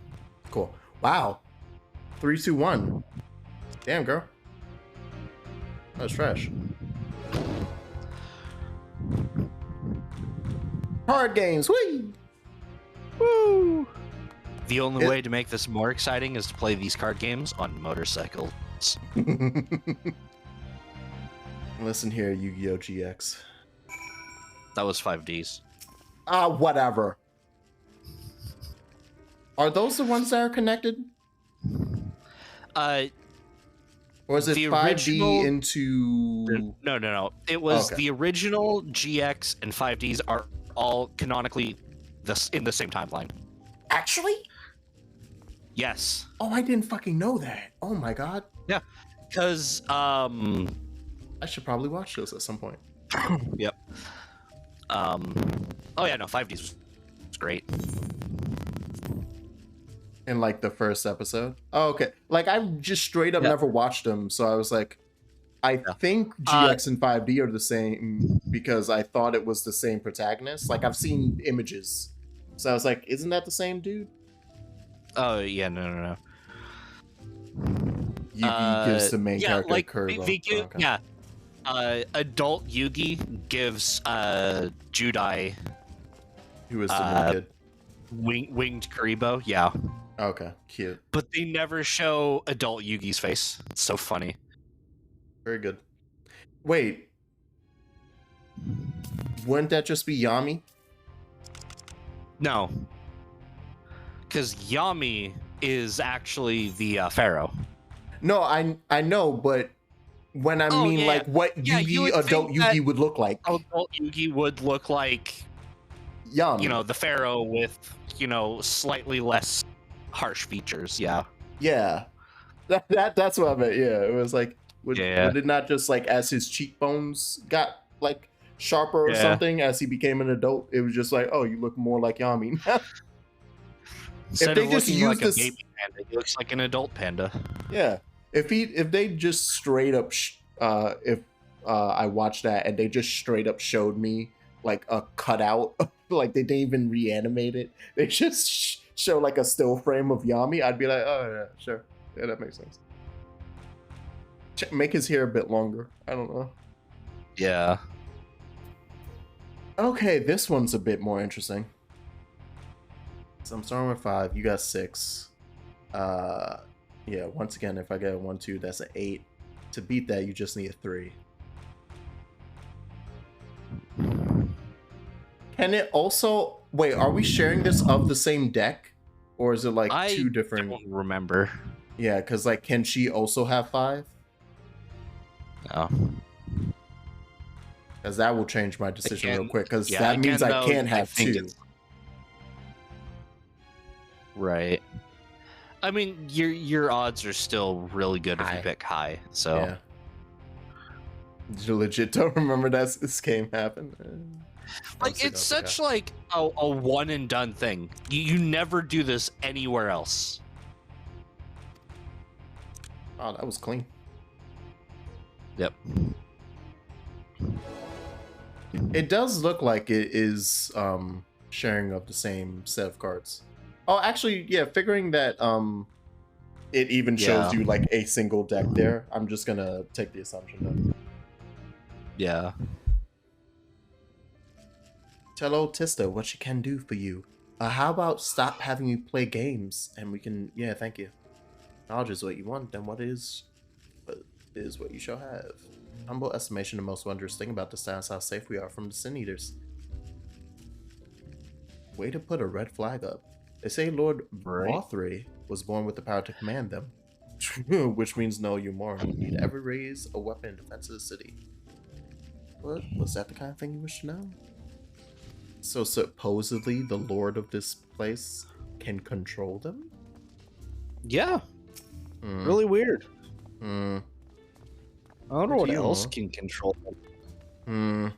Cool. Wow. 3, 2, 1. Damn, girl. That was trash. Card games. Whee! Woo! The only way to make this more exciting is to play these card games on motorcycles. Listen here, Yu-Gi-Oh! GX. That was 5Ds. Whatever. Are those the ones that are connected? Or is it the 5D original... into... No. It was the original GX and 5Ds are all canonically in the same timeline. Actually? Yes. Oh, I didn't fucking know that. Oh my god. Yeah. Because, I should probably watch those at some point. Yep. Oh yeah, no, 5Ds was great. In like the first episode? Oh, okay. Like I just straight up never watched them, so I was like, I think GX and 5D are the same because I thought it was the same protagonist. Like I've seen images. So I was like, isn't that the same dude? Oh yeah, no. Yugi gives the main character like, curve. Yeah. Adult Yugi gives Judai, who is the new kid? Winged Karibo, yeah. Okay, cute. But they never show adult Yugi's face. It's so funny. Very good. Wait. Wouldn't that just be Yami? No. Because Yami is actually the Pharaoh. No, I know, but when I like what Yugi, adult Yugi would look like. Adult Yugi would look like Yami. You know, the pharaoh with, you know, slightly less harsh features. Yeah. Yeah, that's what I meant. Yeah, it was like would it not just like as his cheekbones got like sharper or something as he became an adult? It was just like, oh, you look more like Yami now. Instead they of just looking use like this, a baby panda, he looks like an adult panda. yeah. If they just straight up, if I watched that and they just straight up showed me like a cutout, like they didn't even reanimate it, they just show like a still frame of Yami, I'd be like, oh yeah, sure, yeah, that makes sense. Make his hair a bit longer. I don't know. Yeah. Okay, this one's a bit more interesting. So I'm starting with 5. You got 6. Yeah. Once again, if I get a 1, 2, that's an 8. To beat that, you just need a 3. Can it also wait? Are we sharing this of the same deck, or is it like 2 different? I don't remember. Yeah, because like, can she also have 5? No. Because that will change my decision real quick. Because yeah, that means I can't have I 2. Right. I mean, your odds are still really good if you pick high. So. Yeah. You legit don't remember that this game happened. Like it's such like a one and done thing. You never do this anywhere else. Oh, that was clean. Yep. It does look like it is sharing of the same set of cards. Oh, actually, yeah, figuring that it even shows you like a single deck there. I'm just gonna take the assumption then. Yeah. Tell old Tista what she can do for you. How about stop having you play games and we can, yeah, thank you. Knowledge is what you want, then what is what you shall have. Humble estimation, the most wondrous thing about this town is how safe we are from the Sin Eaters. Way to put a red flag up. They say Lord Bothry was born with the power to command them. Which means no, you moron would need ever raise a weapon in defense of the city. What? Was that the kind of thing you wish to know? So supposedly the lord of this place can control them? Yeah. Really weird. Hmm. I don't know what else can control them.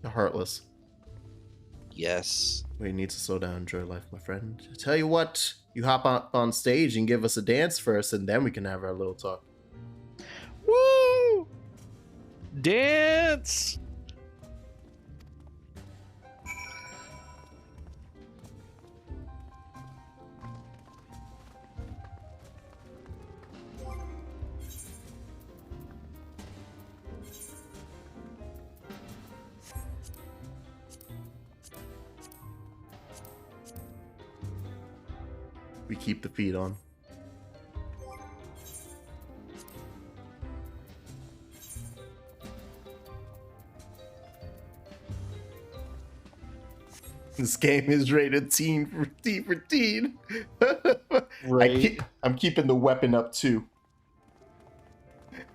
The Heartless. Yes. We need to slow down and enjoy life, my friend. Tell you what, you hop on stage and give us a dance first, and then we can have our little talk. Woo! Dance! We keep the feet on. This game is rated teen for teen. Right. I'm keeping the weapon up too.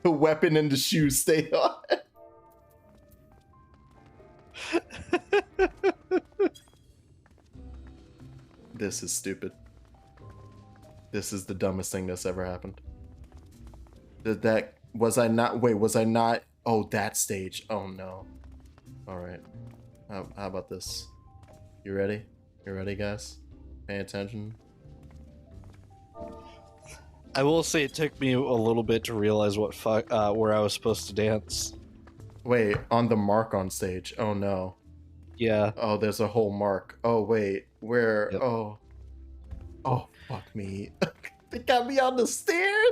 The weapon and the shoes stay on. This is stupid. This is the dumbest thing that's ever happened. Was I not? Oh, that stage. Oh no. All right. How about this? You ready? You ready, guys? Pay attention. I will say it took me a little bit to realize where I was supposed to dance. Wait, on the mark on stage. Oh no. Yeah. Oh, there's a whole mark. Oh wait, where? Yep. Oh fuck me. They got me on the stairs.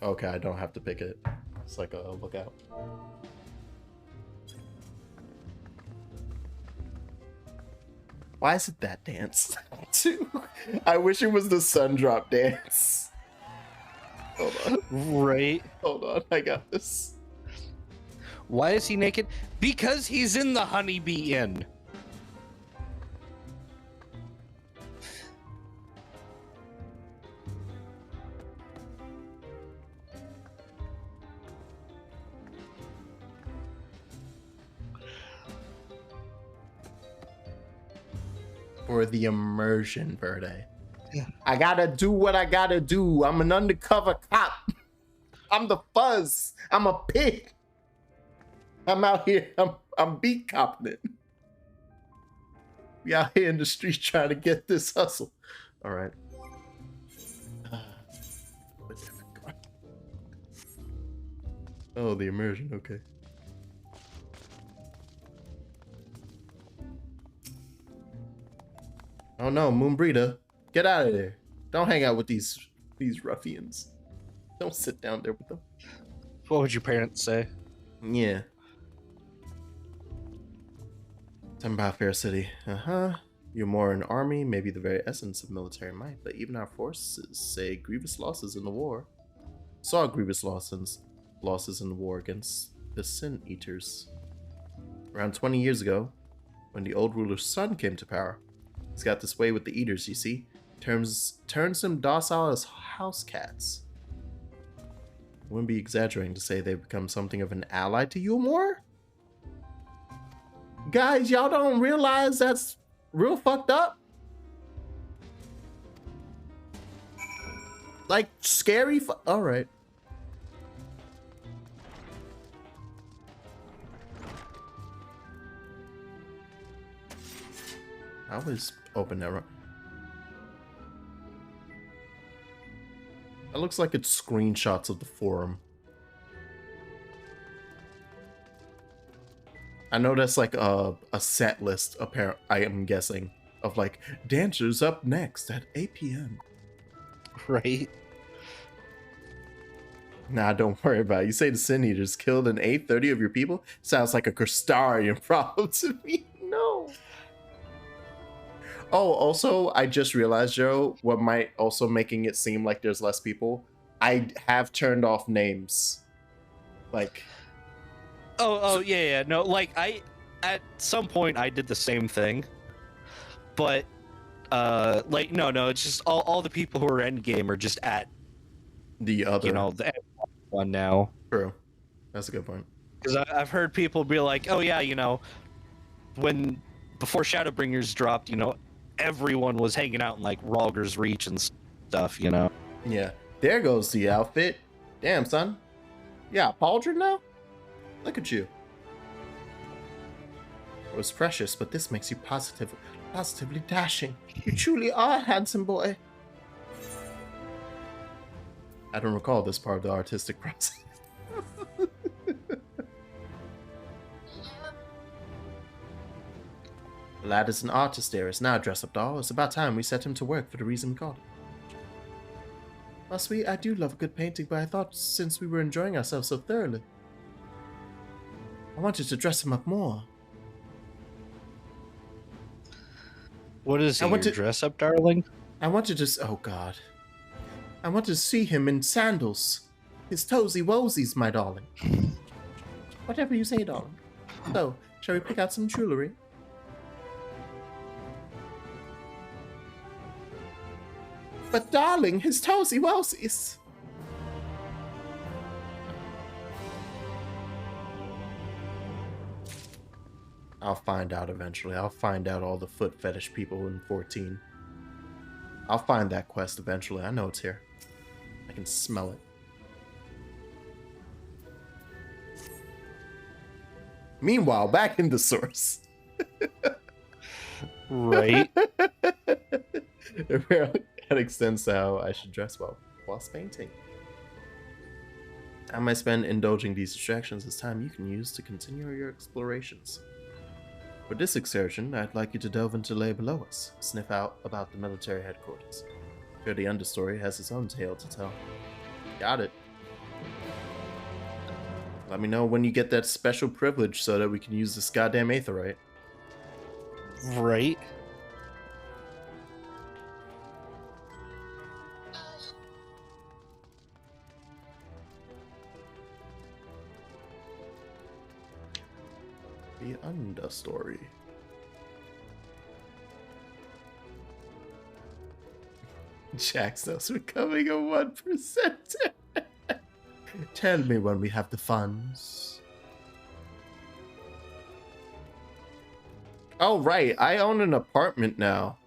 Okay, I don't have to pick it. It's like a lookout. Why is it that dance? Too. I wish it was the sun drop dance. Hold on. Right. Hold on, I got this. Why is he naked? Because he's in the Honeybee Inn. For the immersion, Verde. Yeah. I gotta do what I gotta do. I'm an undercover cop. I'm the fuzz. I'm a pig. I'm out here. I'm beat copping it. We out here in the streets trying to get this hustle. All right. Oh, the immersion. Okay. Oh no, Moonbreeder, get out of there! Don't hang out with these ruffians. Don't sit down there with them. What would your parents say? Yeah. Tell me about Fair City. You're more an army, maybe the very essence of military might, but even our forces say grievous losses in the war. Saw grievous losses in the war against the Sin Eaters. Around 20 years ago, when the old ruler's son came to power. He's got this way with the Eaters, you see. Turns them docile as house cats. Wouldn't be exaggerating to say they've become something of an ally to you more? Guys, y'all don't realize that's real fucked up? Like, scary alright. I always open that wrong. That looks like it's screenshots of the forum. I know that's like a set list, apparent. I am guessing, of like dancers up next at 8 p.m. Right? Nah, don't worry about it. You say the Sin Eaters killed an 830 of your people? Sounds like a Crystarian problem to me. No. Oh, also, I just realized, Joe, what might also making it seem like there's less people. I have turned off names. Like... Yeah. No, like, at some point, I did the same thing. But, like, no, it's just all the people who are endgame are just at the other... You know, the one now. True. That's a good point. Because I've heard people be like, oh, yeah, you know, before Shadowbringers dropped, you know, everyone was hanging out in like Ralger's Reach and stuff, you know. Yeah, there goes the outfit. Damn, son. Yeah, pauldron now? Look at you. It was precious, but this makes you positively dashing. You truly are a handsome boy. I don't recall this part of the artistic process. The lad is an artist there, is now a dress-up doll. It's about time we set him to work for the reason we called it. Well, sweet, I do love a good painting, but I thought since we were enjoying ourselves so thoroughly, I wanted to dress him up more. What is he, your dress-up darling? I wanted to... Oh, God. I wanted to see him in sandals. His toesy-woesies, my darling. Whatever you say, darling. So, shall we pick out some jewelry? But darling, his toesy-woesies. I'll find out eventually. I'll find out all the foot fetish people in 14. I'll find that quest eventually. I know it's here. I can smell it. Meanwhile, back in the source. Right. That extends to how I should dress well whilst painting. I might spend indulging these distractions as time you can use to continue your explorations. For this excursion, I'd like you to delve into lay below us, sniff out about the military headquarters. I'm sure the understory has its own tale to tell. Got it. Let me know when you get that special privilege so that we can use this goddamn aetherite. Right. The understory. Jaxos becoming a 1%. Tell me when we have the funds. Oh, right. I own an apartment now.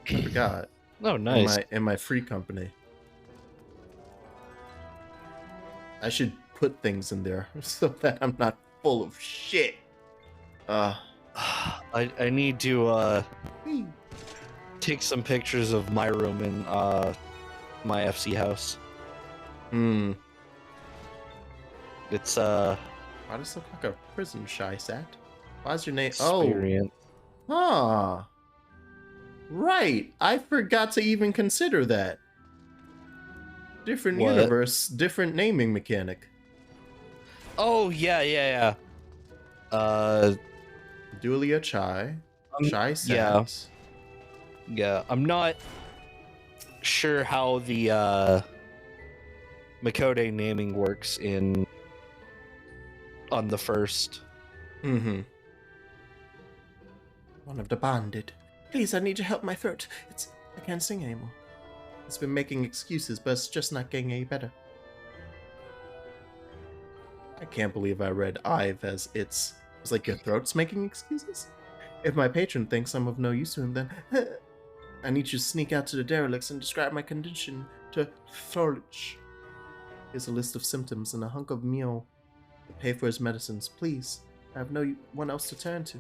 I forgot. Oh, nice. In my free company. I should put things in there so that I'm not full of shit. I need to take some pictures of my room in my FC house. It's why does it look like a prison, Shysat? Why's your name? experience. Oh. Right. I forgot to even consider that. Different What? universe, different naming mechanic. Oh yeah. Dulia Chai. Chai yeah. Sat. Yeah, I'm not sure how the Makode naming works on the first. Mm-hmm. One of the bonded. Please, I need your help. My throat. I can't sing anymore. It's been making excuses, but it's just not getting any better. I can't believe I read Ive as it's like your throat's making excuses? If my patron thinks I'm of no use to him, then I need you to sneak out to the derelicts and describe my condition to Thorlich. Here's a list of symptoms and a hunk of meal to pay for his medicines. Please, I have no one else to turn to.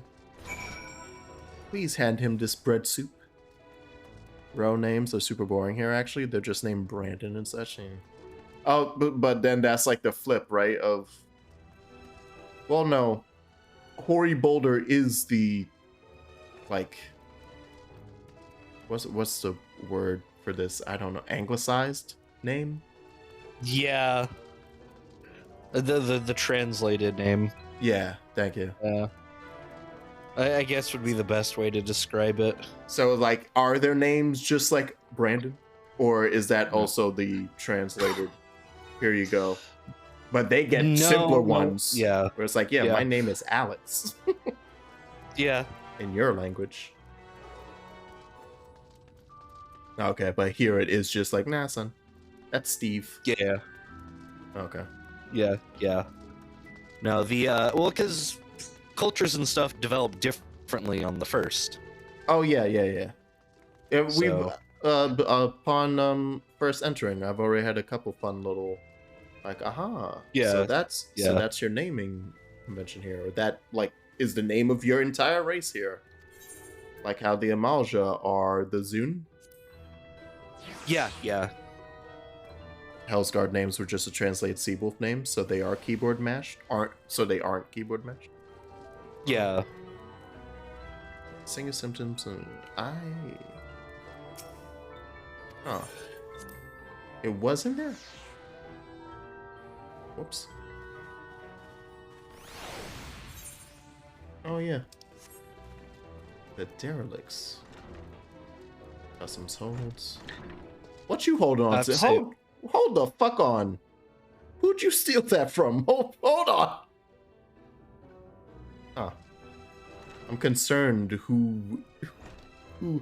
Please hand him this bread soup. Row names are super boring here, actually. They're just named Brandon and such. Oh, but then that's like the flip, right? Of... Well, no. Hoary Boulder is the... Like... What's the word for this? I don't know. Anglicized name? Yeah. The translated name. Yeah, thank you. Yeah. I guess would be the best way to describe it. So, like, are their names just like Brandon? Or is that also the translated, here you go? But they get simpler ones. Yeah. Where it's like, yeah, my name is Alex. Yeah. In your language. Okay, but here it is just like, nah, son. That's Steve. Yeah. Okay. Yeah. No, well, because cultures and stuff develop differently on the first. Oh, yeah. So... upon first entering, I've already had a couple fun little, like, aha. Yeah. So that's your naming convention here. Or that, like, is the name of your entire race here. Like how the Amalja are the Zun. Yeah. Hellsguard names were just a translated Seawolf name, so they are keyboard mashed. They aren't keyboard mashed. Yeah. Singer symptoms and Oh. It was in there? Whoops. Oh yeah. The derelicts. Customs holds. What you holding on to? Hold the fuck on. Who'd you steal that from? Hold on. Huh. I'm concerned who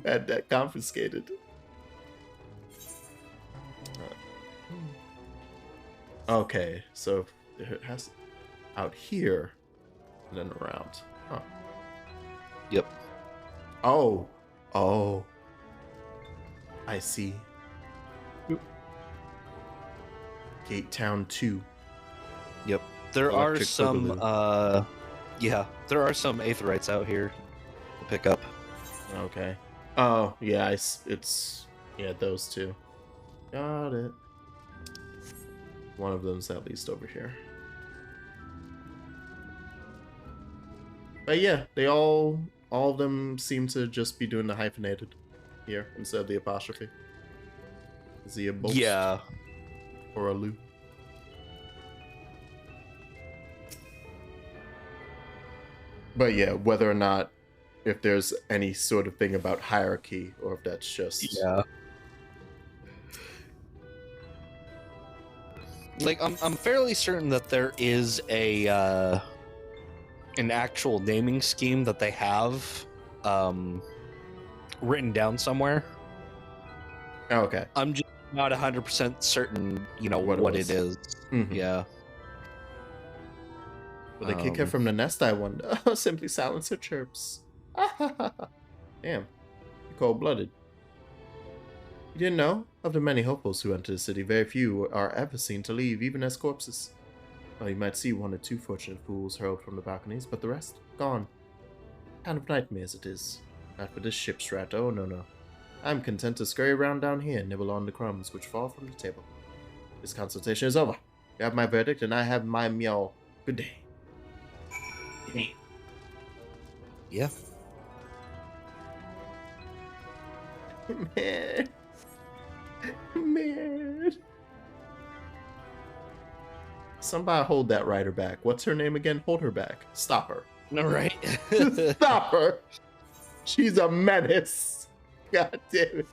had that confiscated. Okay, so it has out here and then around. Huh. Yep. Oh. I see. Gate Town 2. Yep. There Electric are some Boogaloo. there are some Aetherites out here to pick up. Okay. Oh, yeah, it's those two. Got it. One of them's at least over here. But yeah, they all of them seem to just be doing the hyphenated here instead of the apostrophe. Is he a boast? Yeah. Or a loop? But yeah, whether or not if there's any sort of thing about hierarchy or if that's just Like I'm fairly certain that there is an actual naming scheme that they have written down somewhere. Okay. I'm just not 100% certain, what it is. Mm-hmm. Yeah. Will they kick her from the nest, I wonder? Simply silence her chirps. Damn. Cold-blooded. You didn't know? Of the many hopefuls who enter the city, very few are ever seen to leave, even as corpses. Well, you might see one or two fortunate fools hurled from the balconies, but the rest, gone. Kind of nightmare as it is. Not for this ship's rat, oh no. I'm content to scurry around down here and nibble on the crumbs which fall from the table. This consultation is over. You have my verdict, and I have my meow. Good day. Yeah. Man. Man. Somebody hold that rider back. What's her name again? Hold her back. Stop her. No, right? Stop her. She's a menace. God damn it.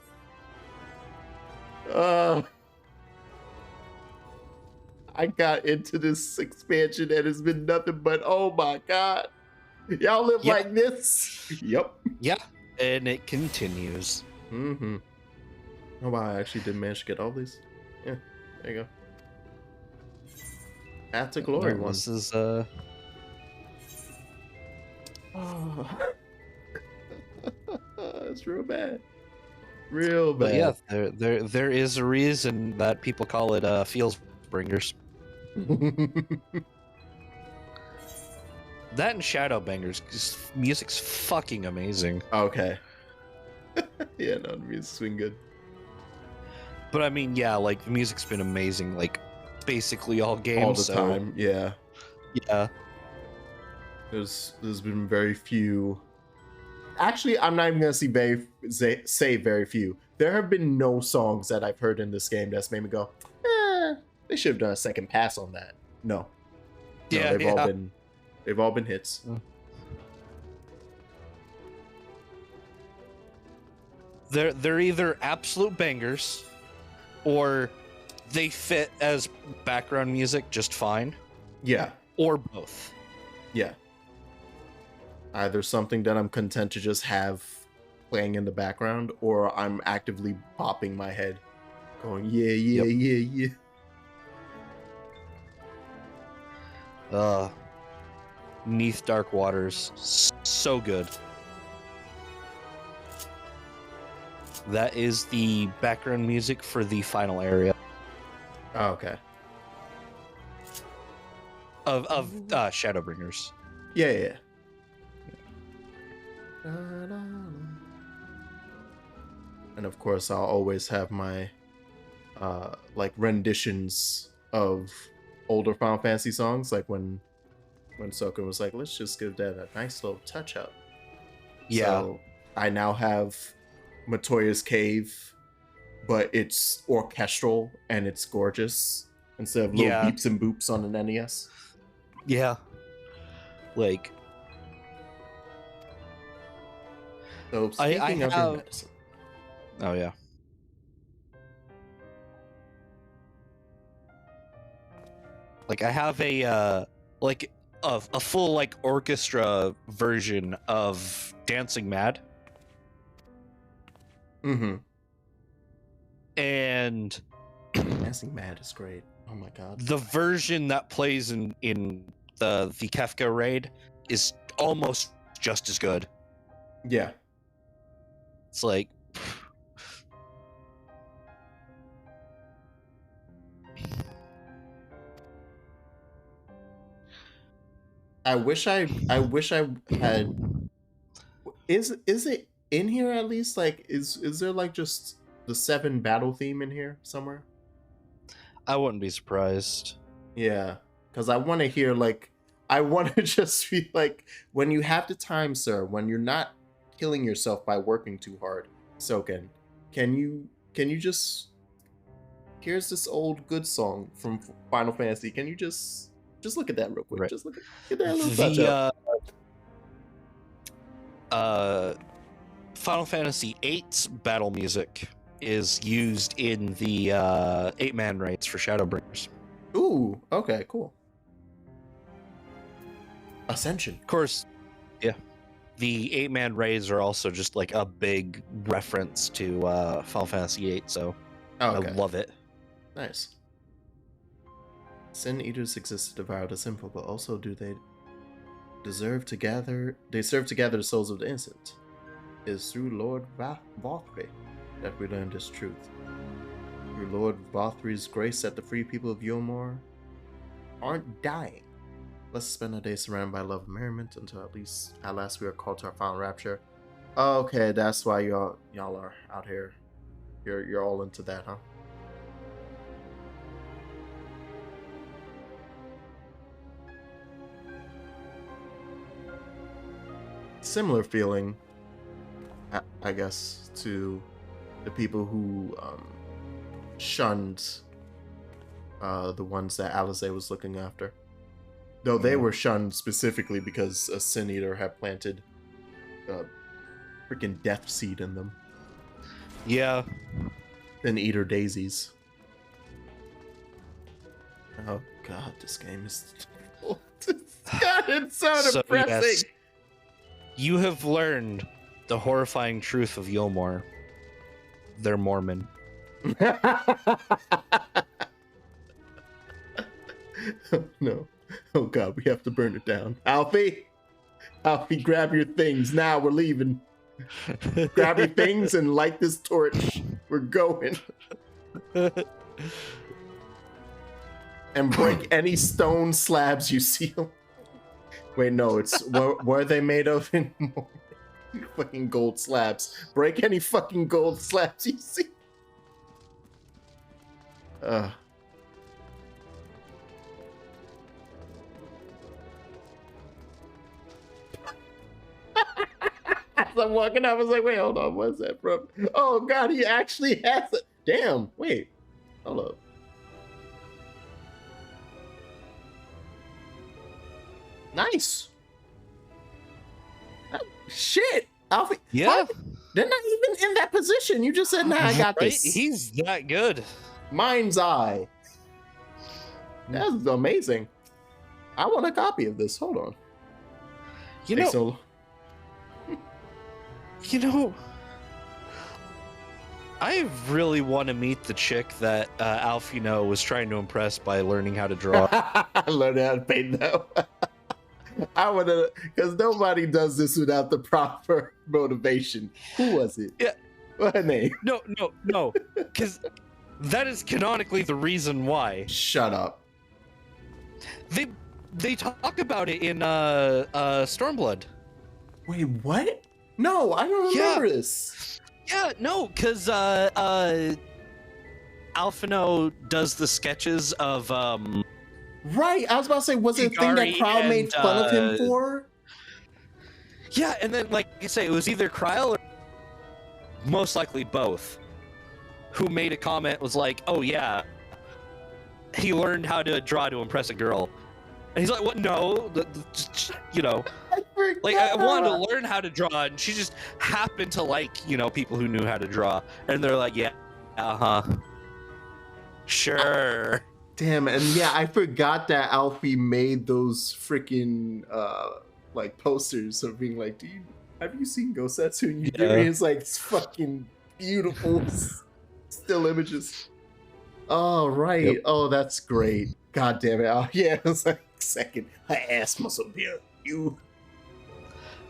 I got into this expansion and it's been nothing but, oh my god. Y'all live Yep. like this? Yep. Yeah, and it continues. Mm-hmm. Oh wow, I actually did manage to get all these. Yeah, there you go. Path to Glory No, one. This is Oh. It's real bad. Real but bad. yeah, there is a reason that people call it feels bringers. That and Shadowbangers, 'cause music's fucking amazing. Okay. Yeah, no, the music's been good. But I mean, yeah, like the music's been amazing, like basically all games. All the so, time, yeah. Yeah. There's been very few. Actually, I'm not even gonna say very few. There have been no songs that I've heard in this game that's made me go, they should have done a second pass on that. No. Yeah, they've all been hits. They're either absolute bangers, or they fit as background music just fine, Yeah, or both. yeah. Either something that I'm content to just have playing in the background, or I'm actively popping my head, going, yeah. Neath Dark Waters, so good. That is the background music for the final area Oh, okay. of Shadowbringers. Yeah. And of course, I'll always have my like renditions of older Final Fantasy songs, like when Soka was like, let's just give that a nice little touch up. Yeah. So I now have Matoya's Cave, but it's orchestral and it's gorgeous instead of little Yeah. beeps and boops on an NES. Yeah. Like, So I speaking of have- your medicine, oh yeah. Like I have a full like orchestra version of Dancing Mad, mm-hmm. and Dancing Mad is great. Oh my god. the version that plays in the Kefka raid is almost just as good. Yeah. It's like I wish I had. Is it in here at least? Like, is there like just the 7 battle theme in here somewhere? I wouldn't be surprised. Yeah, because I want to hear like I want to just be like, when you have the time, sir, when you're not killing yourself by working too hard, Soken, can you just, here's this old good song from Final Fantasy. Can you just look at that real quick? Right. Just look at that little touch up. Final Fantasy VIII's battle music is used in the 8-man raids for Shadowbringers. Ooh, okay, cool. Ascension. Of course, yeah. The 8-man raids are also just like a big reference to Final Fantasy VIII, so Okay. I love it. Nice. Sin Eaters exist to devour the sinful, but also do they serve to gather the souls of the innocent. It is through Lord Valkyrie. that we learn this truth. Through Lord Bothry's grace that the free people of Yomor aren't dying. Let's spend our day surrounded by love and merriment until at last we are called to our final rapture. Okay, that's why y'all are out here. You're all into that, huh? Similar feeling, I guess, to the people who shunned the ones that Alize was looking after. Though they were shunned specifically because a Sin Eater had planted a freaking death seed in them. Yeah. Sin Eater daisies. Oh god, this game is... God, it's so depressing! Yes, you have learned the horrifying truth of Yomor. They're Mormon. No. Oh god, we have to burn it down. Alfie! Alfie, grab your things. Now we're leaving. Grab your things and light this torch. We're going. And break any stone slabs you see. Wait, no, it's what are they made of in fucking gold slabs. Break any fucking gold slabs you see. As I'm walking up, I was like, wait, hold on, what's that from? Oh god, he actually has it. Damn, wait. Hold up. Nice. Shit, Alfie. Yeah. They're not even in that position. You just said, nah, I got this. He's that good. Mind's eye. That's amazing. I want a copy of this. Hold on. You know, I really want to meet the chick that Alfino was trying to impress by learning how to draw. I learned how to paint now. I would have, because nobody does this without the proper motivation. Who was it? Yeah. What her name? No. Because that is canonically the reason why. Shut up. They talk about it in Stormblood. Wait, what? No, I don't remember this. Yeah, no, because Alfino does the sketches of Right, I was about to say, was it a thing that Crowd made fun of him for? Yeah, and then, like you say, it was either Kryle or most likely both, who made a comment, was like, oh yeah, he learned how to draw to impress a girl. And he's like, what? No, you know, like, I wanted to learn how to draw, and she just happened to like, you know, people who knew how to draw. And they're like, yeah, sure. Damn, and yeah, I forgot that Alfie made those freaking like posters of being like, have you seen Gosetsu? And you give me his like fucking beautiful still images. Oh right. Yep. Oh, that's great. God damn it. Oh yeah, it was like second. Her ass muscle here. You.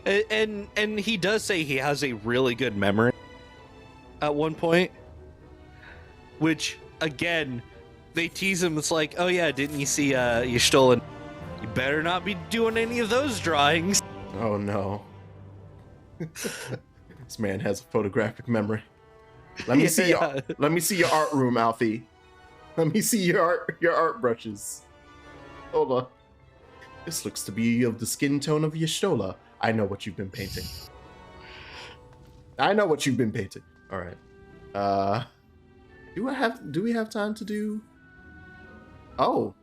And he does say he has a really good memory at one point, which again, they tease him. It's like, oh yeah, didn't you see you stolen? You better not be doing any of those drawings. Oh no. This man has a photographic memory. Let me see let me see your art room, Alfie. Let me see your art brushes. Hold on. This looks to be of the skin tone of Y'shtola. I know what you've been painting. I know what you've been painting. All right. Do we have time to do? Oh.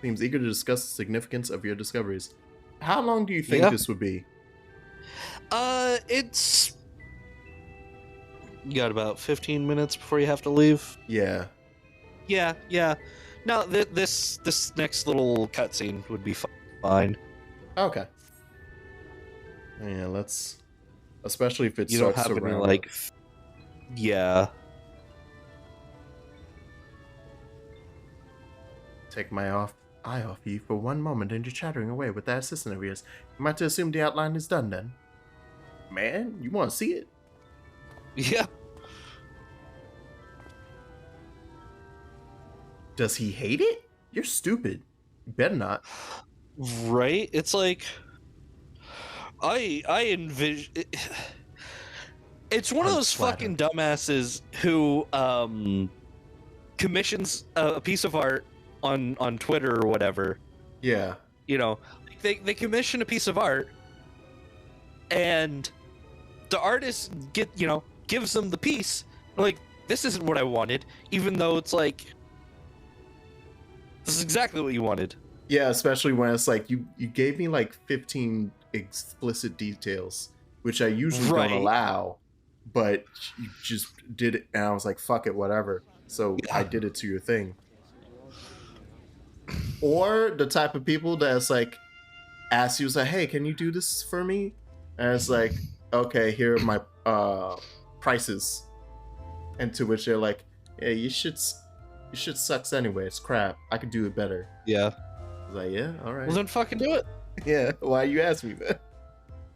Seems eager to discuss the significance of your discoveries. How long do you think this would be? It's... You got about 15 minutes before you have to leave? Yeah. Yeah. No, this next little cutscene would be fine. Okay. Yeah, let's... Especially if it you starts don't have to any, round like... Yeah. Take my eye off you for one moment and you're chattering away with that assistant of yours. You might assume the outline is done then. Man, you want to see it? Yeah. Does he hate it? You're stupid. You better not. Right? It's like I envision. It's one of those fucking dumbasses who commissions a piece of art on Twitter or whatever. Yeah. You know, they commission a piece of art, and the artist gives them the piece. Like, this isn't what I wanted, even though it's like, this is exactly what you wanted. Yeah, especially when it's like you gave me like 15 explicit details, which I usually don't allow, but you just did it, and I was like, fuck it, whatever. So I did it to your thing. Or the type of people that's like, ask you, like, hey, can you do this for me? And it's like, okay, here are my prices. And to which they're like, yeah, you shit sucks anyway. It's crap. I could do it better. Yeah. I was like, yeah, all right. Well, then fucking do it. Yeah, why you ask me that?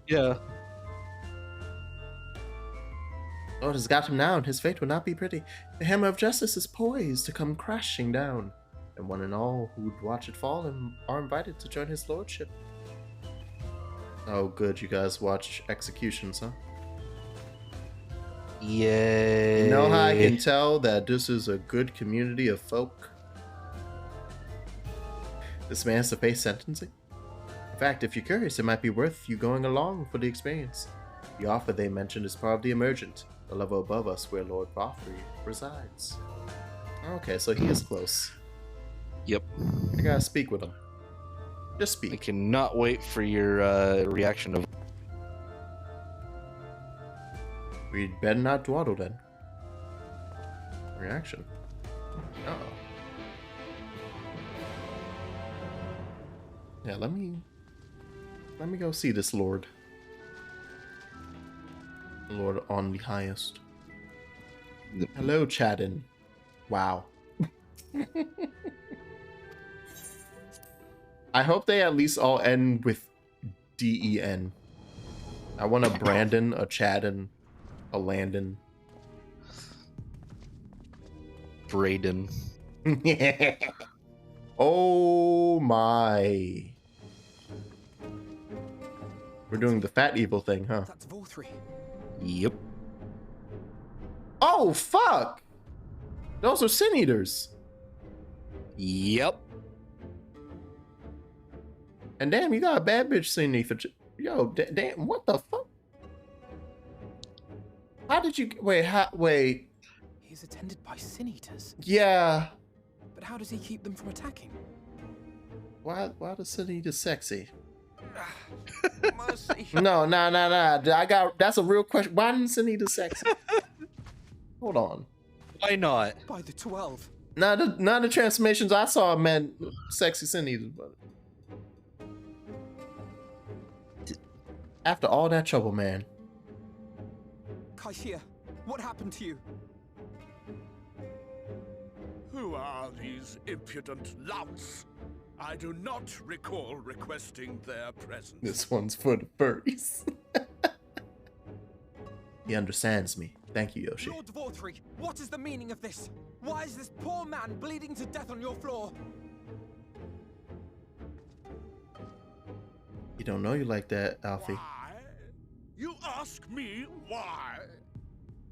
Yeah. Lord has got him now, and his fate will not be pretty. The hammer of justice is poised to come crashing down, and one and all who would watch it fall are invited to join his lordship. Oh, good, you guys watch executions, huh? Yeah. You know how I can tell that this is a good community of folk? This man has to face sentencing. In fact, if you're curious, it might be worth you going along for the experience. The offer they mentioned is part of the Emergent, the level above us where Lord Bothry resides. Okay, so he is close. Yep. I gotta speak with him. Just I speak. cannot wait for your reaction of. We'd better not dawdle then. Reaction. Uh-oh. Yeah, let me go see this Lord. Lord on the highest. Hello, Chadden. Wow. I hope they at least all end with D-E-N. I want a Brandon, a Chadden, a Landon. Brayden. Oh my. We're doing the fat evil thing, huh? That's Vorthry. Yep. Oh, fuck! Those are Sin Eaters. Yep. And damn, you got a bad bitch Sin Eater. Yo, damn, what the fuck? How did you... Wait. He's attended by Sin Eaters. Yeah. But how does he keep them from attacking? Why does Sin Eater sexy? Mercy. No. That's a real question. Why didn't Sin Eater sexy? Hold on. Why not? By the 12. None of the transformations I saw meant sexy Sin Eaters, but... After all that trouble, man. Kaishia, what happened to you? Who are these impudent louts? I do not recall requesting their presence. This one's for the furries. He understands me. Thank you, Yoshi. Lord Vorthry, what is the meaning of this? Why is this poor man bleeding to death on your floor? You don't know you like that, Alfie. Why? You ask me why?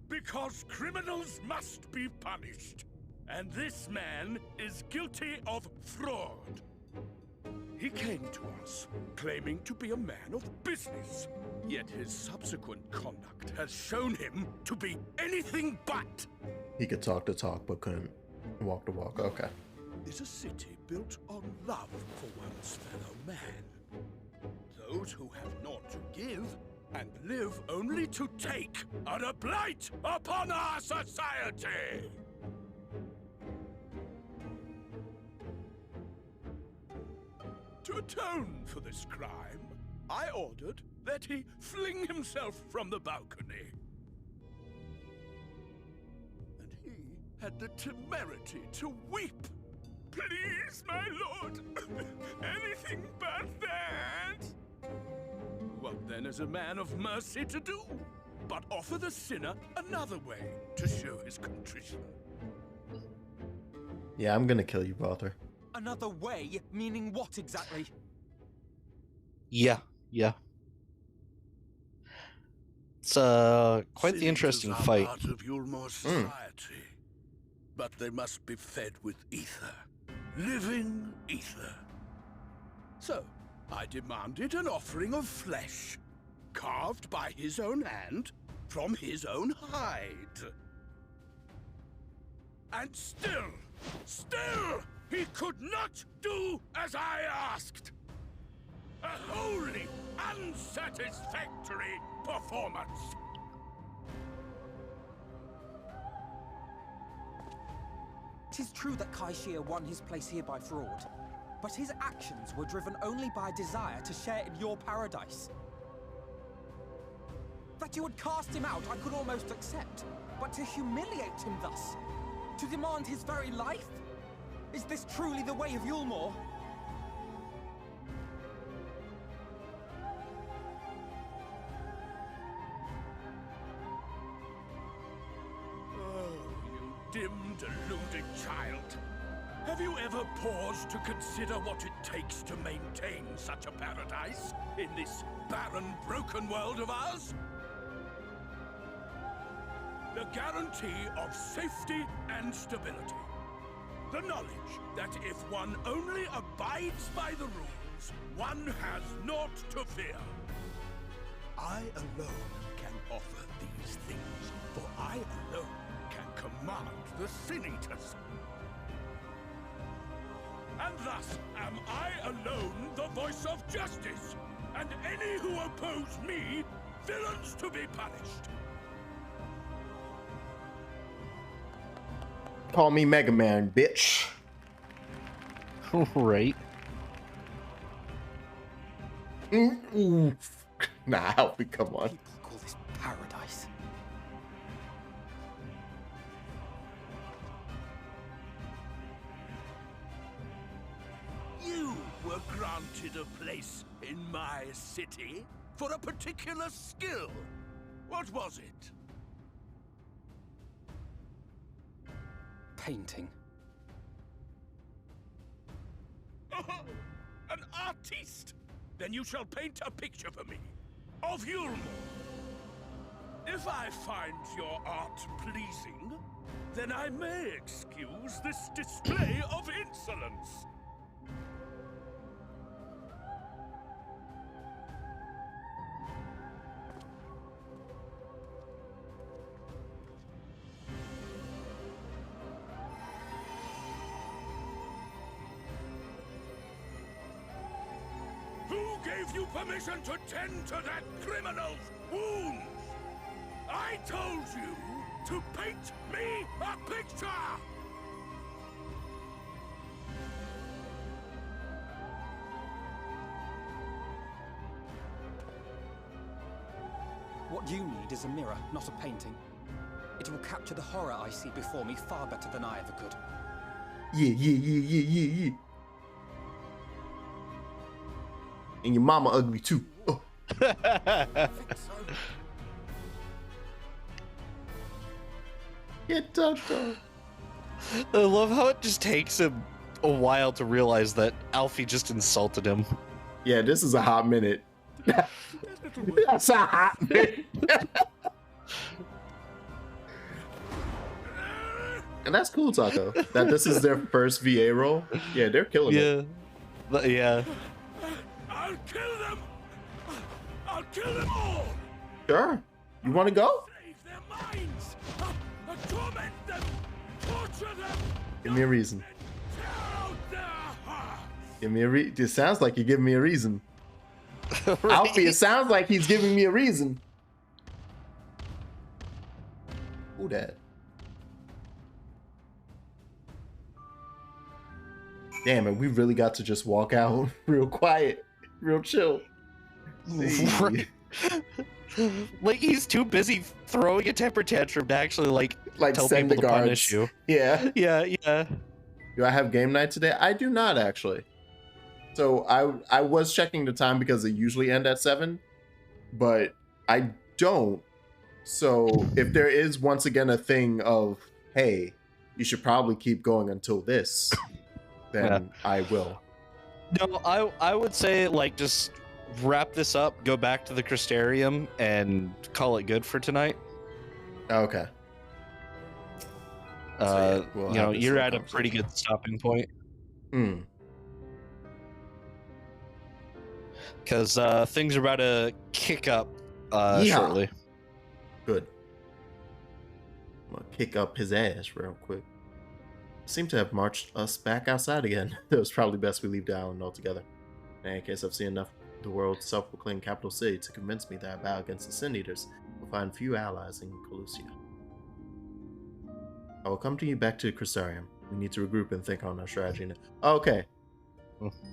Because criminals must be punished. And this man is guilty of fraud. He came to us claiming to be a man of business. Yet his subsequent conduct has shown him to be anything but. He could talk the talk, but couldn't walk the walk. Okay. Is a city built on love for one's fellow man. Those who have naught to give and live only to take are a blight upon our society. To atone for this crime, I ordered that he fling himself from the balcony. And he had the temerity to weep. Please, my lord, anything but that. What then is a man of mercy to do? But offer the sinner another way to show his contrition. Yeah, I'm gonna kill you, Balthor. Another way? Meaning what exactly? Yeah. It's quite the interesting Citizens are fight. part of Yulmore society, but they must be fed with ether. Living ether. So, I demanded an offering of flesh, carved by his own hand, from his own hide. And still, he could not do as I asked. A wholly unsatisfactory performance. It is true that Kaishia won his place here by fraud, but his actions were driven only by a desire to share in your paradise. That you would cast him out, I could almost accept, but to humiliate him thus, to demand his very life? Is this truly the way of Yulmore? Dim, deluded child. Have you ever paused to consider what it takes to maintain such a paradise in this barren, broken world of ours? The guarantee of safety and stability. The knowledge that if one only abides by the rules, one has naught to fear. I alone can offer these things, for I alone can command the Sin Eaters. And thus am I alone the voice of justice, and any who oppose me, villains to be punished. Call me Mega Man, bitch. Right. Nah, Alfie, come on. People call this paradise. You were granted a place in my city for a particular skill. What was it? Painting. Oh, an artiste! Then you shall paint a picture for me of Yulmore. If I find your art pleasing, then I may excuse this display of insolence. Who gave you permission to tend to that criminal's wounds? I told you to paint me a picture! What you need is a mirror, not a painting. It will capture the horror I see before me far better than I ever could. Yeah. And your mama ugly too. Oh. Get up, I love how it just takes him a while to realize that Alfie just insulted him. Yeah, this is a hot minute. That's a hot minute. And that's cool, Taco. That this is their first VA role. Yeah, they're killing it. Yeah. I'll kill them! I'll kill them all! Sure. You want to go? Save their minds! Torment them! Torture them! Give me a reason. Tear out their hearts! Give me a It sounds like you're giving me a reason. Right? Alfie, it sounds like he's giving me a reason. Who that? Damn it, we really got to just walk out real quiet, real chill. Right. Like he's too busy throwing a temper tantrum to actually like tell send people the to guards. punish you. Yeah. Yeah. Do I have game night today? I do not actually. So I was checking the time because they usually end at 7, but I don't. So if there is once again a thing of, hey, you should probably keep going until this, then I will. No, I would say like just wrap this up, go back to the Crystarium, and call it good for tonight. Okay. So, yeah, we'll you know, have this you're little at a pretty conversation. good stopping point Hmm. because things are about to kick up Yeehaw. shortly. Good. I'm gonna kick up his ass real quick. Seem to have marched us back outside again. It was probably best we leave the island altogether. In any case, I've seen enough of the world's self-proclaimed capital city to convince me that a battle against the Sin Eaters will find few allies in Colusia. I will come to you back to Crystarium. We need to regroup and think on our strategy now. Okay.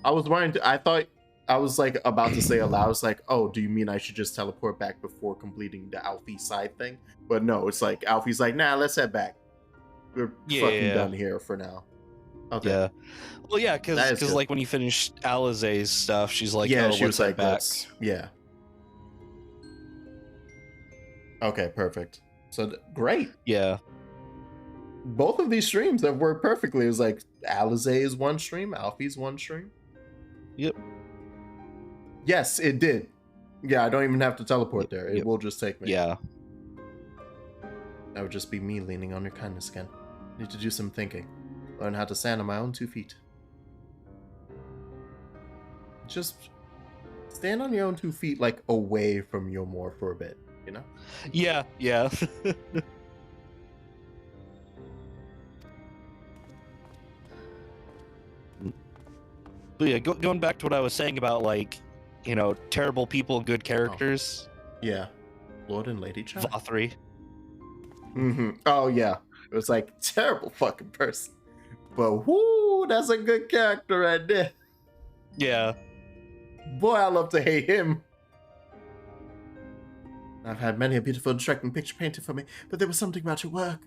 I was worried. I thought I was like about to say aloud. I was like, "Oh, do you mean I should just teleport back before completing the Alfie side thing?" But no, it's like Alfie's like, "Nah, let's head back. We're fucking done here for now." Okay. Yeah. Well, yeah, That is because good. like when you finish Alizé's stuff, she's like, Yeah, "Oh, she was let's like, head back." "Let's." Yeah. Okay, perfect. So great. Yeah. Both of these streams have worked perfectly. It was like Alizé is one stream, Alfie's one stream. Yep. Yes, it did. Yeah, I don't even have to teleport there. It will just take me. Yeah. That would just be me leaning on your kindness again. Need to do some thinking. Learn how to stand on my own 2 feet. Just stand on your own 2 feet, like away from your more for a bit, you know? Yeah. Yeah. But yeah, going back to what I was saying about like, you know, terrible people, good characters. Yeah. Lord and Lady Chai. Vothri. Mm-hmm. Oh, yeah. It was like, terrible fucking person. But whoo, that's a good character right there. Yeah. Boy, I love to hate him. I've had many a beautiful and striking picture painted for me, but there was something about your work.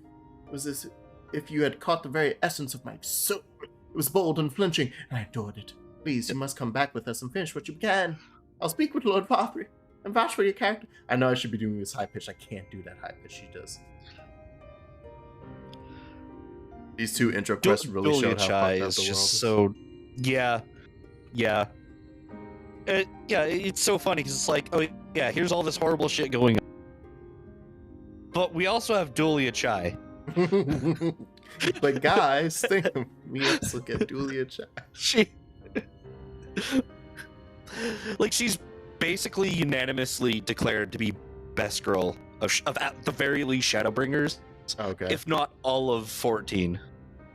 It was as if you had caught the very essence of my soul. It was bold and flinching, and I adored it. Please, you must come back with us and finish what you began. I'll speak with Lord Vothri and vouch for your character. I know I should be doing this high pitch. I can't do that high pitch she does. These 2 intro quests really showed how Chai fucked up is the world just is. so. Yeah. Yeah. It's so funny because it's like, oh yeah, here's all this horrible shit going on. But we also have Dulia Chai. But guys, think of me. Let's look at Dulia Chai. She, like, she's basically unanimously declared to be best girl of at the very least Shadowbringers, Okay. if not all of 14.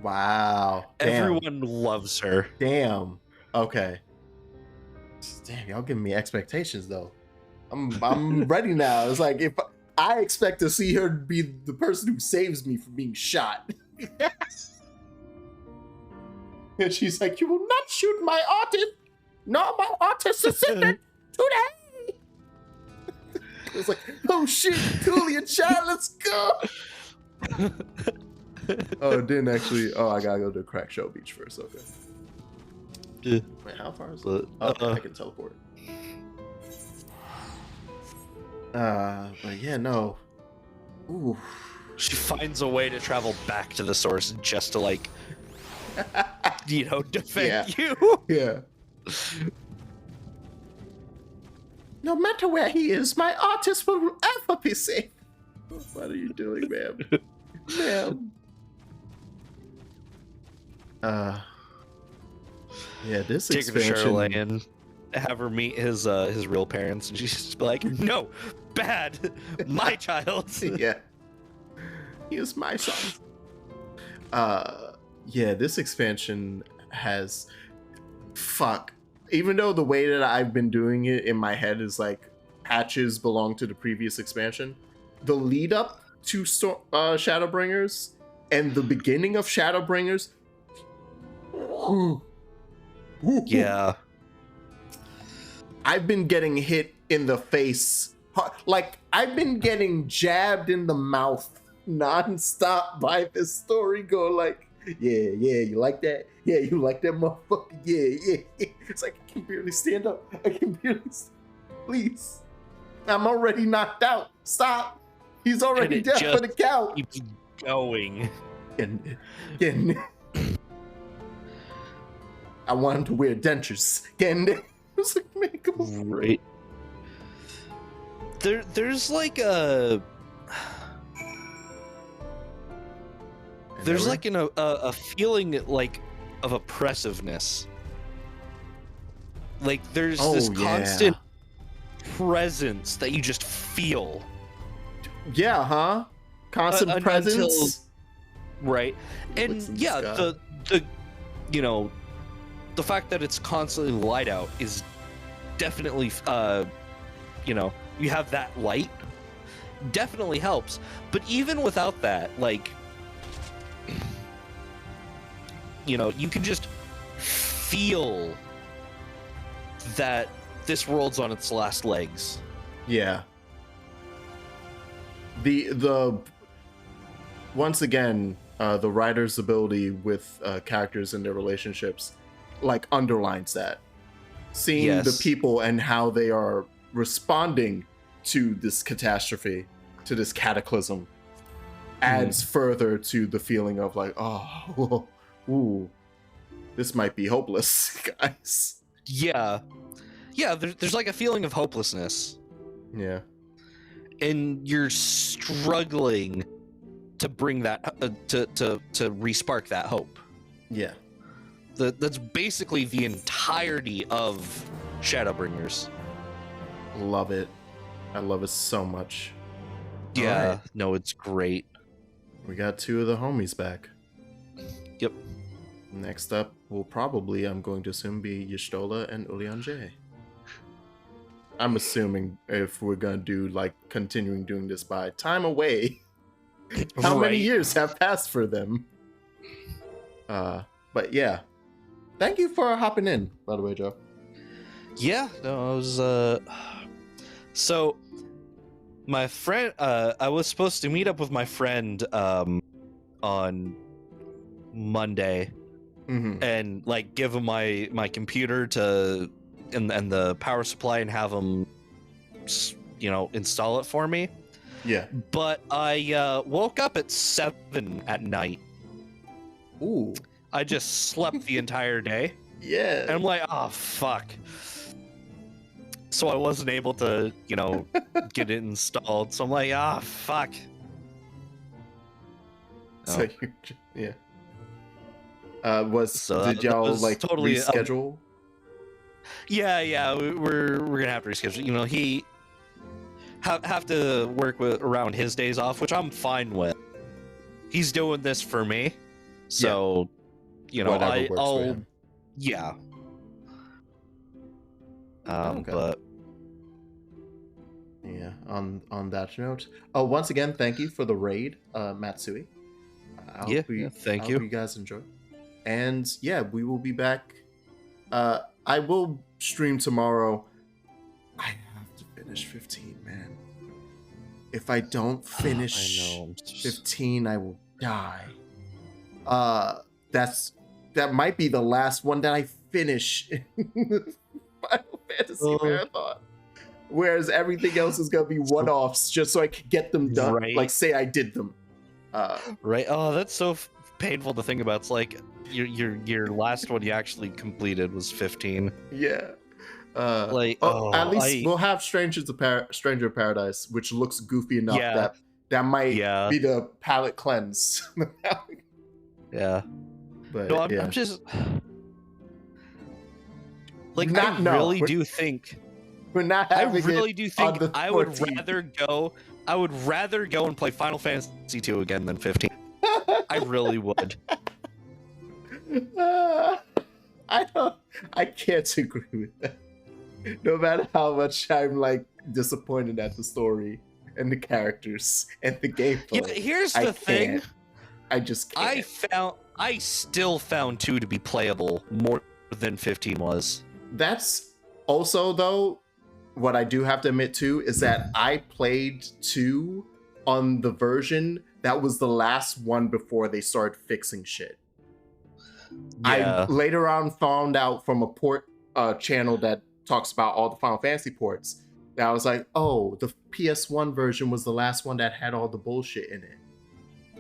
Wow. Damn. Everyone loves her. Damn. Okay. Damn, y'all giving me expectations though. I'm ready now. It's like if I expect to see her be the person who saves me from being shot. And she's like, "You will not shoot my artist, nor my artist assistant today." It's like, oh shit, Dulia Chai, let's go. Oh, it didn't actually. Oh, I gotta go to Crack Show Beach first. Okay. Yeah. Wait, how far is it? But, Okay, I can teleport. But yeah, no. Ooh. She finds a way to travel back to the source just to, like, you know, defend you. Yeah. No matter where he is, my artist will ever be safe. What are you doing, ma'am? Ma'am. Yeah, this Take her to expansion. Charlotte and have her meet his real parents, and she's just like, "No, bad, my child." Yeah, he is my son. Yeah, this expansion has fuck. Even though the way that I've been doing it in my head is like patches belong to the previous expansion, the lead up to Shadowbringers and the beginning of Shadowbringers. Yeah. I've been getting hit in the face. Like, I've been getting jabbed in the mouth non-stop by this story. Go like, yeah, you like that? Yeah, you like that motherfucker? Yeah. It's like, I can barely stand up. I can barely please. I'm already knocked out. Stop. He's already And it dead for the count. Keeps going. And I want him to wear dentures. And it was like, man, come on. Right. There's like a there's like a feeling like of oppressiveness. Like there's this constant presence that you just feel. Yeah, huh? Constant presence. Right. And yeah, the you know, the fact that it's constantly light out is definitely you know, you have that light definitely helps. But even without that, like, you know, you can just feel that this world's on its last legs. Yeah. The once again, the writer's ability with characters and their relationships like underlines that. Seeing the people and how they are responding to this catastrophe, to this cataclysm, adds further to the feeling of like, oh, ooh, this might be hopeless, guys. Yeah. Yeah, there's like a feeling of hopelessness. Yeah. And you're struggling to bring that to re-spark that hope. Yeah. That's basically the entirety of Shadowbringers. Love it. I love it so much. Yeah, right. No, it's great. We got two of the homies back. Yep. Next up will probably, I'm going to assume, be Y'shtola and Ulianje. I'm assuming if we're gonna do like continuing doing this by time away. How many years have passed for them? But yeah. Thank you for hopping in, by the way, Joe. Yeah, no, I was so my friend I was supposed to meet up with my friend on Monday and like give him my computer to and the power supply and have him, you know, install it for me. Yeah. But I woke up at 7 at night. Ooh. I just slept the entire day. Yeah. And I'm like, oh fuck. So I wasn't able to, you know, get it installed. So I'm like, ah, fuck. So yeah. Did y'all was like totally, reschedule? Yeah, we're gonna have to reschedule. You know, he have to work around his days off, which I'm fine with. He's doing this for me, so you know, I'll yeah. But yeah, on that note, once again, thank you for the raid, Matsui. Thank you. I hope you guys enjoy. And yeah, we will be back. I will stream tomorrow. I have to finish 15, man. If I don't finish 15, I will die. That might be the last one that I finish in Final Fantasy Marathon. Whereas everything else is gonna be one-offs, just so I can get them done. Right. Like, say I did them. Right. Oh, that's so painful to think about. It's like your last one you actually completed was 15. Yeah. At least we'll have Stranger of Paradise, which looks goofy enough that might be the palate cleanse. Yeah. But no, I'm just like I really do think I would rather go and play Final Fantasy 2 again than 15. I really would. I can't agree with that. No matter how much I'm like disappointed at the story and the characters and the gameplay. Yeah, here's the thing. I just can't. I still found 2 to be playable more than 15 was. That's also, though, what I do have to admit too is that I played 2 on the version that was the last one before they started fixing shit. Yeah. I later on found out from a port channel that talks about all the Final Fantasy ports that I was like, oh, the PS1 version was the last one that had all the bullshit in it.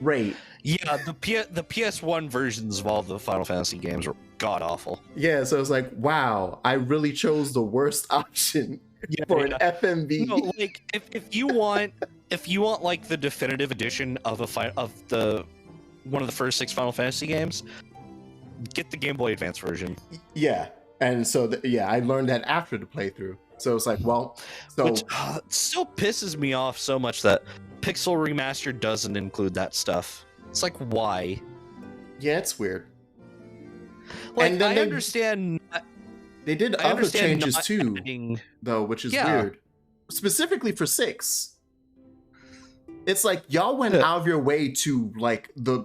Great. Yeah, the PS1 versions of all the Final Fantasy games were god awful. Yeah, so it's like, wow, I really chose the worst option for an FMV. No, like if you want like the definitive edition of one of the first 6 Final Fantasy games, get the Game Boy Advance version. Yeah, and so I learned that after the playthrough. So it's like, well, so which it still pisses me off so much that Pixel Remastered doesn't include that stuff. It's like, why? Yeah, it's weird. Like, and then I understand. They did I other understand changes not too, adding- though, which is Yeah. weird. Specifically for 6. It's like y'all went Yeah. out of your way to like the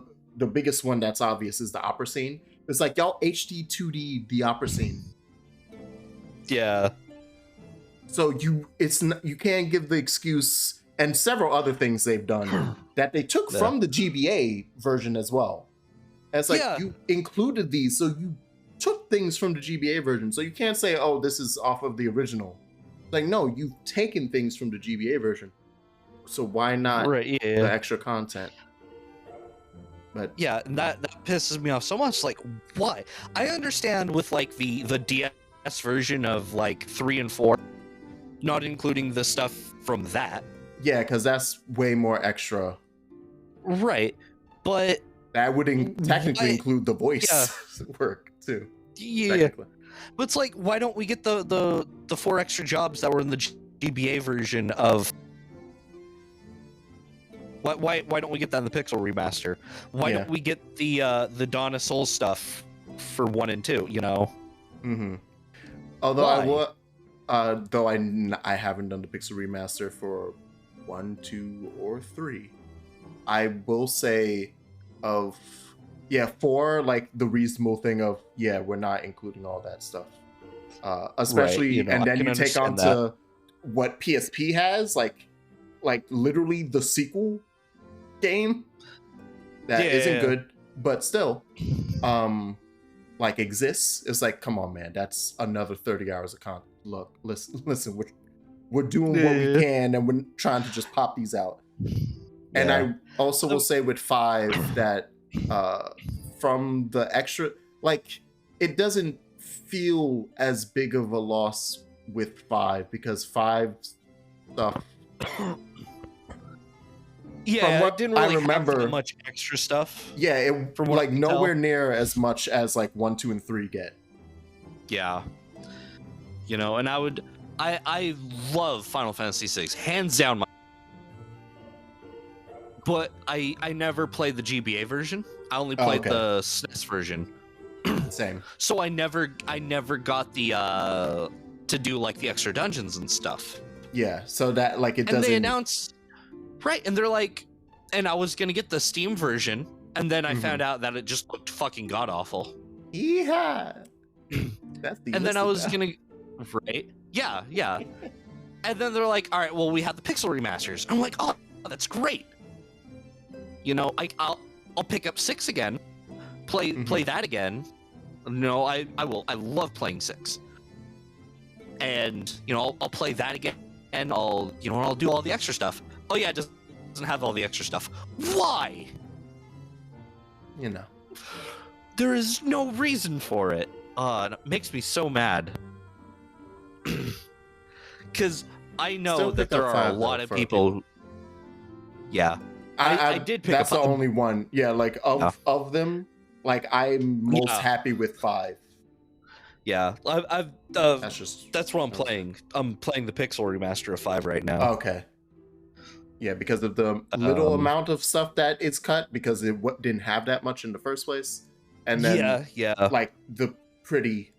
biggest one that's obvious is the opera scene. It's like y'all HD 2D the opera scene. Yeah. So you can't give the excuse, and several other things they've done that they took Yeah. from the GBA version as well. And it's like Yeah. you included these, so you took things from the GBA version. So you can't say, "Oh, this is off of the original." Like, no, you've taken things from the GBA version. So why not Right. the Yeah. extra content? But Yeah, and that pisses me off so much. Like, why? I understand with like the DS version of like 3 and 4, not including the stuff from that. yeah, because that's way more extra. Right. But That would technically Why- include the voice work too. yeah. Technically. But it's like, why don't we get the 4 extra jobs that were in the GBA version of? Why don't we get that in the Pixel remaster? Why Yeah. don't we get the Dawn of Souls stuff for 1 and 2? You know? Mm-hmm. Although I Why? would, though I haven't done the Pixel remaster for 1, 2, or 3. I will say, 4, like the reasonable thing of we're not including all that stuff, especially, you know, and I then can you take on understand to what PSP has, like literally the sequel game that Yeah. not good, but still, like exists. It's like, come on, man, that's another 30 hours of content. Look, listen, we're doing what we Yeah. can, and we're trying to just pop these out. And Yeah. I also will say with 5 that from the extra, like, it doesn't feel as big of a loss with 5 because 5 stuff. Yeah, what it didn't I really remember- have that much extra stuff. Yeah, it From what I like can nowhere tell. near as much as like 1, 2, and 3 get. Yeah. You know, and I love Final Fantasy 6, hands down. But I never played the GBA version. I only played okay. the SNES version. Same. So I never got the to do like the extra dungeons and stuff. Yeah, so that like it And doesn't. they announced, right? And they're like, and I was gonna get the Steam version, and then I Mhm. found out that it just looked fucking god awful. Yeah. That's the. And then I was gonna, right? Yeah. And then they're like, all right, well, we have the Pixel remasters. I'm like, oh, that's great. You know, I'll pick up 6 again, play that again. No, I will. I love playing 6. And you know, I'll play that again, and I'll do all the extra stuff. Oh yeah, it doesn't have all the extra stuff. Why? You know. There is no reason for it. And it makes me so mad. Because I know Still that pick up there are 5, a lot though, of for people. Yeah. I did pick That's up the 5. only one. Yeah, like of them, like I'm most Yeah. happy with 5. Yeah. I've That's what I'm playing. I'm playing the Pixel remaster of 5 right now. Okay. Yeah, because of the little Um, amount of stuff that it's cut, because it didn't have that much in the first place, and then yeah. like the pretty,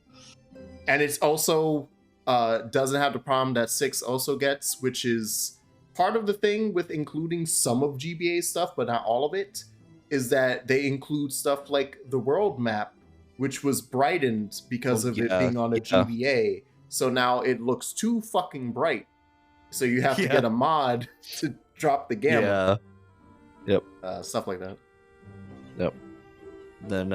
and it's also doesn't have the problem that 6 also gets, which is part of the thing with including some of GBA stuff, but not all of it, is that they include stuff like the world map, which was brightened because of it being on a GBA. So now it looks too fucking bright. So you have to get a mod to drop the gamma. Yeah. Yep. Stuff like that. Yep. Then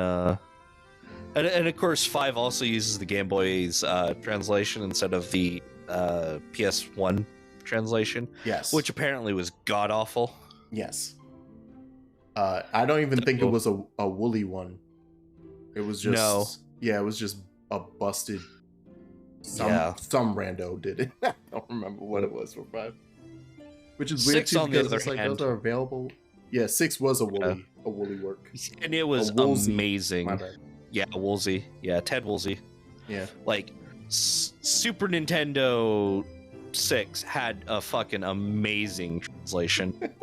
and of course 5 also uses the Game Boy's translation instead of the PS1 translation, Yes. which apparently was god awful. Yes. I don't even think it was a woolly one. It was just it was just a busted. Some rando did it. I don't remember what it was for 5. Which is weird 6 too, on the because other it's like hand, those are available. Yeah, 6 was a woolly work. and it was amazing. My bad. Yeah, Woolsey. Yeah, Ted Woolsey. Yeah. Like Super Nintendo 6 had a fucking amazing translation.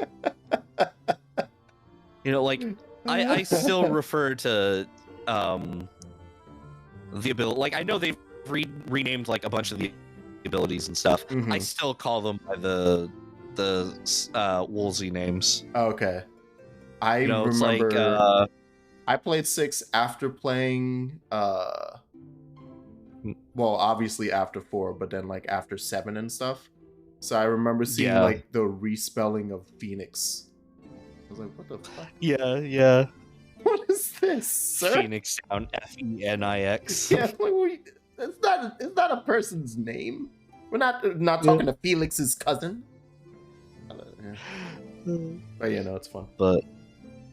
You know, like I still refer to the ability. Like I know they've renamed like a bunch of the abilities and stuff. I still call them by the Woolsey names. Okay. I remember like, I played 6 after playing well, obviously after 4, but then like after 7 and stuff. So I remember seeing like the respelling of Phoenix. I was like, what the fuck? Yeah. What is this, sir? Phoenix Down, Phoenix. Yeah, like, it's not a person's name. We're not talking to Felix's cousin. But yeah, no, it's fun. But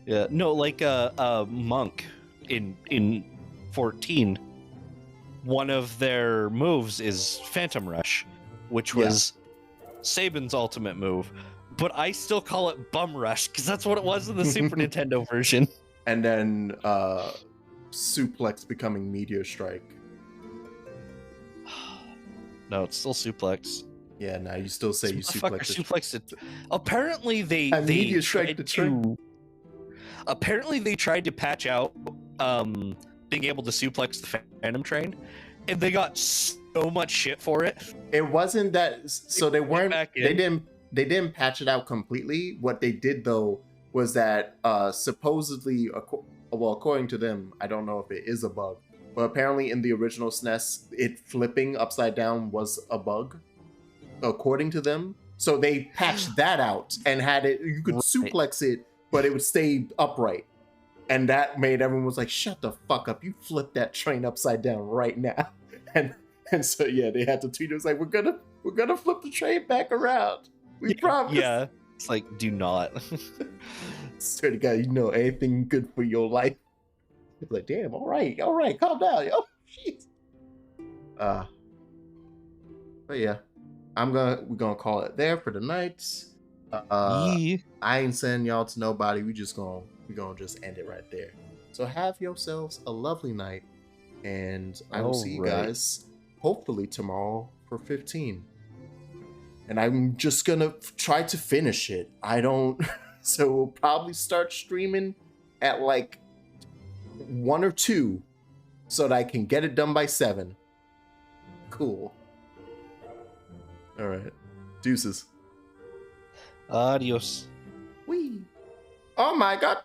yeah, no, like Monk in 14. One of their moves is Phantom Rush, which was Saban's ultimate move. But I still call it Bum Rush because that's what it was in the Super Nintendo version. And then Suplex becoming Meteor Strike. No, it's still Suplex. Yeah, now you still say you suplex it. Apparently they Meteor Strike Apparently they tried to patch out being able to suplex the Phantom Train, and they got so much shit for it. It wasn't that, so they weren't. They didn't patch it out completely. What they did though was that supposedly, well, according to them, I don't know if it is a bug, but apparently in the original SNES, it flipping upside down was a bug, according to them. So they patched that out and had it. You could suplex it, but it would stay upright. And that made everyone was like, shut the fuck up. You flip that train upside down right now. And so yeah, they had to tweet. It was like, we're gonna flip the train back around. We promise. Yeah. It's like, do not. Swear to God, you know anything good for your life. It's like, damn, all right, calm down, yo. Jeez. But yeah. We're gonna call it there for the night. I ain't sending y'all to nobody. We're gonna just end it right there. So have yourselves a lovely night, and I will see you guys hopefully tomorrow for 15. And I'm just gonna try to finish it. So we'll probably start streaming at like 1 or 2 so that I can get it done by 7. Cool. All right. Deuces. Adios. Wee. Oh my God.